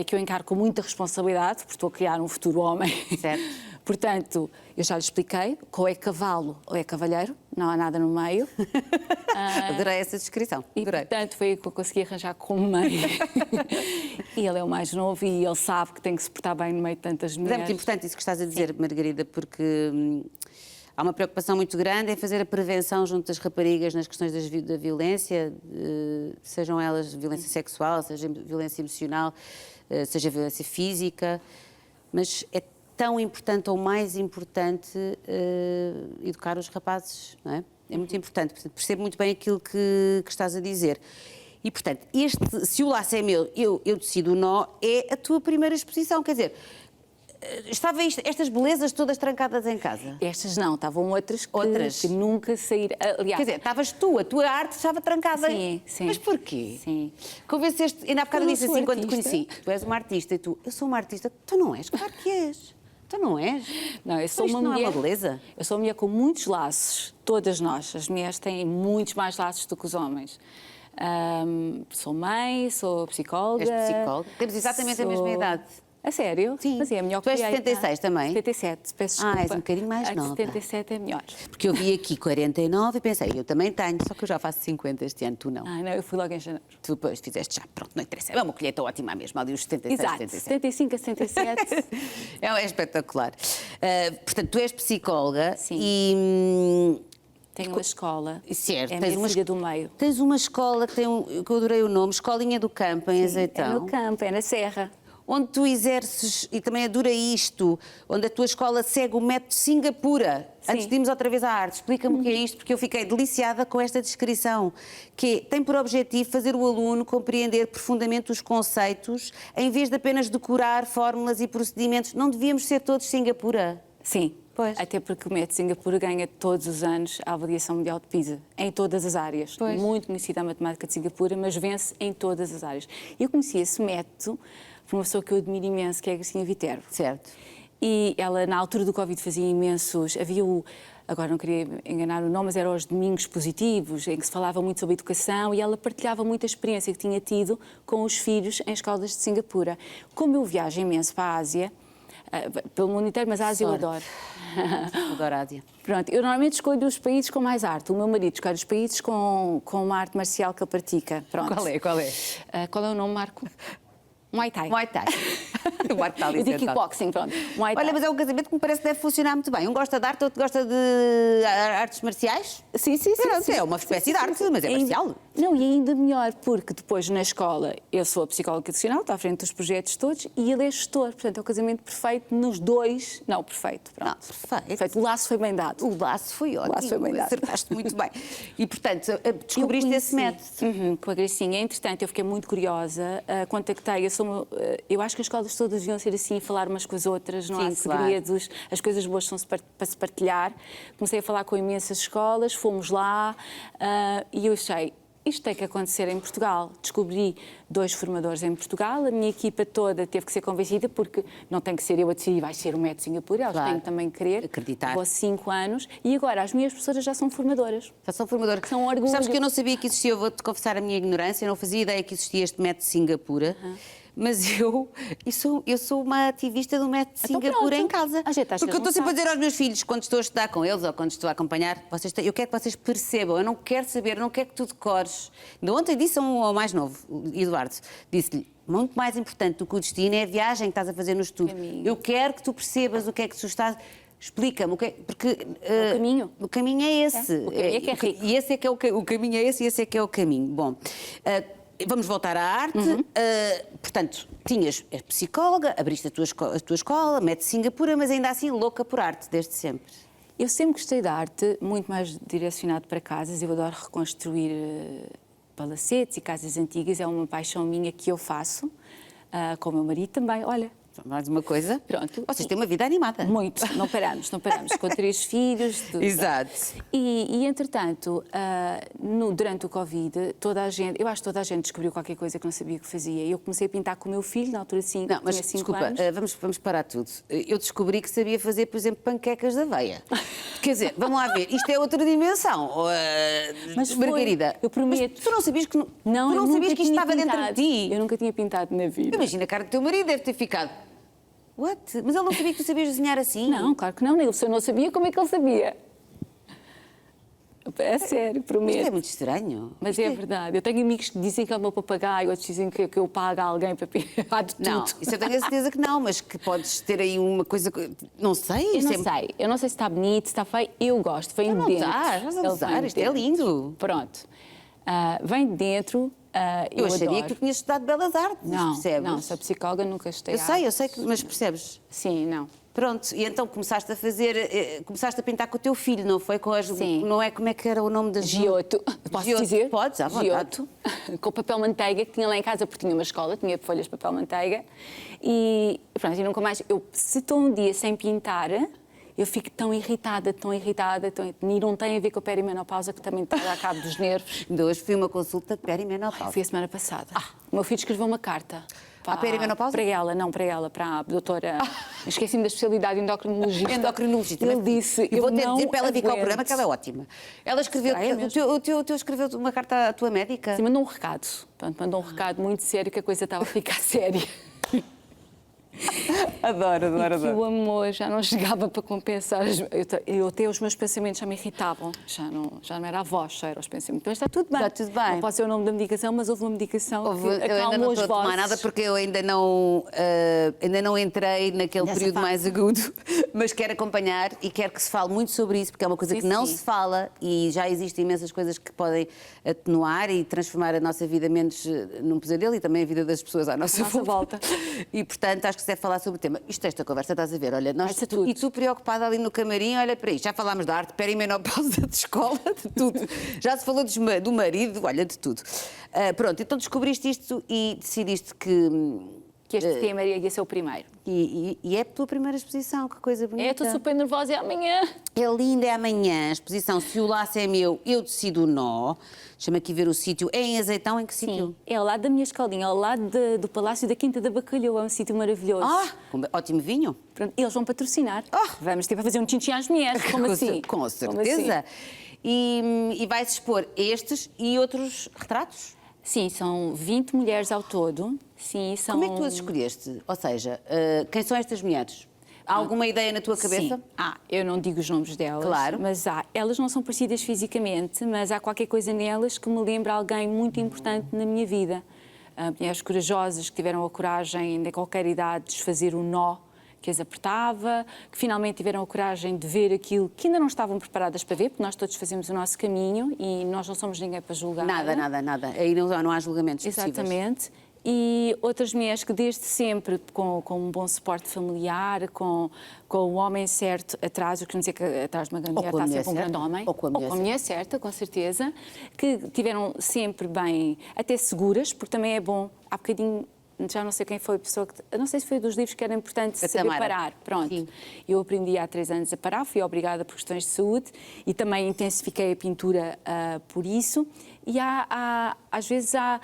S11: que eu encaro com muita responsabilidade, porque estou a criar um futuro homem.
S1: Certo.
S11: Portanto, eu já lhe expliquei, ou é cavalo ou é cavalheiro, não há nada no meio.
S1: Adorei essa descrição.
S11: E,
S1: adorei.
S11: portanto, foi o que eu consegui arranjar como mãe. E ele é o mais novo e ele sabe que tem que se portar bem no meio de tantas mulheres.
S1: Mas é muito importante isso que estás a dizer, Margarida, porque há uma preocupação muito grande em fazer a prevenção junto das raparigas nas questões da violência, sejam elas violência sexual, seja violência emocional, seja violência física, mas é tão importante ou mais importante educar os rapazes, não é? É muito importante, portanto, percebo muito bem aquilo que estás a dizer. E, portanto, Se o Laço é Meu, eu decido o Nó, é a tua primeira exposição, quer dizer, estavam estas belezas todas trancadas em casa?
S11: Estas não, estavam outras que nunca saíram. Aliás,
S1: quer dizer, estavas tu, a tua arte estava trancada.
S11: Sim, sim.
S1: Mas porquê?
S11: Sim.
S1: Convenceste, ainda há bocado disse assim quando te conheci, tu és uma artista e tu, eu sou uma artista, tu não és, claro que és. Tu não és?
S11: Não, eu sou
S1: uma
S11: mulher.
S1: Não é uma beleza?
S11: Eu sou uma mulher com muitos laços, todas nós. As mulheres têm muitos mais laços do que os homens. Sou mãe, sou psicóloga.
S1: És psicóloga? Temos exatamente a mesma idade.
S11: A sério?
S1: Sim.
S11: Mas é melhor que
S1: tu és 76 também?
S11: 77, peço desculpa.
S1: És um bocadinho mais nova.
S11: 77 é melhor.
S1: Porque eu vi aqui 49 e pensei, eu também tenho, só que eu já faço 50 este ano, tu não.
S11: Não, eu fui logo em janeiro.
S1: Tu depois fizeste já, pronto, não interessa. É uma colheita ótima mesmo, ali os 76,
S11: Exato,
S1: 77.
S11: 75 a 77.
S1: É espetacular. Portanto, tu és psicóloga.
S11: Sim.
S1: E...
S11: Tenho uma escola.
S1: Certo.
S11: É a minha filha do meio.
S1: Tens uma escola que que eu adorei o nome, Escolinha do Campo, em Azeitão.
S11: É no campo, é na Serra.
S1: Onde tu exerces, e também adorei isto, onde a tua escola segue o método Singapura.
S11: Sim.
S1: Antes de irmos outra vez à arte, explica-me o que é isto, porque eu fiquei deliciada com esta descrição, que tem por objetivo fazer o aluno compreender profundamente os conceitos, em vez de apenas decorar fórmulas e procedimentos. Não devíamos ser todos Singapura?
S11: Sim.
S1: Pois.
S11: Até porque o método Singapura ganha todos os anos a avaliação mundial de PISA, em todas as áreas.
S1: Pois.
S11: Muito conhecida a matemática de Singapura, mas vence em todas as áreas. Eu conheci esse método por uma pessoa que eu admiro imenso, que é a Gracinha Viterbo.
S1: Certo.
S11: E ela, na altura do Covid, fazia imensos... Havia agora não queria enganar o nome, mas eram os domingos positivos, em que se falava muito sobre educação e ela partilhava muita experiência que tinha tido com os filhos em escolas de Singapura. Como eu viajo imenso para a Ásia, pelo mundo inteiro, mas a Ásia eu adoro.
S1: Adoro a Ásia.
S11: Pronto, eu normalmente escolho os países com mais arte. O meu marido escolhe os países com uma arte marcial que ele pratica. Pronto.
S1: Qual é?
S11: Qual é o nome, Marco? Muay Thai.
S1: Muay Thai. O Marco está ali
S11: Eu digo
S1: sentado.
S11: kickboxing, pronto. Muay Thai.
S1: Olha, mas é um casamento que me parece que deve funcionar muito bem. Um gosta de arte, outro gosta de artes marciais.
S11: Sim.
S1: Pronto, é uma espécie de arte, mas é marcial.
S11: Não, e ainda melhor, porque depois na escola eu sou a psicóloga educacional, estou à frente dos projetos todos, e ele é gestor. Portanto, é o casamento perfeito nos dois. Não, perfeito. Pronto.
S1: Não, perfeito.
S11: O laço foi bem dado.
S1: O laço foi ótimo.
S11: O laço foi bem dado.
S1: Acertaste muito bem. E, portanto, descobriste esse método.
S11: Com a Gracinha. Entretanto, eu fiquei muito curiosa, contactei, eu acho que as escolas todas deviam ser assim, falar umas com as outras, não há segredos, as coisas boas são para se partilhar. Comecei a falar com imensas escolas, fomos lá e eu achei, isto tem que acontecer em Portugal. Descobri 2 formadores em Portugal, a minha equipa toda teve que ser convencida, porque não tem que ser eu a decidir, vai ser o método Singapura, elas têm que também querer.
S1: Acreditar.
S11: Vou 5 anos e agora as minhas professoras já são formadoras.
S1: Já são formadoras.
S11: São orgulho.
S1: Sabes que eu não sabia que existia, eu vou-te confessar a minha ignorância, eu não fazia ideia que existia este método Singapura. Mas eu sou uma ativista do método Singapura em casa. Porque eu estou sempre a dizer aos meus filhos, quando estou a estudar com eles ou quando estou a acompanhar, eu quero que vocês percebam, eu não quero saber, eu não quero que tu decores. Ainda ontem disse ao mais novo, Eduardo, disse-lhe, muito mais importante do que o destino é a viagem que estás a fazer no estudo. Eu quero que tu percebas o que é que tu estás... Explica-me, porque
S11: o caminho.
S1: O caminho é esse.
S11: O caminho é que é rico.
S1: E esse é que é o caminho é esse e esse é que é o caminho. Bom, vamos voltar à arte. Portanto, és psicóloga, abriste a tua escola, método Singapura, mas ainda assim louca por arte, desde sempre.
S11: Eu sempre gostei da arte, muito mais direcionado para casas. Eu adoro reconstruir palacetes e casas antigas. É uma paixão minha que eu faço, com o meu marido também. Olha,
S1: mais uma coisa.
S11: Pronto.
S1: Vocês têm uma vida animada.
S11: Muito, não paramos. Com 3 filhos. Tudo.
S1: Exato.
S11: E entretanto, durante o Covid, eu acho que toda a gente descobriu qualquer coisa que não sabia que fazia. Eu comecei a pintar com o meu filho, na altura sim,
S1: não, mas
S11: tinha 5
S1: desculpa,
S11: anos.
S1: vamos parar tudo. Eu descobri que sabia fazer, por exemplo, panquecas de aveia. Quer dizer, vamos lá ver, isto é outra dimensão.
S11: Mas
S1: Margarida,
S11: eu prometo.
S1: Mas tu não sabias que, tu não sabias que isto estava dentro de ti?
S11: Eu nunca tinha pintado na vida.
S1: Imagina a cara do teu marido, deve ter ficado. What? Mas ele não sabia que tu sabias desenhar assim?
S11: Não, claro que não. Se eu não sabia, como é que ele sabia? É sério, prometo.
S1: Isto é muito estranho.
S11: Mas é verdade. Eu tenho amigos que dizem que é o meu papagaio, outros dizem que eu pago a alguém para pintar de tudo.
S1: Não, isso eu tenho a certeza que não, mas que podes ter aí uma coisa... Não sei.
S11: Eu não sei se está bonito, se está feio. Eu gosto, vem de dentro.
S1: Estás a usar, isto é lindo.
S11: Pronto. Vem de dentro.
S1: Eu acharia
S11: adoro.
S1: que tu tinhas estudado Belas Artes, percebes?
S11: Não, sou psicóloga, nunca estudei
S1: Eu sei, mas percebes?
S11: Sim, não.
S1: Pronto, e então começaste a pintar com o teu filho, não foi?
S11: Sim.
S1: Não é, como é que era o nome das...
S11: Giotto. Posso dizer?
S1: Podes, à vontade.
S11: Giotto, com papel manteiga, que tinha lá em casa, porque tinha uma escola, tinha folhas de papel manteiga. E pronto, e nunca mais... Se estou um dia sem pintar, eu fico tão irritada, e não tem a ver com a perimenopausa, que também está a cabo dos nervos.
S1: Ainda hoje fui a uma consulta de perimenopausa.
S11: Fui a semana passada. O meu filho escreveu uma carta.
S1: À perimenopausa?
S11: Para a doutora... Esqueci-me da especialidade endocrinologista.
S1: Endocrinologista.
S11: Ele disse...
S1: Eu vou ter de dizer para ela vir cá ao programa, que ela é ótima. Ela escreveu... O teu escreveu uma carta à tua médica?
S11: Sim, mandou um recado. Pronto, mandou um recado muito sério, que a coisa estava a ficar séria.
S1: Adoro.
S11: E o amor já não chegava para compensar. Eu até os meus pensamentos já me irritavam. Já não era a voz, já eram os pensamentos. Então está tudo bem.
S1: Está tudo bem.
S11: Não pode ser o nome da medicação, mas houve uma medicação que
S1: eu ainda
S11: acalmou
S1: não
S11: as
S1: estou a tomar
S11: vozes.
S1: nada porque eu ainda não entrei naquele período mais agudo, mas quero acompanhar e quero que se fale muito sobre isso, porque é uma coisa que não se fala e já existem imensas coisas que podem atenuar e transformar a nossa vida menos num pesadelo e também a vida das pessoas à nossa volta. E, portanto, acho que se deve falar sobre o tema. Esta conversa, estás a ver, olha, e tu preocupada ali no camarim, olha para isto, já falámos de arte, perimenopausa, de escola, de tudo. Já se falou do marido, olha, de tudo. Pronto, então descobriste isto e decidiste
S11: que este tema ia ser o primeiro.
S1: E é a tua primeira exposição, que coisa bonita.
S11: Estou super nervosa, é amanhã.
S1: É linda, é amanhã. A exposição Se o Laço é Meu, Eu Decido o Nó. Deixa-me aqui ver o sítio. É em Azeitão, em que sítio?
S11: Sim, é ao lado da minha escolinha, ao lado do Palácio da Quinta da Bacalhau. É um sítio maravilhoso.
S1: Ótimo vinho.
S11: Pronto, eles vão patrocinar. Vamos ter para fazer um tchin-tchin às mulheres. Como assim?
S1: Com certeza. Assim? E vais expor estes e outros retratos?
S11: Sim, são 20 mulheres ao todo. Sim, são...
S1: Como é que tu as escolheste? Ou seja, quem são estas mulheres? Há alguma ideia na tua cabeça?
S11: Sim. Eu não digo os nomes delas,
S1: claro.
S11: Mas elas não são parecidas fisicamente, mas há qualquer coisa nelas que me lembra alguém muito importante na minha vida. Mulheres corajosas que tiveram a coragem, de qualquer idade, de desfazer o nó que as apertava, que finalmente tiveram a coragem de ver aquilo que ainda não estavam preparadas para ver, porque nós todos fazemos o nosso caminho e nós não somos ninguém para julgar.
S1: Nada. Aí não há julgamentos possíveis.
S11: Exatamente. E outras mulheres que desde sempre, com um bom suporte familiar, com o homem certo atrás, o que não dizer que atrás de uma grande mulher está sempre um grande homem, ou com a mulher certa, com certeza, que tiveram sempre bem, até seguras, porque também é bom, há bocadinho, já não sei quem foi a pessoa, não sei se foi dos livros que era importante saber parar. Pronto. Sim. Eu aprendi há 3 anos a parar, fui obrigada por questões de saúde e também intensifiquei a pintura por isso. E às vezes há...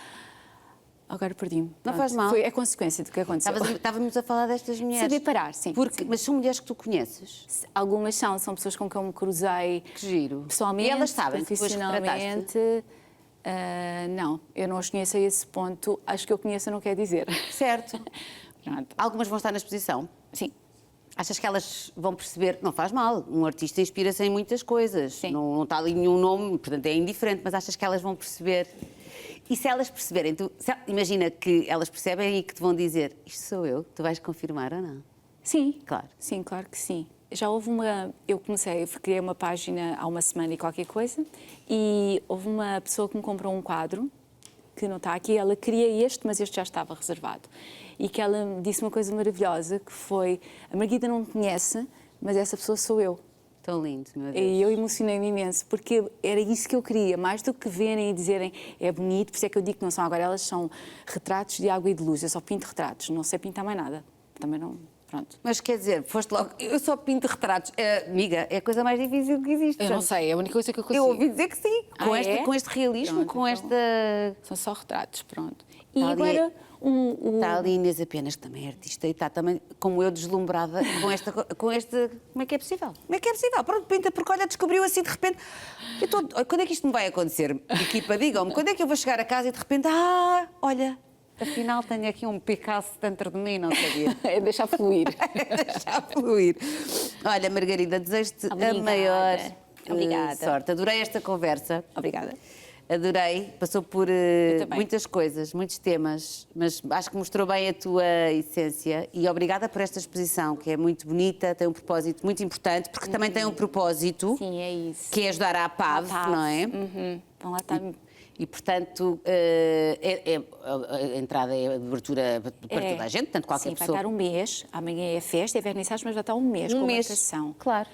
S11: Agora perdi-me.
S1: Não faz mal.
S11: Foi a consequência do que aconteceu.
S1: Estávamos a falar destas mulheres.
S11: Saber parar, sim.
S1: Mas são mulheres que tu conheces?
S11: Algumas são pessoas com quem eu me cruzei.
S1: Que giro.
S11: Pessoalmente,
S1: e elas sabem
S11: profissionalmente. Não, eu não as conheço a esse ponto. Acho que eu conheço não quer dizer.
S1: Certo. Algumas vão estar na exposição?
S11: Sim.
S1: Achas que elas vão perceber? Não faz mal, um artista inspira-se em muitas coisas.
S11: Sim.
S1: Não está ali nenhum nome, portanto é indiferente, mas achas que elas vão perceber? E se elas perceberem, imagina que elas percebem e que te vão dizer, isto sou eu, tu vais confirmar ou não?
S11: Sim.
S1: Claro.
S11: Sim, claro que sim. Já houve eu criei uma página há uma semana e qualquer coisa, e houve uma pessoa que me comprou um quadro, que não está aqui, ela queria este, mas este já estava reservado. E que ela me disse uma coisa maravilhosa, que foi, a Margarida não me conhece, mas essa pessoa sou eu.
S1: Tão lindo, meu Deus.
S11: E eu emocionei-me imenso, porque era isso que eu queria, mais do que verem e dizerem é bonito, por isso é que eu digo que não são agora, elas são retratos de água e de luz, eu só pinto retratos, não sei pintar mais nada. também não... Pronto.
S1: Mas quer dizer, foste logo... Eu só pinto retratos. Amiga, é a coisa mais difícil que existe.
S11: Eu não sei, é a única coisa que eu consigo.
S1: Eu ouvi dizer que sim. Com este realismo,
S11: pronto,
S1: com
S11: então,
S1: esta...
S11: São só retratos, pronto. E
S1: Está
S11: agora...
S1: Está ali Inês Apenas, que também é artista, e está também, como eu, deslumbrada com esta... Como é que é possível? Como é que é possível? Pronto, pinta, porque olha, descobriu assim de repente... Quando é que isto me vai acontecer? Equipa, digam-me, quando é que eu vou chegar a casa e de repente... olha... Afinal, tenho aqui um Picasso dentro de mim, não sabia.
S11: É deixar fluir.
S1: Deixar fluir. Olha, Margarida, desejo-te a maior sorte. Adorei esta conversa.
S11: Obrigada.
S1: Adorei. Passou por muitas coisas, muitos temas, mas acho que mostrou bem a tua essência. E obrigada por esta exposição, que é muito bonita, tem um propósito muito importante, porque também tem um propósito.
S11: Sim, é isso.
S1: Que é ajudar a APAV, não é?
S11: Então lá está...
S1: E, portanto, a entrada é abertura para toda a gente, tanto qualquer pessoa.
S11: Vai estar um mês, amanhã é festa, é vernissagens, mas vai estar um mês com marcação.
S1: Claro.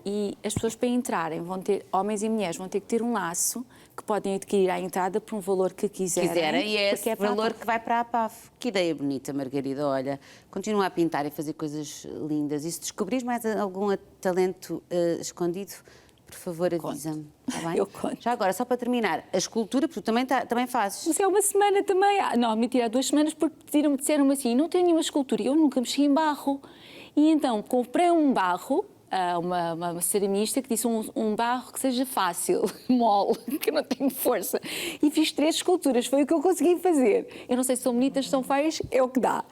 S11: E as pessoas, para entrarem, vão ter, homens e mulheres, vão ter que ter um laço que podem adquirir à entrada por um valor que quiserem.
S1: E é esse valor que vai para a APAV. Que ideia bonita, Margarida. Olha, continua a pintar e fazer coisas lindas. E se descobris mais algum talento escondido, por favor, avisa-me. Está bem?
S11: Eu conto.
S1: Já agora, só para terminar, a escultura, porque tu também fazes.
S11: Mas é uma semana também. Não, mentira, há 2 semanas, porque disseram-me assim, não tenho nenhuma escultura, eu nunca mexi em barro. E então comprei um barro, uma ceramista que disse um barro que seja fácil, mole, que eu não tenho força. E fiz 3 esculturas, foi o que eu consegui fazer. Eu não sei se são bonitas, se são feias, é o que dá.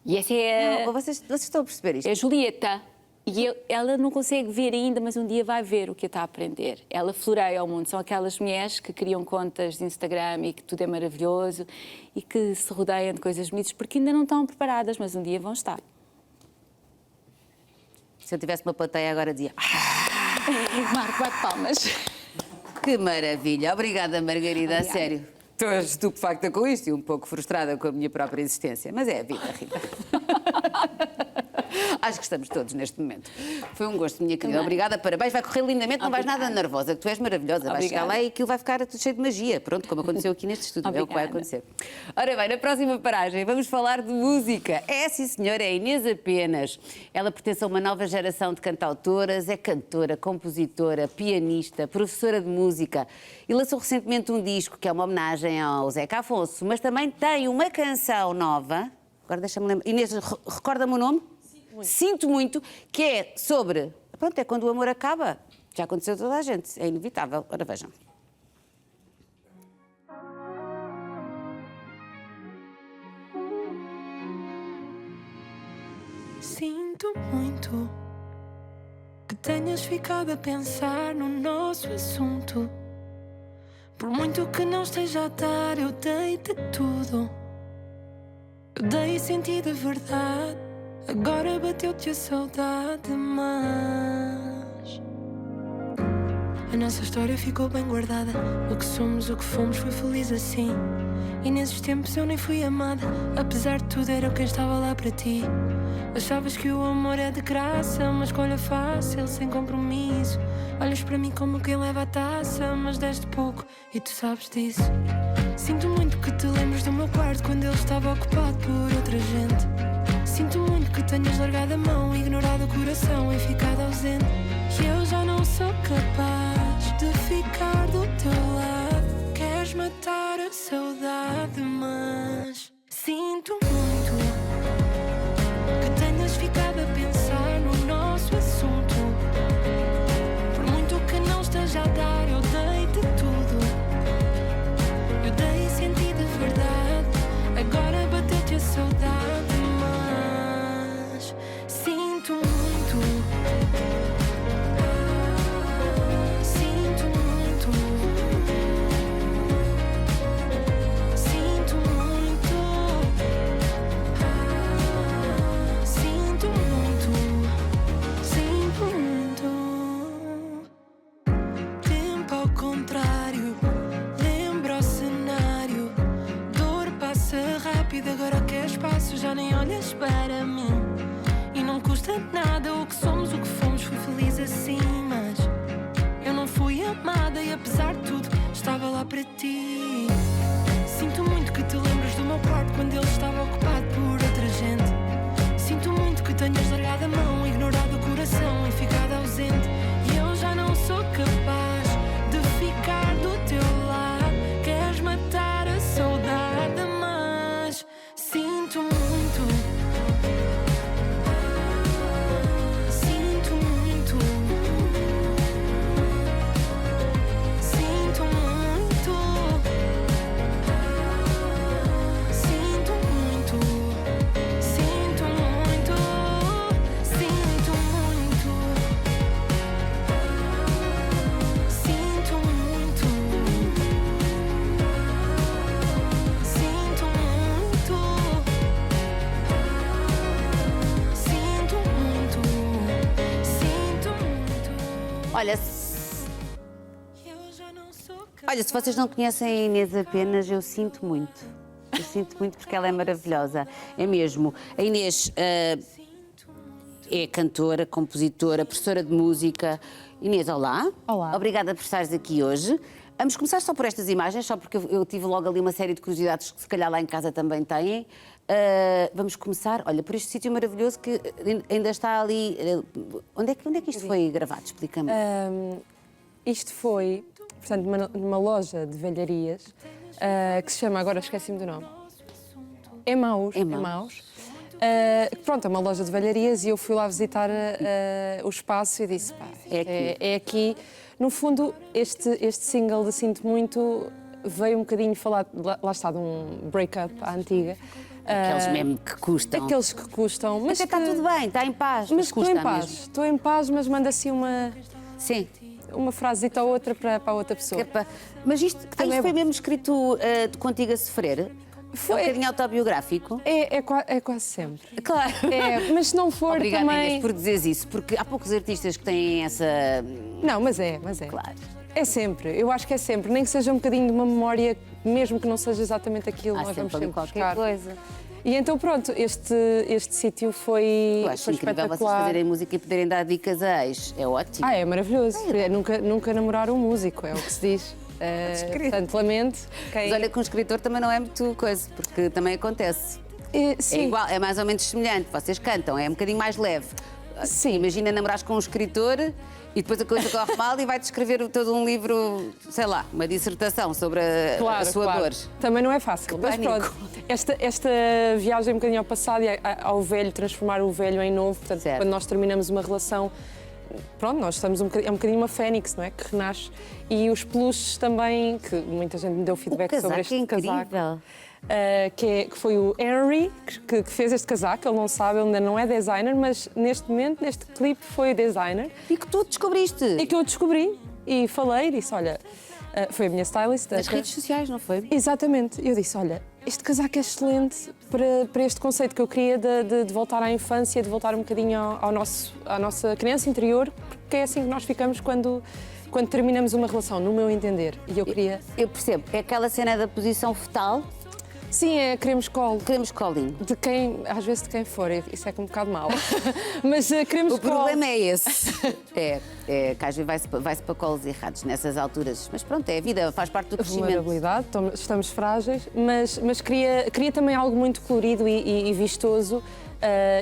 S11: E essa é...
S1: Não, vocês estão a perceber isto?
S11: É a Julieta. E ela não consegue ver ainda, mas um dia vai ver o que está a aprender. Ela floreia ao mundo. São aquelas mulheres que criam contas de Instagram e que tudo é maravilhoso e que se rodeiam de coisas bonitas porque ainda não estão preparadas, mas um dia vão estar.
S1: Se eu tivesse uma plateia agora dizia...
S11: Marco, bate palmas.
S1: Que maravilha. Obrigada, Margarida,
S11: Obrigada.
S1: a sério. Estou estupefacta com isto e um pouco frustrada com a minha própria existência. Mas é a vida, Rita. Acho que estamos todos neste momento. Foi um gosto, minha querida.
S11: Também.
S1: Obrigada, parabéns. Vai correr lindamente, não vais nada nervosa, que tu és maravilhosa. Vais chegar lá e aquilo vai ficar tudo cheio de magia. Pronto, como aconteceu aqui neste estúdio. É o que vai acontecer. Ora bem, na próxima paragem vamos falar de música. É, sim, senhora, é Inês Apenas. Ela pertence a uma nova geração de cantautoras, é cantora, compositora, pianista, professora de música e lançou recentemente um disco que é uma homenagem ao Zeca Afonso, mas também tem uma canção nova. Agora deixa-me lembrar. Inês, recorda-me o nome? Sinto muito, que é sobre... Pronto, é quando o amor acaba. Já aconteceu a toda a gente, é inevitável. Ora, vejam.
S12: Sinto muito que tenhas ficado a pensar no nosso assunto. Por muito que não esteja a dar, eu dei-te tudo. Eu dei e senti de verdade. Agora bateu-te a saudade, mas a nossa história ficou bem guardada. O que somos, o que fomos, foi feliz assim. E nesses tempos eu nem fui amada. Apesar de tudo, era quem estava lá para ti. Achavas que o amor é de graça, uma escolha fácil, sem compromisso. Olhas para mim como quem leva a taça, mas deste pouco e tu sabes disso. Sinto muito que te lembres do meu quarto quando ele estava ocupado por outra gente. Sinto muito que tenhas largado a mão, ignorado o coração e ficado ausente. Que eu já não sou capaz de ficar do teu lado. Queres matar a saudade, mas sinto muito que tenhas ficado a pensar no nosso assunto. Por muito que não esteja a dar, eu dei-te tudo. Eu dei e senti de verdade. Agora bateu-te a saudade, mas sinto muito. Sinto muito. Sinto muito. Sinto muito. Sinto muito. Tempo ao contrário, lembra o cenário. Dor passa rápido, agora que é espaço, já nem olhas para mim. E não custa nada, o que somos, o que fomos, fui feliz assim, mas eu não fui amada e apesar de tudo, estava lá para ti. Sinto muito que te lembres do meu quarto quando ele estava ocupado por outra gente. Sinto
S1: Olha, se vocês não conhecem a Inês apenas, eu sinto muito. Eu sinto muito porque ela é maravilhosa. É mesmo. A Inês é cantora, compositora, professora de música. Inês, olá.
S13: Olá.
S1: Obrigada por estares aqui hoje. Vamos começar só por estas imagens, só porque eu tive logo ali uma série de curiosidades que se calhar lá em casa também têm. Vamos começar, olha, por este sítio maravilhoso que ainda está ali. Onde é que isto foi gravado? Explica-me.
S13: Isto foi, portanto, numa loja de velharias que se chama, agora esqueci-me do nome, Emaús. Pronto, é uma loja de velharias e eu fui lá visitar o espaço e disse, pá, é aqui. No fundo, este single de Sinto Muito veio um bocadinho falar, lá está, de um break-up à antiga.
S1: Aqueles mesmo que custam.
S13: Aqueles que custam.
S1: Mas está tudo bem, está em paz.
S13: Mas estou em paz, mas manda assim uma...
S1: Sim.
S13: Uma frasezita ou outra para a outra pessoa.
S1: Mas isto foi mesmo escrito contigo a sofrer? Foi. É um bocadinho autobiográfico?
S13: É quase sempre.
S1: Claro.
S13: Mas se não for
S1: Obrigada,
S13: também...
S1: Inês, por dizeres isso, porque há poucos artistas que têm essa...
S13: Não, mas é.
S1: Claro.
S13: É sempre, eu acho que é sempre, nem que seja um bocadinho de uma memória, mesmo que não seja exatamente aquilo, nós vamos sempre buscar.
S1: Coisa.
S13: E então pronto, este sítio foi,
S1: eu acho
S13: foi
S1: incrível
S13: espetacular.
S1: vocês fazerem música e poderem dar dicas a ex, é ótimo.
S13: É maravilhoso, nunca namorar um músico, é o que se diz. Portanto, lamento.
S1: Mas olha que um escritor também não é muito coisa, porque também acontece.
S13: Sim.
S1: É igual, é mais ou menos semelhante, vocês cantam, é um bocadinho mais leve.
S13: Sim.
S1: Imagina namorares com um escritor e depois a coisa corre mal e vai-te escrever todo um livro, sei lá, uma dissertação sobre a sua dor.
S13: Também não é fácil, mas pronto. Esta viagem um bocadinho ao passado e ao velho, transformar o velho em novo, portanto, quando nós terminamos uma relação, pronto, nós estamos é um bocadinho uma fênix, não é? Que renasce. E os peluches também, que muita gente me deu feedback sobre este casaco. Que foi o Henry que fez este casaco, ele não sabe, ele ainda não é designer, mas neste momento, neste clipe, foi designer.
S1: E que tu descobriste?
S13: E que eu descobri e falei, disse, olha, foi a minha stylist.
S1: Nas redes sociais, não foi?
S13: Exatamente, eu disse, olha, este casaco é excelente para este conceito que eu queria de voltar à infância, de voltar um bocadinho à nossa criança interior, porque é assim que nós ficamos quando terminamos uma relação, no meu entender. E eu queria...
S1: Eu percebo, é aquela cena da posição fetal.
S13: Sim, queremos colo.
S1: Queremos colinho.
S13: Às vezes de quem for, isso é um bocado mau. Mas queremos colo.
S1: O problema é esse. Que às vezes vai-se para colos errados nessas alturas. Mas pronto, é a vida, faz parte do crescimento.
S13: Vulnerabilidade, estamos frágeis, mas queria também algo muito colorido e vistoso.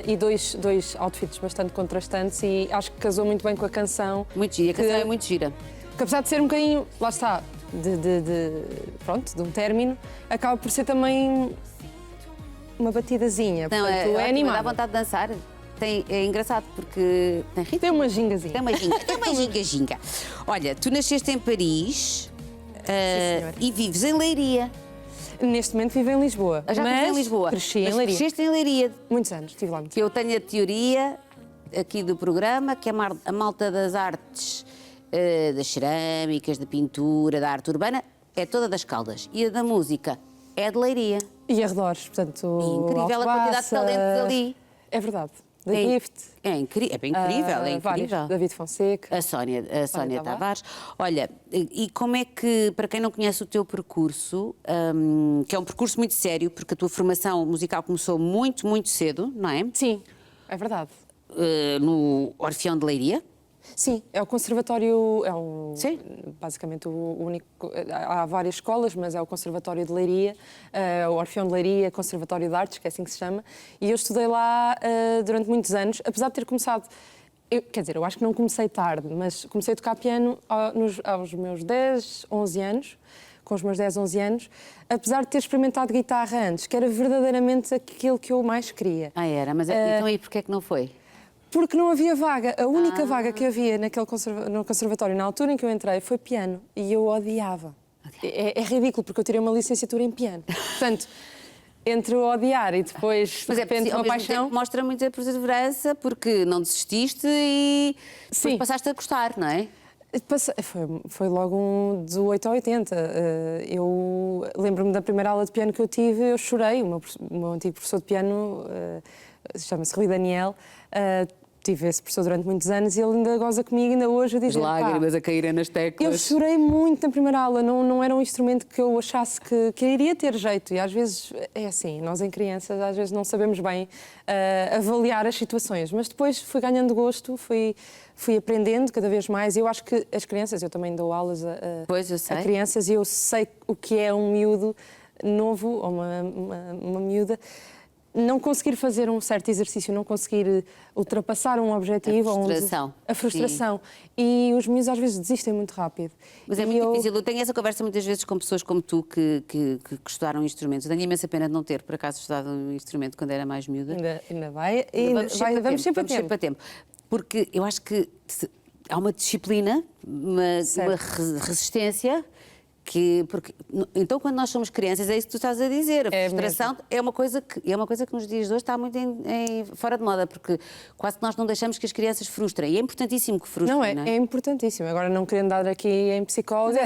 S13: E dois outfits bastante contrastantes e acho que casou muito bem com a canção.
S1: Muito gira, a canção é muito gira.
S13: Que apesar de ser um bocadinho, lá está, de um término, acaba por ser também uma batidazinha.
S1: Não,
S13: portanto, é animada.
S1: Dá vontade de dançar. É engraçado porque tem ritmo.
S13: Tem uma gingazinha.
S1: Tem uma ginga. Olha, tu nasceste em Paris e vives em Leiria.
S13: Neste momento vivo em Lisboa.
S1: Já vives em Lisboa.
S13: Cresci em Leiria.
S1: Cresceste em Leiria.
S13: Muitos anos, estive lá.
S1: Eu tenho a teoria aqui do programa que a malta das artes, das cerâmicas, da pintura, da arte urbana, é toda das Caldas. E a da música é de Leiria.
S13: E arredores, portanto...
S1: Incrível a quantidade de talentos ali.
S13: É verdade. Da Gift.
S1: É incrível, é incrível.
S13: Vários. David Fonseca.
S1: A Sónia Tavares. Olha, e como é que, para quem não conhece o teu percurso, que é um percurso muito sério, porque a tua formação musical começou muito, muito cedo, não é?
S13: Sim, é verdade.
S1: No Orfeão de Leiria?
S13: Sim, é o conservatório,
S1: Sim.
S13: Basicamente o único, há várias escolas, mas é o Conservatório de Leiria, o Orfeão de Leiria, Conservatório de Artes, que é assim que se chama, e eu estudei lá durante muitos anos, apesar de ter começado, eu acho que não comecei tarde, mas comecei a tocar piano aos meus 10, 11 anos, com os meus 10, 11 anos, apesar de ter experimentado guitarra antes, que era verdadeiramente aquilo que eu mais queria.
S1: Era, mas então e porquê é que não foi?
S13: Porque não havia vaga. A única vaga que havia no conservatório na altura em que eu entrei foi piano. E eu odiava. É ridículo, porque eu tirei uma licenciatura em piano. Portanto, entre o odiar e depois, de repente, uma paixão...
S1: Mostra muita perseverança, porque não desististe e depois passaste a gostar, não é?
S13: Foi logo do 8 ao 80. Eu lembro-me da primeira aula de piano que eu tive, eu chorei. O meu antigo professor de piano, chama-se Rui Daniel, tive esse professor durante muitos anos e ele ainda goza comigo, ainda hoje eu digo,
S1: as lágrimas a caírem nas teclas.
S13: Eu chorei muito na primeira aula, não era um instrumento que eu achasse que iria ter jeito e às vezes é assim, nós em crianças às vezes não sabemos bem avaliar as situações, mas depois fui ganhando gosto, fui aprendendo cada vez mais e eu acho que as crianças, eu também dou aulas a crianças e eu sei o que é um miúdo novo ou uma miúda não conseguir fazer um certo exercício, não conseguir ultrapassar um objetivo. A frustração. E os miúdos às vezes desistem muito rápido.
S1: Mas é muito difícil. Eu tenho essa conversa muitas vezes com pessoas como tu que estudaram instrumentos. Tenho imensa pena de não ter, por acaso, estudado um instrumento quando era mais miúda.
S13: Ainda vai. Vamos sempre a tempo.
S1: Porque eu acho que há uma disciplina, uma resistência. Porque, então, quando nós somos crianças, é isso que tu estás a dizer. A frustração é uma coisa que nos dias de hoje está muito fora de moda, porque quase que nós não deixamos que as crianças frustrem. E é importantíssimo que frustrem, não é?
S13: É importantíssimo. Agora, não querendo dar aqui em psicóloga,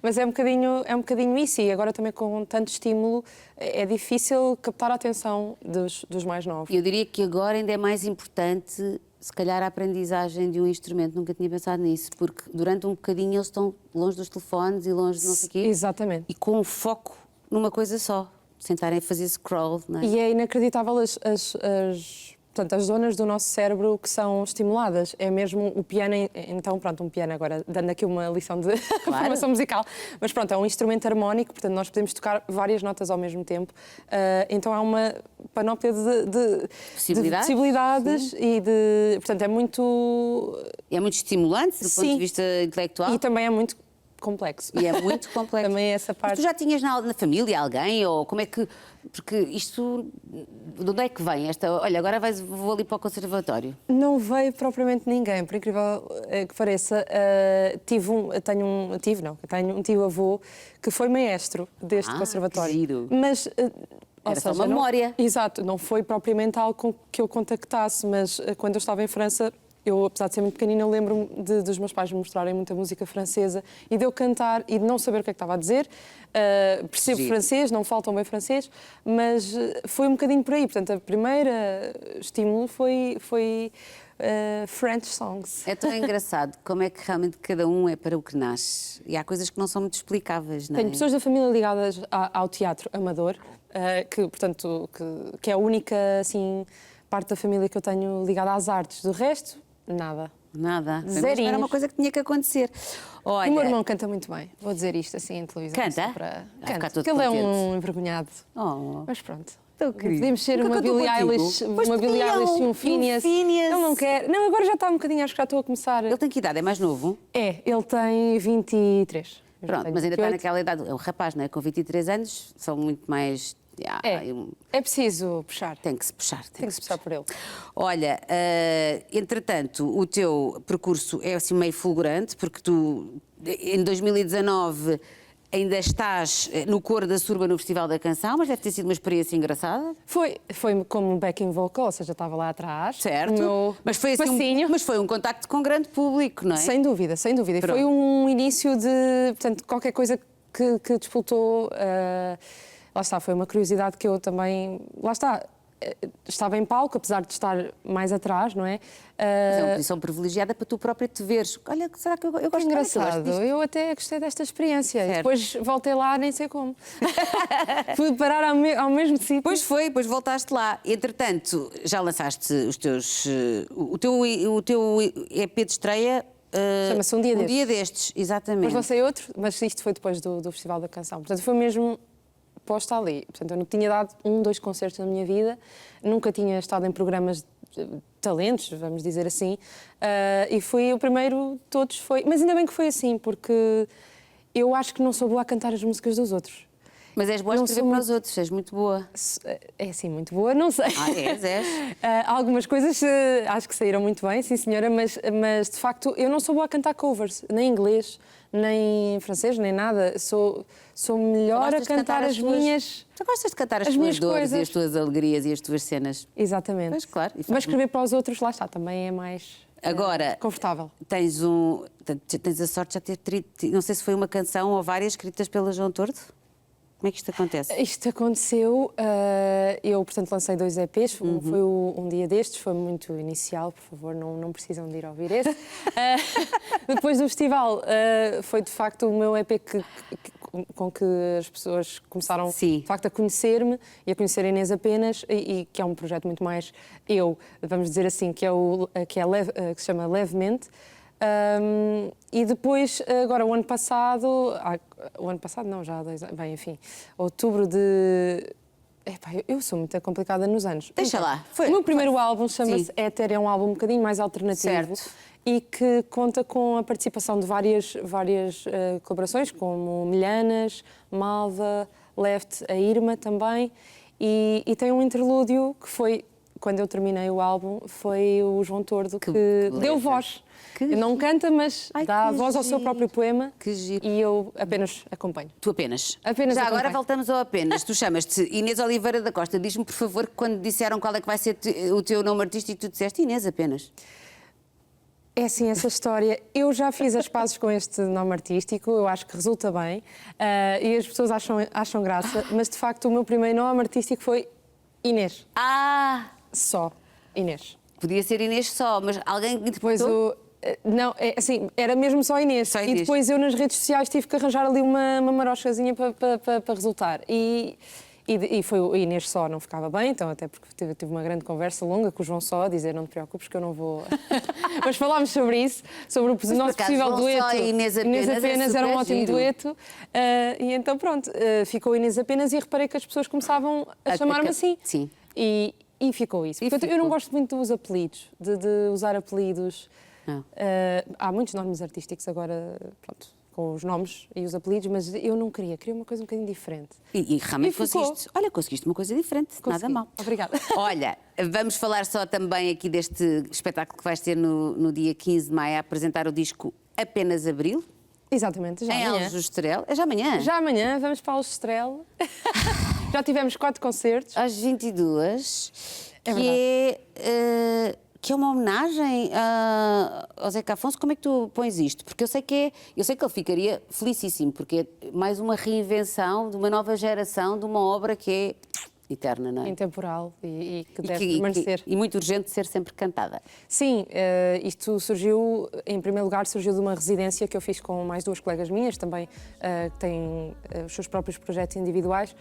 S13: mas é um bocadinho isso. E agora também com tanto estímulo, é difícil captar a atenção dos mais novos.
S1: Eu diria que agora ainda é mais importante, se calhar, a aprendizagem de um instrumento. Nunca tinha pensado nisso, porque durante um bocadinho eles estão longe dos telefones e longe de não sei o quê.
S13: Exatamente.
S1: E com um foco numa coisa só, sem estarem a fazer scroll, não é?
S13: E é inacreditável portanto, as zonas do nosso cérebro que são estimuladas. É mesmo o piano, então pronto, um piano agora, dando aqui uma lição de formação musical, mas pronto, é um instrumento harmónico, portanto nós podemos tocar várias notas ao mesmo tempo, então há uma panóplia de possibilidades e portanto é muito
S1: estimulante do ponto de vista intelectual.
S13: E também é muito complexo.
S1: E é muito complexo.
S13: Também é essa parte.
S1: Mas tu já tinhas na família alguém, ou como é que... Porque isto... De onde é que vem esta... Olha, agora vou ali para o conservatório.
S13: Não veio propriamente ninguém, por incrível que pareça. Tenho um tio-avô que foi maestro deste conservatório.
S1: Que giro.
S13: Mas...
S1: Era só uma memória.
S13: Exato, não foi propriamente algo com que eu contactasse, mas quando eu estava em França... Eu, apesar de ser muito pequenina, lembro-me dos meus pais me mostrarem muita música francesa e de eu cantar e de não saber o que é que estava a dizer. Percebo francês, não faltam bem francês, mas foi um bocadinho por aí. Portanto, a primeira estímulo foi French songs.
S1: É tão engraçado como é que realmente cada um é para o que nasce. E há coisas que não são muito explicáveis, não é?
S13: Tenho pessoas da família ligadas ao teatro amador, que é a única, assim, parte da família que eu tenho ligada às artes. Do resto... Nada.
S1: Zerinho. Era uma coisa que tinha que acontecer. Olha...
S13: O meu irmão canta muito bem. Vou dizer isto assim em televisão.
S1: Canta?
S13: Canta. Porque ele é um envergonhado. Mas pronto. Podemos ser uma Billie Eilish e um Phineas. Ele não quer. Não, agora já está um bocadinho, acho que já estou a começar.
S1: Ele tem que idade? É mais novo?
S13: É, ele tem 23.
S1: Pronto, mas ainda está naquela idade. É um rapaz, não é? Com 23 anos, são muito mais...
S13: É preciso puxar.
S1: Tem que se puxar.
S13: Tem que se puxar por ele.
S1: Olha, entretanto, o teu percurso é assim meio fulgurante, porque tu, em 2019, ainda estás no coro da Surba no Festival da Canção, mas deve ter sido uma experiência engraçada.
S13: Foi como backing vocal, ou seja, estava lá atrás.
S1: Certo. Mas foi assim mas foi um contacto com grande público, não é?
S13: Sem dúvida. E foi um início de, portanto, qualquer coisa que disputou... Lá está, foi uma curiosidade que eu também... Lá está, estava em palco, apesar de estar mais atrás, não é?
S1: Mas é uma posição privilegiada para tu própria te veres. Olha, será que eu gosto
S13: engraçado, eu até gostei desta experiência. Depois voltei lá, nem sei como. Fui parar ao mesmo sítio.
S1: Pois voltaste lá. Entretanto, já lançaste os teus... O teu EP de estreia...
S13: Chama-se Um Dia
S1: Destes. Exatamente.
S13: Mas lancei outro, mas isto foi depois do Festival da Canção. Portanto, foi mesmo... posta ali. Portanto, eu não tinha dado 2 concertos na minha vida, nunca tinha estado em programas de talentos, vamos dizer assim, e foi o primeiro de todos. Mas ainda bem que foi assim, porque eu acho que não sou boa a cantar as músicas dos outros.
S1: Mas és boa a escrever para os outros, és muito boa.
S13: É assim, muito boa, não sei.
S1: És.
S13: Algumas coisas acho que saíram muito bem, sim senhora, mas de facto eu não sou boa a cantar covers, nem em inglês, nem em francês, nem nada. Sou melhor a cantar as minhas...
S1: Tu gostas de cantar as tuas dores
S13: coisas.
S1: E as tuas alegrias e as tuas cenas.
S13: Exatamente.
S1: Mas claro.
S13: Mas escrever para os outros, lá está, também é mais...
S1: Agora,
S13: confortável.
S1: Tens a sorte de já ter... Não sei se foi uma canção ou várias escritas pela João Tordo. Como é que isto acontece?
S13: Isto aconteceu, eu, portanto, lancei 2 EPs, foi um dia destes, foi muito inicial, por favor, não precisam de ir ouvir esse. Depois do festival, foi de facto o meu EP com que as pessoas começaram de facto a conhecer-me e a conhecer a Inês apenas, e que é um projeto muito mais vamos dizer assim, que se chama Levemente. E depois, agora, o ano passado não, já há 2 anos, bem, enfim, outubro de... eu sou muito complicada nos anos.
S1: Deixa lá.
S13: O meu primeiro álbum chama-se Éter, é um álbum um bocadinho mais alternativo. Certo. E que conta com a participação de várias colaborações, como Milhanas, Malva, Left, a Irma também, e tem um interlúdio que foi, quando eu terminei o álbum, foi o João Tordo que deu voz. Ele não canta, mas dá voz ao seu próprio poema. Que giro. E eu apenas acompanho.
S1: Tu apenas?
S13: Apenas
S1: Já
S13: acompanho.
S1: agora voltamos ao apenas. Tu chamas-te Inês Oliveira da Costa. Diz-me, por favor, que quando disseram qual é que vai ser o teu nome artístico, tu disseste Inês apenas.
S13: É assim, essa história, eu já fiz as pazes com este nome artístico, eu acho que resulta bem, e as pessoas acham graça, mas de facto o meu primeiro nome artístico foi Inês. Só Inês.
S1: Podia ser Inês só, mas alguém interpretou?
S13: Não, assim, era mesmo só Inês. E depois eu nas redes sociais tive que arranjar ali uma maroscazinha para resultar. E foi o Inês só, não ficava bem, então até porque tive uma grande conversa longa com o João Só, a dizer não te preocupes que eu não vou... Mas falámos sobre isso, sobre o nosso possível dueto.
S1: Só e Inês apenas
S13: era um ótimo dueto. E então pronto, ficou Inês apenas e reparei que as pessoas começavam a chamar-me assim.
S1: Sim.
S13: E ficou isso. Portanto, eu não gosto muito dos apelidos, de usar apelidos. Há muitos nomes artísticos agora, pronto, com os nomes e os apelidos, mas eu não queria uma coisa um bocadinho diferente.
S1: E realmente conseguiste. Olha, conseguiste uma coisa diferente, nada mal.
S13: Obrigada.
S1: Olha, vamos falar só também aqui deste espetáculo que vais ter no dia 15 de maio, a apresentar o disco Apenas Abril.
S13: Exatamente, já
S1: amanhã. Em Aljustrel. É já amanhã?
S13: Já amanhã, vamos para Aljustrel. Já tivemos 4 concertos.
S1: Às 22, que é uma homenagem ao Zeca Afonso. Como é que tu pões isto? Porque eu sei que ele ficaria felicíssimo, porque é mais uma reinvenção de uma nova geração, de uma obra que é eterna, não é?
S13: Intemporal e que deve permanecer.
S1: E muito urgente de ser sempre cantada.
S13: Sim, isto surgiu, em primeiro lugar, surgiu de uma residência que eu fiz com mais 2 colegas minhas, também que têm os seus próprios projetos individuais,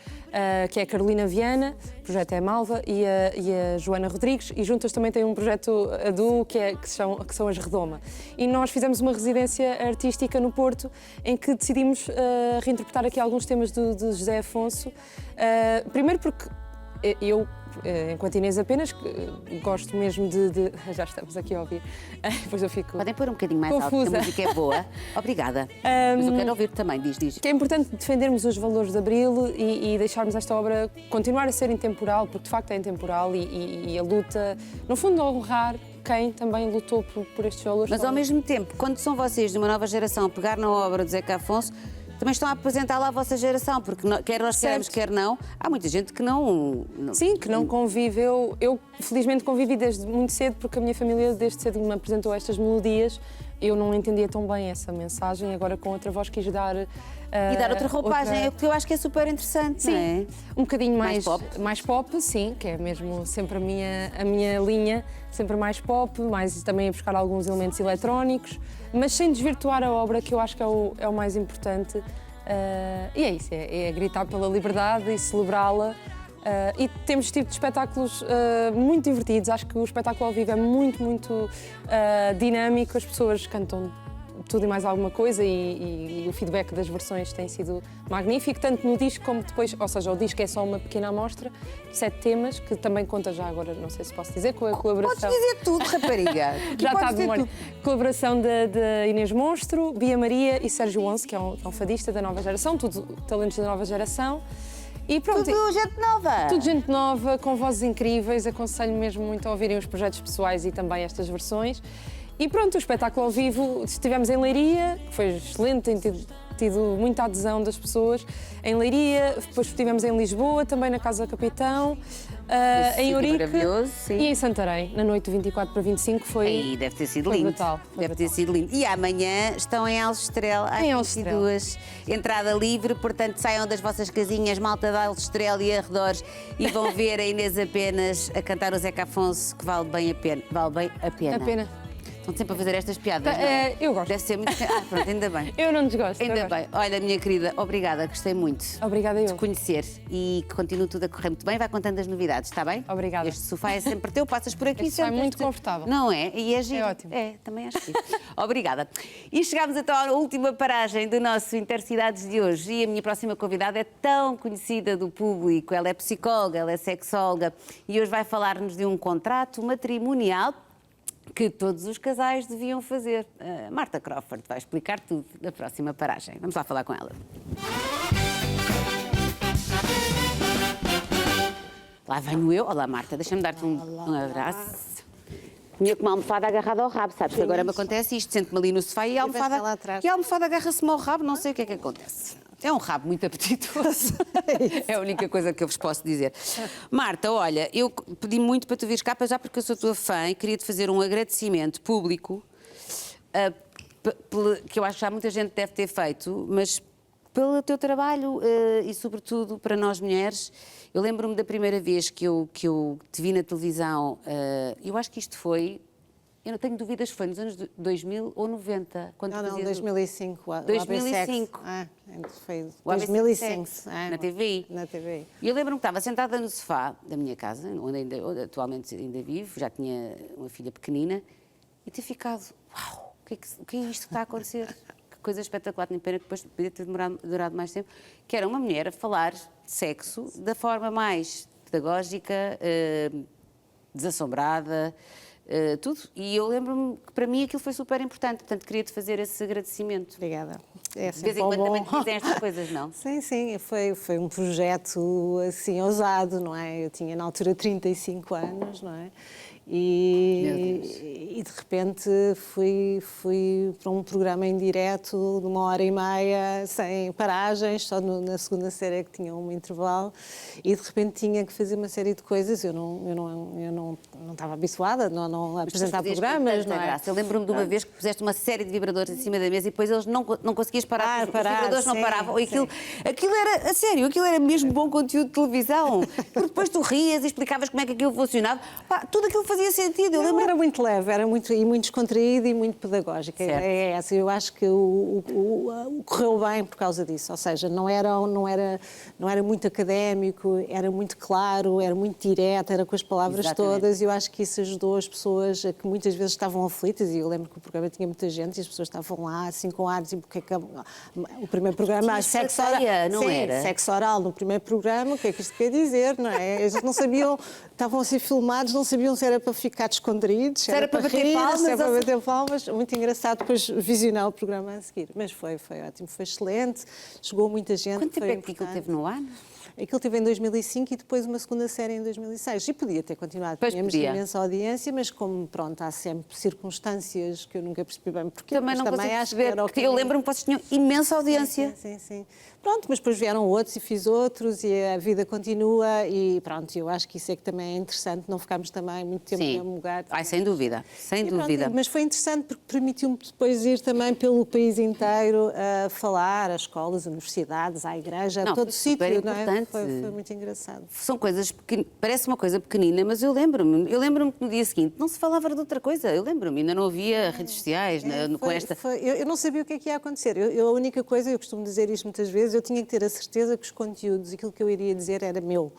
S13: que é a Carolina Viana, o projeto é Malva, e a Joana Rodrigues, e juntas também têm um projeto duo que são as Redoma. E nós fizemos uma residência artística no Porto, em que decidimos reinterpretar aqui alguns temas de José Afonso, primeiro porque eu, enquanto Inês apenas, gosto mesmo de... Já estamos aqui a ouvir. Depois eu fico...
S1: Podem pôr um bocadinho mais
S13: confusa.
S1: Alto, que a música é boa. Obrigada. Mas eu quero ouvir também, diz.
S13: Que é importante defendermos os valores de Abril e deixarmos esta obra continuar a ser intemporal, porque de facto é intemporal e a luta, no fundo, honrar quem também lutou por estes valores.
S1: Mas ao mesmo tempo, quando são vocês de uma nova geração a pegar na obra de Zeca Afonso, também estão a apresentá-la à vossa geração, porque quer nós queremos, quer não, há muita gente que não...
S13: Sim, que não convive. Eu felizmente convivi desde muito cedo, porque a minha família desde cedo me apresentou estas melodias. Eu não entendia tão bem essa mensagem, agora com outra voz quis dar...
S1: e dar outra roupagem, é o que eu acho que é super interessante,
S13: sim,
S1: não é?
S13: Um bocadinho mais pop, sim, que é mesmo sempre a minha linha, sempre mais pop, mais também a buscar alguns elementos eletrónicos, mas sem desvirtuar a obra, que eu acho que é o mais importante. E é isso, é gritar pela liberdade e celebrá-la. E temos tipo de espetáculos muito divertidos. Acho que o espetáculo ao vivo é muito dinâmico, as pessoas cantam tudo e mais alguma coisa e o feedback das versões tem sido magnífico, tanto no disco como depois, ou seja, o disco é só uma pequena amostra, 7 temas, que também conta já agora, não sei se posso dizer, com a colaboração...
S1: Podes dizer tudo, rapariga!
S13: Já está de memória. Colaboração de Inês Monstro, Bia Maria e Sérgio Onze, que é um fadista da nova geração, tudo talentos da nova geração. E pronto,
S1: tudo gente nova!
S13: Tudo gente nova, com vozes incríveis, aconselho mesmo muito a ouvirem os projetos pessoais e também estas versões. E pronto, o espetáculo ao vivo, estivemos em Leiria, que foi excelente, tido muita adesão das pessoas. Em Leiria, depois estivemos em Lisboa, também na Casa Capitão, em Ourique e em Santarém, na noite de 24 para 25.
S1: Aí deve ter sido lindo.
S13: Brutal.
S1: Deve ter sido lindo. E amanhã estão em Aljustrel, às 22, entrada livre, portanto saiam das vossas casinhas, malta de Aljustrel e arredores, e vão ver a Inês Apenas a cantar o Zeca Afonso, que vale bem a pena. Vale bem a pena.
S13: A pena.
S1: Estão sempre a fazer estas piadas, não é?
S13: Eu gosto.
S1: Deve ser muito... pronto, ainda bem.
S13: Eu não desgosto.
S1: Ainda bem. Olha, minha querida, obrigada, gostei muito.
S13: Obrigada eu.
S1: De conhecer e que continue tudo a correr muito bem. Vai contando as novidades, está bem?
S13: Obrigada.
S1: Este sofá é sempre teu, passas por aqui
S13: Este sofá é
S1: sempre.
S13: muito confortável.
S1: Não é? E é giro.
S13: É ótimo.
S1: É, também acho que Obrigada. E chegámos então à última paragem do nosso Intercidades de hoje. E a minha próxima convidada é tão conhecida do público. Ela é psicóloga, ela é sexóloga e hoje vai falar-nos de um contrato matrimonial que todos os casais deviam fazer. Marta Crawford vai explicar tudo na próxima paragem. Vamos lá falar com ela. Lá venho eu. Olá, Marta, deixa-me dar-te um abraço. Tinha com uma almofada agarrada ao rabo, sabes? Que agora me acontece isto. Sento-me ali no sofá e a almofada agarra-se-me ao rabo, não sei o que é que acontece. É um rabo muito apetitoso. É a única coisa que eu vos posso dizer. Marta, olha, eu pedi muito para tu vires cá, já porque eu sou tua fã e queria-te fazer um agradecimento público, que eu acho que já muita gente deve ter feito, mas pelo teu trabalho e, sobretudo, para nós mulheres. Eu lembro-me da primeira vez que eu te vi na televisão, eu acho que isto foi... Eu não tenho dúvidas, foi nos anos 2000 ou 90. Quando
S14: Não, 2005.
S1: 2005.
S14: Foi
S1: o
S14: 2005.
S1: Na TVI.
S14: Na TVI.
S1: E eu lembro-me que estava sentada no sofá da minha casa, onde atualmente ainda vivo, já tinha uma filha pequenina, e ter ficado, uau, o que é isto que está a acontecer? Que coisa espetacular, nem pena que depois podia ter durado mais tempo, que era uma mulher a falar de sexo da forma mais pedagógica, desassombrada, tudo. E eu lembro-me que para mim aquilo foi super importante, portanto queria-te fazer esse agradecimento.
S14: Obrigada. É
S1: de vez em quando também te dizem estas coisas, não?
S14: Sim, foi um projeto assim ousado, não é? Eu tinha na altura 35 anos, não é? E de repente fui para um programa em direto de 1h30, sem paragens, só na segunda série que tinha um intervalo, e de repente tinha que fazer uma série de coisas. Eu não estava habituada a apresentar programas, não é?
S1: Graça. Eu lembro-me de uma vez que puseste uma série de vibradores em cima da mesa e depois eles não conseguias parar, os vibradores não paravam. Aquilo era, a sério, aquilo era mesmo bom conteúdo de televisão. Porque depois tu rias e explicavas como é que aquilo funcionava. Tudo aquilo fazia sentido. Eu lembro...
S14: Era muito leve, era muito descontraído e muito pedagógico. É essa. Eu acho que correu bem por causa disso. Ou seja, não era muito académico, era muito claro, era muito direto, era com as palavras todas. E eu acho que isso ajudou as pessoas que muitas vezes estavam aflitas. E eu lembro que o programa tinha muita gente e as pessoas estavam lá assim com ar, porque é que o primeiro programa, sexo oral, sexo oral no primeiro programa, o que é que isto quer dizer, não é? Eles não sabiam, estavam a ser filmados, não sabiam se era para ficar descontraídos, se era para bater palmas, se era para bater palmas. Muito engraçado depois visionar o programa a seguir. Mas foi ótimo, foi excelente, chegou muita gente.
S1: Quanto tempo é que aquilo teve no ar?
S14: Aquilo teve em 2005 e depois uma segunda série em 2006. E podia ter continuado. Tínhamos imensa audiência, mas como, pronto, há sempre circunstâncias que eu nunca percebi bem porque.
S1: Também não consigo perceber, porque eu lembro-me que vocês tinham imensa audiência.
S14: Sim. Pronto, mas depois vieram outros e fiz outros e a vida continua e pronto, eu acho que isso é que também é interessante, não ficarmos também muito tempo no mesmo lugar.
S1: Sem dúvida, sem dúvida.
S14: Pronto, mas foi interessante porque permitiu-me depois ir também pelo país inteiro a falar, às escolas, universidades, à igreja, a todo o sítio, não é? Foi muito engraçado.
S1: São coisas parece uma coisa pequenina, mas eu lembro-me que no dia seguinte não se falava de outra coisa, eu lembro-me, ainda não havia redes sociais com esta...
S14: Eu não sabia o que é que ia acontecer, a única coisa, eu costumo dizer isto muitas vezes, eu tinha que ter a certeza que os conteúdos, aquilo que eu iria dizer era meu,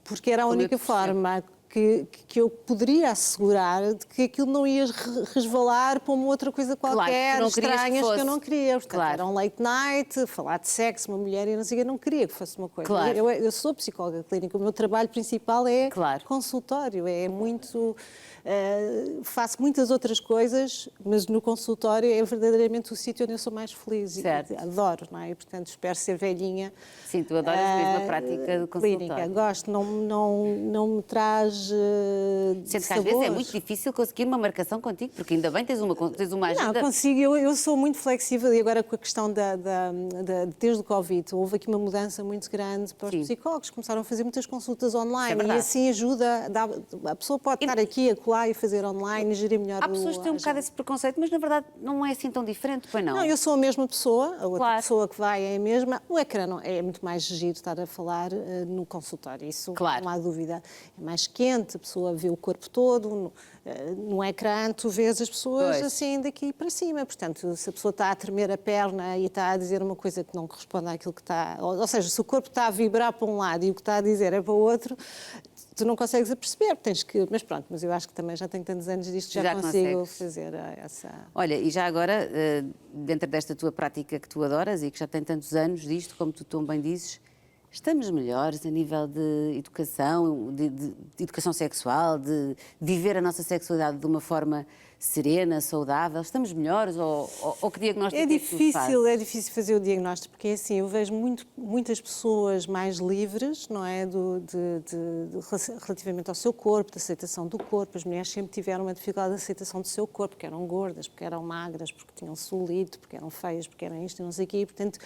S14: porque era a única forma que eu poderia assegurar de que aquilo não ia resvalar para uma outra coisa qualquer, estranhas que eu não queria. Portanto, era um late night, falar de sexo, uma mulher e não sei o que, eu não queria que fosse uma coisa. Eu sou psicóloga clínica, o meu trabalho principal é consultório, é muito... faço muitas outras coisas, mas no consultório é verdadeiramente o sítio onde eu sou mais feliz. E adoro, não é? E, portanto, espero ser velhinha.
S1: Sim, tu adoras mesmo a prática do consultório.
S14: Clínica, gosto, não me traz mais
S1: Sentes que às vezes é muito difícil conseguir uma marcação contigo, porque ainda bem tens uma agenda.
S14: Não, consigo. Eu sou muito flexível e agora com a questão desde o Covid, houve aqui uma mudança muito grande para os psicólogos, começaram a fazer muitas consultas online e assim ajuda, a pessoa pode estar aqui, acolá e fazer online e gerir melhor.
S1: Há pessoas que têm um bocado esse preconceito, mas na verdade não é assim tão diferente, pois não?
S14: Não, eu sou a mesma pessoa, a outra pessoa que vai é a mesma. O ecrã é muito mais giro estar a falar no consultório, isso não há dúvida. É mais quente, a pessoa vê o corpo todo, no ecrã tu vês as pessoas assim daqui para cima. Portanto, se a pessoa está a tremer a perna e está a dizer uma coisa que não corresponde àquilo que está... Ou seja, se o corpo está a vibrar para um lado e o que está a dizer é para o outro, tu não consegues aperceber, tens que... Mas pronto, mas eu acho que também já tenho tantos anos disto que já consigo fazer essa...
S1: Olha, e já agora, dentro desta tua prática que tu adoras e que já tem tantos anos disto, como tu tão bem dizes, estamos melhores a nível de educação, de educação sexual, de viver a nossa sexualidade de uma forma serena, saudável? Estamos melhores ou que diagnóstico
S14: é difícil, é difícil fazer o diagnóstico, porque assim, eu vejo muitas pessoas mais livres, não é, relativamente ao seu corpo, da aceitação do corpo. As mulheres sempre tiveram uma dificuldade de aceitação do seu corpo, porque eram gordas, porque eram magras, porque tinham celulite, porque eram feias, porque eram isto e não sei o quê. E, portanto,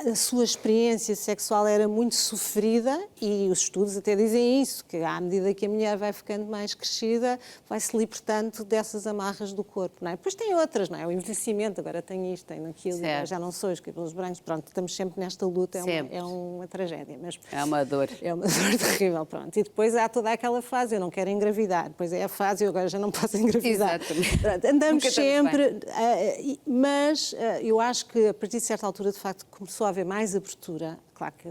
S14: a sua experiência sexual era muito sofrida e os estudos até dizem isso, que à medida que a mulher vai ficando mais crescida, vai-se libertando dessas amarras do corpo, não é? Depois tem outras, não é? O envelhecimento, agora tenho isto, tenho aquilo, já não sou os cabelos brancos, pronto, estamos sempre nesta luta, é uma tragédia mesmo.
S1: É uma dor.
S14: É uma dor terrível, pronto. E depois há toda aquela fase, eu não quero engravidar, depois é a fase, eu agora já não posso engravidar.
S1: Exatamente.
S14: Pronto, andamos sempre, mas eu acho que a partir de certa altura, de facto, começou a haver mais abertura. Claro que,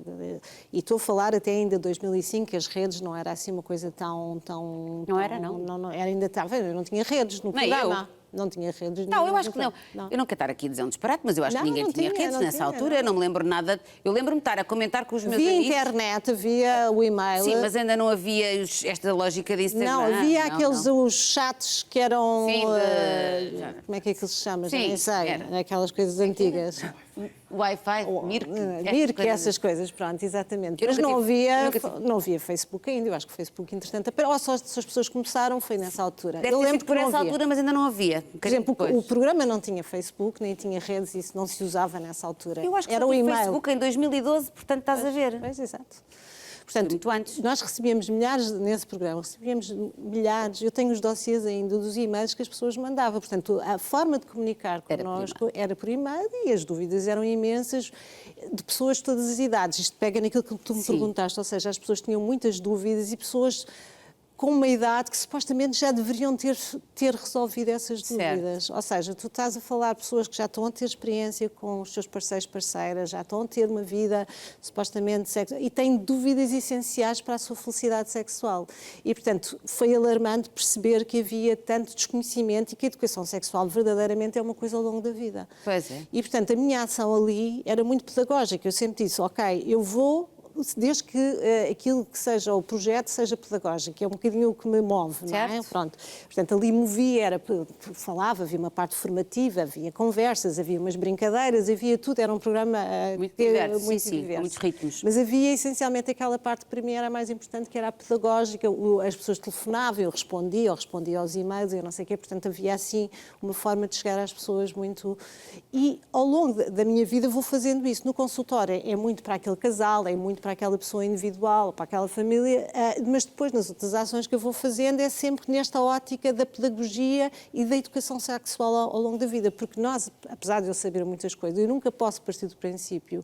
S14: e estou a falar até ainda de 2005, que as redes não era assim uma coisa tão...
S1: Não era, não?
S14: Não era, ainda estava, eu não tinha redes no programa. Não tinha redes.
S1: Não, eu acho que não. Eu não quero estar aqui a dizer um disparate, mas eu acho que ninguém tinha redes nessa altura. Eu não me lembro nada. Eu lembro-me de estar a comentar com os meus amigos.
S14: Havia internet, havia o e-mail.
S1: Sim, mas ainda não havia esta lógica de Instagram.
S14: Não, havia os chats que eram... Sim, como é que se chama? Já nem sei. Aquelas coisas antigas.
S1: Wi-Fi,
S14: Mirk, essas coisas, pronto, exatamente. Mas não havia Facebook ainda, eu acho que o Facebook, entretanto, ou só as pessoas começaram, foi nessa altura.
S1: Eu lembro por essa altura, mas ainda não havia.
S14: Por exemplo, o programa não tinha Facebook, nem tinha redes, isso não se usava nessa altura.
S1: Eu acho que
S14: era o e-mail.
S1: Facebook em 2012, portanto estás a ver.
S14: Pois, exato. Portanto, muito antes. Nós recebíamos milhares, nesse programa, recebíamos milhares, eu tenho os dossiês ainda dos e-mails que as pessoas mandavam. Portanto, a forma de comunicar connosco era por e-mail e as dúvidas eram imensas de pessoas de todas as idades. Isto pega naquilo que tu me perguntaste, ou seja, as pessoas tinham muitas dúvidas e pessoas com uma idade que supostamente já deveriam ter resolvido essas dúvidas. Certo. Ou seja, tu estás a falar de pessoas que já estão a ter experiência com os seus parceiros, parceiras, já estão a ter uma vida supostamente sexual e têm dúvidas essenciais para a sua felicidade sexual. E, portanto, foi alarmante perceber que havia tanto desconhecimento e que a educação sexual verdadeiramente é uma coisa ao longo da vida.
S1: Pois é.
S14: E, portanto, a minha ação ali era muito pedagógica. Eu sempre disse, ok, eu vou... desde que aquilo que seja o projeto seja pedagógico, que é um bocadinho o que me move, não é? Pronto. Portanto, ali movia, falava, havia uma parte formativa, havia conversas, havia umas brincadeiras, havia tudo, era um programa
S1: muito diverso, com muitos ritmos.
S14: Mas havia essencialmente aquela parte, para mim, era a mais importante, que era a pedagógica, as pessoas telefonavam, eu respondia aos e-mails, eu não sei o quê, portanto, havia assim uma forma de chegar às pessoas muito... E ao longo da minha vida vou fazendo isso. No consultório é muito para aquele casal, é muito para aquela pessoa individual, para aquela família, mas depois nas outras ações que eu vou fazendo é sempre nesta ótica da pedagogia e da educação sexual ao longo da vida, porque nós, apesar de eu saber muitas coisas, eu nunca posso partir do princípio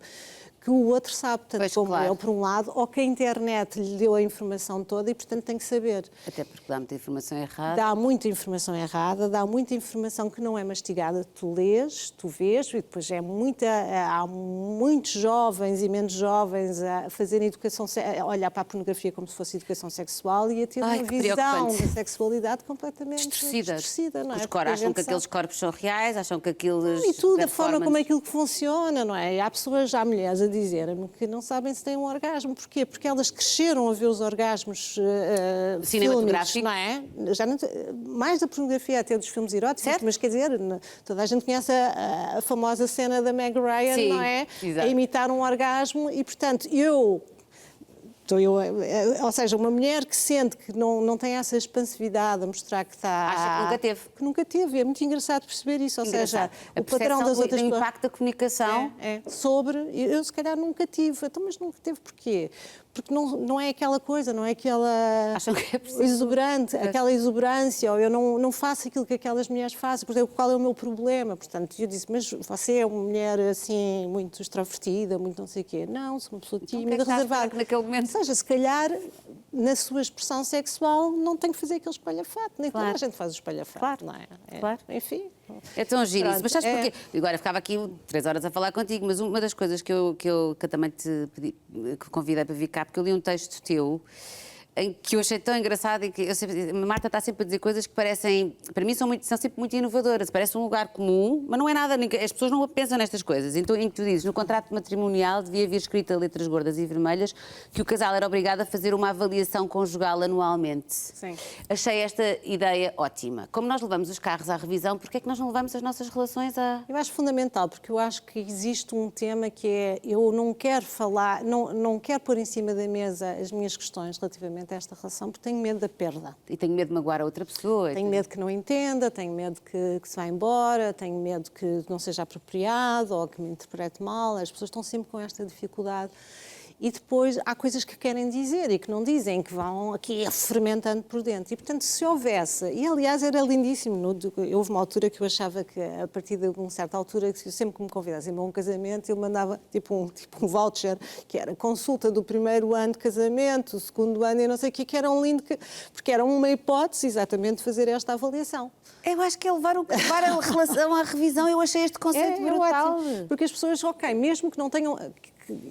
S14: que o outro sabe, tanto como eu, por um lado, ou que a internet lhe deu a informação toda e, portanto, tem que saber.
S1: Até porque dá muita informação errada.
S14: Dá muita informação errada, dá muita informação que não é mastigada. Tu lês, tu vês, e depois há muitos jovens e menos jovens a fazerem educação, a olhar para a pornografia como se fosse educação sexual e a ter uma visão da sexualidade completamente distorcida, não é?
S1: Acham que aqueles corpos são reais, acham que aqueles...
S14: E tudo, a forma como é aquilo que funciona, não é? E há pessoas, há mulheres a dizer-me que não sabem se têm um orgasmo. Porquê? Porque elas cresceram a ver os orgasmos
S1: cinematográficos,
S14: não é? Já não, mais da pornografia até dos filmes eróticos, certo? Mas quer dizer, toda a gente conhece a famosa cena da Meg Ryan, não é? Exato. A imitar um orgasmo e, portanto, eu Ou seja, uma mulher que sente que não tem essa expansividade a mostrar que está...
S1: Acha que nunca teve.
S14: Que nunca teve. É muito engraçado perceber isso. Ou seja,
S1: a
S14: o padrão das outras
S1: pessoas... O impacto da comunicação.
S14: Sobre... Eu, se calhar, nunca tive. Então, mas nunca teve porquê? Porque não é aquela coisa, não é aquela...
S1: Acham que é preciso...
S14: Exuberante, aquela exuberância, ou eu não faço aquilo que aquelas mulheres fazem, porque qual é o meu problema? Portanto, eu disse, mas você é uma mulher, assim, muito extrovertida, muito não sei o quê. Não, sou uma pessoa tímida, reservada.
S1: Naquele momento...
S14: Ou seja, se calhar, na sua expressão sexual, não tem que fazer aquele espalhafato. Nem toda a gente faz o espalhafato, não é?
S1: Claro.
S14: Enfim...
S1: É tão giro isso. Mas sabes porquê? Agora ficava aqui 3 horas a falar contigo, mas uma das coisas que eu também te pedi, que convidei para vir cá, porque eu li um texto teu em que eu achei tão engraçado e que a Marta está sempre a dizer coisas que parecem, para mim, são sempre muito inovadoras. Parece um lugar comum, mas não é nada, as pessoas não pensam nestas coisas. Então, em que tu dizes, no contrato matrimonial devia vir escrito a letras gordas e vermelhas que o casal era obrigado a fazer uma avaliação conjugal anualmente.
S14: Sim.
S1: Achei esta ideia ótima. Como nós levamos os carros à revisão, porquê é que nós não levamos as nossas relações à...
S14: Eu acho fundamental, porque eu acho que existe um tema que é, eu não quero falar, não quero pôr em cima da mesa as minhas questões relativamente a esta relação, porque tenho medo da perda.
S1: E tenho medo de magoar a outra pessoa.
S14: Tenho medo que não entenda, tenho medo que se vá embora, tenho medo que não seja apropriado ou que me interprete mal. As pessoas estão sempre com esta dificuldade. E depois há coisas que querem dizer e que não dizem, que vão aqui fermentando por dentro. E, portanto, se houvesse... E, aliás, era lindíssimo. Houve uma altura que eu achava que, a partir de uma certa altura, que sempre que me convidassem para um casamento, ele mandava tipo um voucher, que era consulta do primeiro ano de casamento, o segundo ano e não sei o que era um lindo... Porque era uma hipótese, exatamente, de fazer esta avaliação.
S1: Eu acho que é levar a relação à revisão. Eu achei este conceito brutal.
S14: Porque as pessoas, mesmo que não tenham...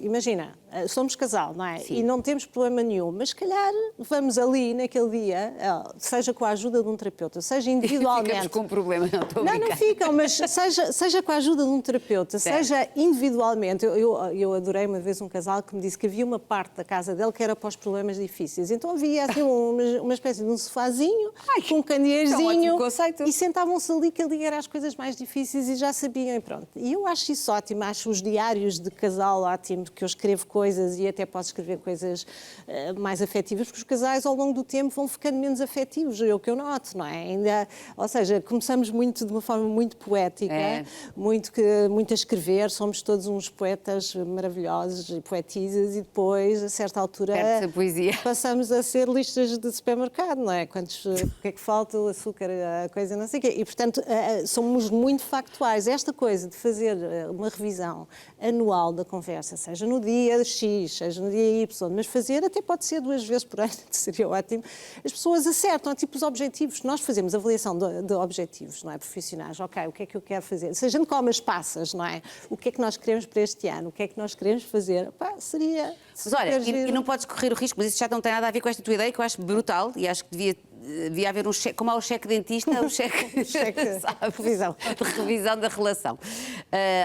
S14: Imagina, somos casal, não é?
S1: Sim.
S14: E não temos problema nenhum, mas se calhar vamos ali naquele dia, seja com a ajuda de um terapeuta, seja individualmente...
S1: Ficamos com um problema, não estou a brincar.
S14: Não ficam, mas seja com a ajuda de um terapeuta, seja individualmente. Eu adorei uma vez um casal que me disse que havia uma parte da casa dele que era para os problemas difíceis. Então havia assim uma espécie de um sofazinho, com um candeeirozinho, e sentavam-se ali, que ali eram as coisas mais difíceis e já sabiam e pronto. E eu acho isso ótimo, acho os diários de casal ótimo, que eu escrevo coisas e até posso escrever coisas mais afetivas, porque os casais ao longo do tempo vão ficando menos afetivos, é o que eu noto, não é? Ou seja, começamos de uma forma muito poética, muito a escrever, somos todos uns poetas maravilhosos e poetisas e depois, a certa altura, passamos a ser listas de supermercado, não é? O que é que falta, o açúcar, a coisa, não sei o quê. E, portanto, somos muito factuais. Esta coisa de fazer uma revisão anual da conversa, seja no dia X, seja no dia Y, mas fazer até pode ser 2 vezes por ano, seria ótimo. As pessoas acertam, tipo os objetivos. Nós fazemos avaliação de objetivos, não é? Profissionais. Ok, o que é que eu quero fazer? Se a gente come as passas, não é? O que é que nós queremos para este ano? O que é que nós queremos fazer? Seria...
S1: Mas olha, e não podes correr o risco, mas isso já não tem nada a ver com esta tua ideia, que eu acho brutal, e acho que devia haver um cheque, como há o cheque dentista, o cheque de revisão da relação.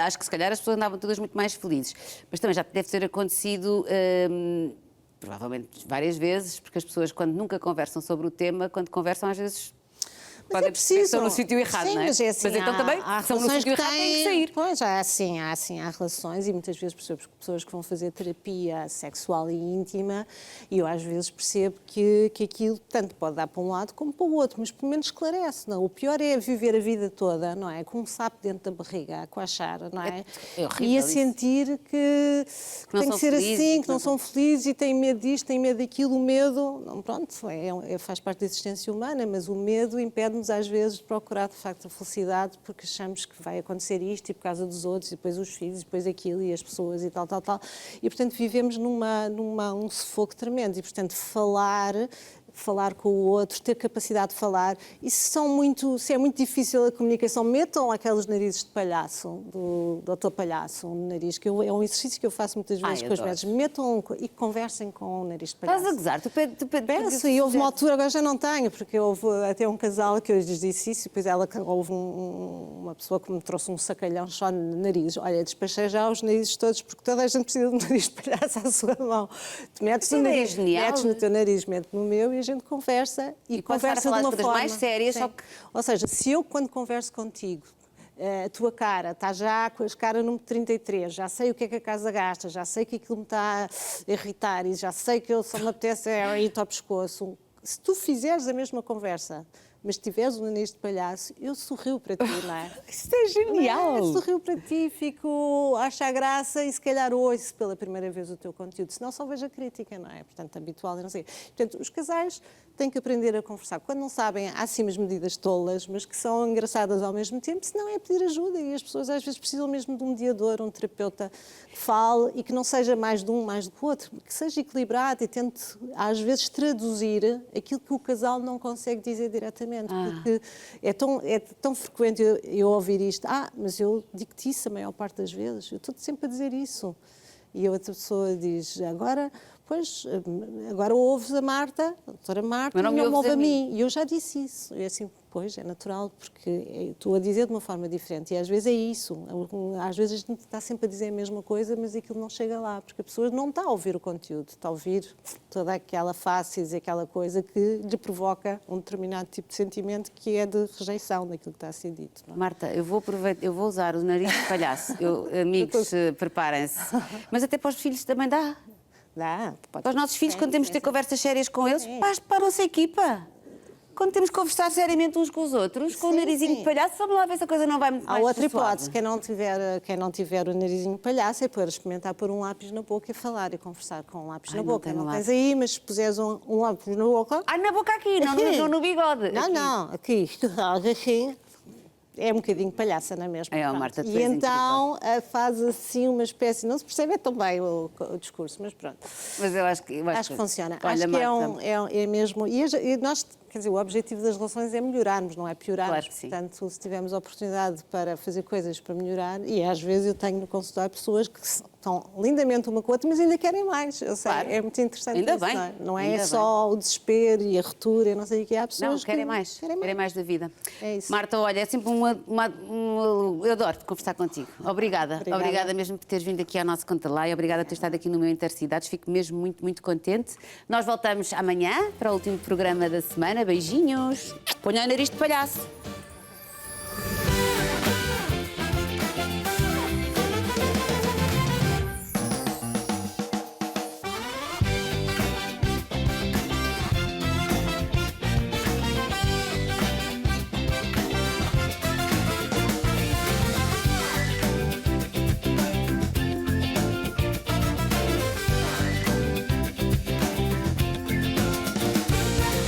S1: Acho que se calhar as pessoas andavam todas muito mais felizes. Mas também já deve ter acontecido, provavelmente várias vezes, porque as pessoas, quando nunca conversam sobre o tema, quando conversam, às vezes... Podem perceber que estão no sítio errado,
S14: sim,
S1: não é?
S14: Mas, assim,
S1: mas então também,
S14: há
S1: estão no sítio errado, têm que sair.
S14: Pois, há relações e muitas vezes percebo pessoas que vão fazer terapia sexual e íntima e eu às vezes percebo que aquilo tanto pode dar para um lado como para o outro, mas pelo menos esclarece, não? O pior é viver a vida toda, não é? Com um sapo dentro da barriga, a coachar, não é?
S1: É horrível
S14: e a sentir que tem que ser assim, que não são felizes e têm medo disto, têm medo daquilo, o medo, não, pronto, faz parte da existência humana, mas o medo impede às vezes de procurar de facto a felicidade porque achamos que vai acontecer isto e por causa dos outros e depois os filhos e depois aquilo e as pessoas e tal e portanto vivemos num sufoco tremendo e portanto falar com o outro, ter capacidade de falar. E se é muito difícil a comunicação, metam aqueles narizes de palhaço, do Dr. Palhaço, no nariz, que é um exercício que eu faço muitas vezes com os médicos. Metam e conversem com o nariz de palhaço.
S1: Estás a gozar? Tu
S14: penso, e houve uma altura, agora já não tenho, porque houve até um casal que eu lhes disse isso, e depois houve uma pessoa que me trouxe um sacalhão só no nariz. Olha, despachei já os narizes todos, porque toda a gente precisa de um nariz de palhaço à sua mão. Tu metes no nariz, metes no teu nariz, metes no meu, e a gente conversa e conversa de uma forma
S1: mais sérias,
S14: ou seja, se eu quando converso contigo a tua cara está já com a cara número 33, já sei o que é que a casa gasta, já sei que aquilo me está a irritar e já sei que eu só me apetece ir ao pescoço. Se tu fizeres a mesma conversa, mas tiveres um nariz de palhaço, eu sorrio para ti, não é?
S1: Isso é genial!
S14: Eu sorrio para ti, fico a achar graça e se calhar ouço pela primeira vez o teu conteúdo, senão só vejo a crítica, não é? Portanto, habitual e não sei. Portanto, os casais têm que aprender a conversar. Quando não sabem, há sim umas medidas tolas, mas que são engraçadas ao mesmo tempo, senão é pedir ajuda e as pessoas às vezes precisam mesmo de um mediador, um terapeuta que fale e que não seja mais de um, mais do outro, que seja equilibrado e tente às vezes traduzir aquilo que o casal não consegue dizer diretamente, porque é tão frequente eu ouvir isto, mas eu digo-te isso a maior parte das vezes, eu estou sempre a dizer isso. E a outra pessoa diz, agora ouves a Marta, a doutora Marta, e não me ouves a mim. E eu já disse isso. E assim, pois, é natural, porque estou a dizer de uma forma diferente. E às vezes é isso. Às vezes a gente está sempre a dizer a mesma coisa, mas aquilo não chega lá, porque a pessoa não está a ouvir o conteúdo, está a ouvir toda aquela face e aquela coisa que lhe provoca um determinado tipo de sentimento que é de rejeição daquilo que está a ser dito. Não é?
S1: Marta, eu vou usar o nariz de palhaço. Amigos, preparem-se. Mas até para os filhos também dá.
S14: Dá.
S1: Para os nossos filhos, quando temos de ter conversas sérias com eles, para a nossa equipa. Quando temos que conversar seriamente uns com os outros, com o narizinho de palhaço, vamos lá ver se a coisa não vai muito mais.
S14: Há outra hipótese, quem não tiver o narizinho de palhaço é para experimentar pôr um lápis na boca e falar e conversar com um lápis na boca. Não tens aí, mas se puseres um lápis na boca...
S1: na boca aqui, não no bigode.
S14: Não, aqui. Assim... É um bocadinho palhaça, não é mesmo?
S1: Marta,
S14: e então faz assim uma espécie... Não se percebe tão bem o discurso, mas pronto.
S1: Mas eu acho que
S14: funciona.
S1: Olha,
S14: acho que é mesmo... E nós, quer dizer, o objetivo das relações é melhorarmos, não é piorarmos.
S1: Claro que sim.
S14: Portanto, se tivermos a oportunidade para fazer coisas para melhorar, e às vezes eu tenho no consultório pessoas que estão lindamente uma com a outra, mas ainda querem mais. Eu sei, é muito interessante
S1: ainda
S14: isso,
S1: bem.
S14: Não é só o desespero e a ruptura, não sei o que. Há pessoas
S1: querem mais. Querem mais da vida.
S14: É isso.
S1: Marta, olha, é sempre eu adoro conversar contigo. Obrigada mesmo por teres vindo aqui ao nosso Conta Lá e obrigada por ter estado aqui no meu Intercidades. Fico mesmo muito, muito contente. Nós voltamos amanhã para o último programa da semana. Beijinhos. Ponham o nariz de palhaço.